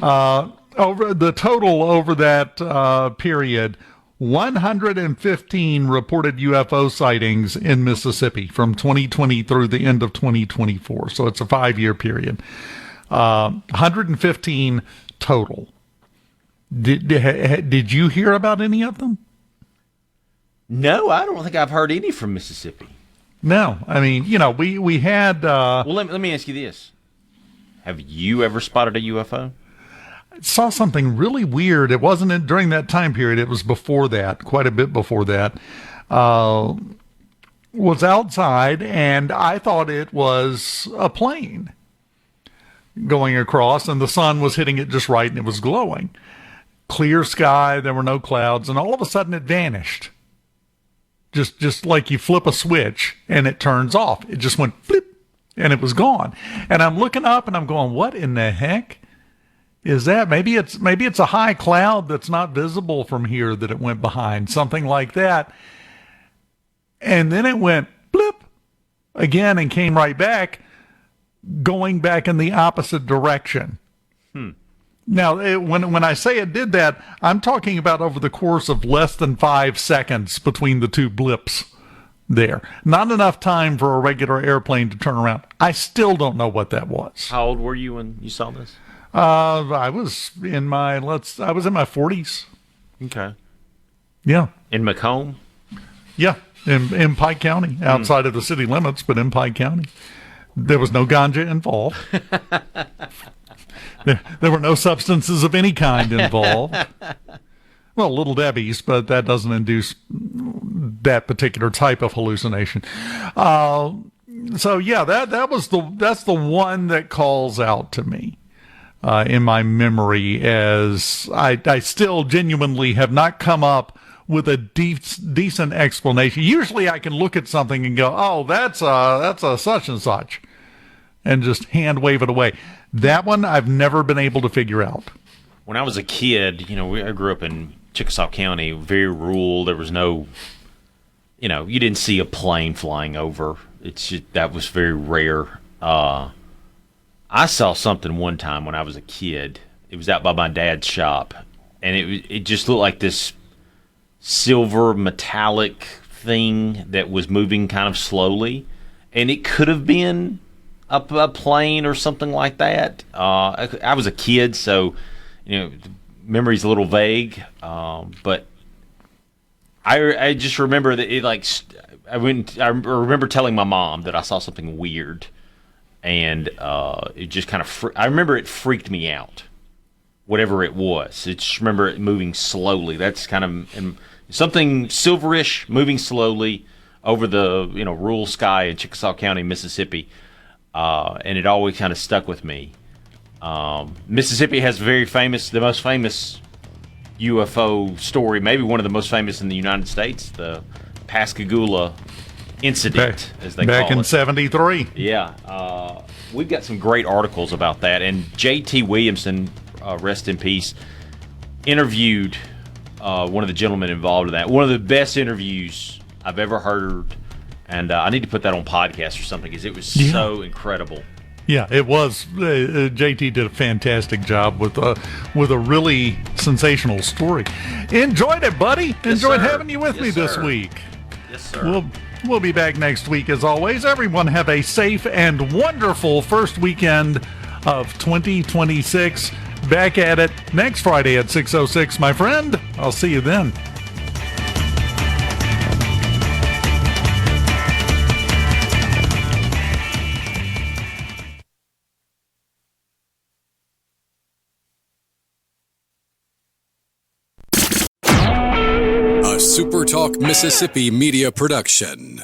C: Over the total over that period, 115 reported UFO sightings in Mississippi from 2020 through the end of 2024. So it's a 5-year period. 115 total. Did you hear about any of them?
D: No, I don't think I've heard any from Mississippi.
C: No, I mean, we had...
D: well, let me ask you this. Have you ever spotted a UFO?
C: I saw something really weird. It wasn't during that time period. It was before that, quite a bit before that. Was outside, and I thought it was a plane going across, and the sun was hitting it just right, and it was glowing. Clear sky, there were no clouds, and all of a sudden it vanished. Just like you flip a switch and it turns off. It just went flip and it was gone. And I'm looking up and I'm going, what in the heck is that? Maybe it's a high cloud that's not visible from here that it went behind, something like that. And then it went blip again and came right back, going back in the opposite direction. Now, when I say it did that, I'm talking about over the course of less than 5 seconds between the two blips there. Not enough time for a regular airplane to turn around. I still don't know what that was.
D: How old were you when you saw this?
C: I was in my 40s.
D: Okay.
C: Yeah.
D: In Macomb?
C: Yeah, in Pike County, outside of the city limits, but in Pike County. There was no ganja involved. There were no substances of any kind involved. Well, Little Debbie's, but that doesn't induce that particular type of hallucination. So yeah, that's the one that calls out to me in my memory, as I still genuinely have not come up with a decent explanation. Usually, I can look at something and go, "Oh, that's a such and such," and just hand wave it away. That one I've never been able to figure out.
D: When I was a kid, I grew up in Chickasaw County, very rural. There was no, you didn't see a plane flying over. That was very rare. I saw something one time when I was a kid. It was out by my dad's shop, and it just looked like this silver metallic thing that was moving kind of slowly, and it could have been a plane or something like that. I was a kid, so memory's a little vague, but I just remember that it I remember telling my mom that I saw something weird, and it just kind of I remember it freaked me out, whatever it was. I just remember it moving slowly. That's kind of something silverish moving slowly over the rural sky in Chickasaw County, Mississippi. And it always kind of stuck with me. Mississippi has the most famous UFO story, maybe one of the most famous in the United States, the Pascagoula incident, as they call it.
C: Back in 73.
D: Yeah. We've got some great articles about that. And J.T. Williamson, rest in peace, interviewed one of the gentlemen involved in that. One of the best interviews I've ever heard. And I need to put that on podcast or something because it was so incredible.
C: Yeah, it was. JT did a fantastic job with a really sensational story. Enjoyed it, buddy. Enjoyed having you with me this week.
D: Yes, sir.
C: We'll be back next week as always. Everyone have a safe and wonderful first weekend of 2026. Back at it next Friday at 6:06, my friend. I'll see you then.
A: SuperTalk Mississippi Media Production.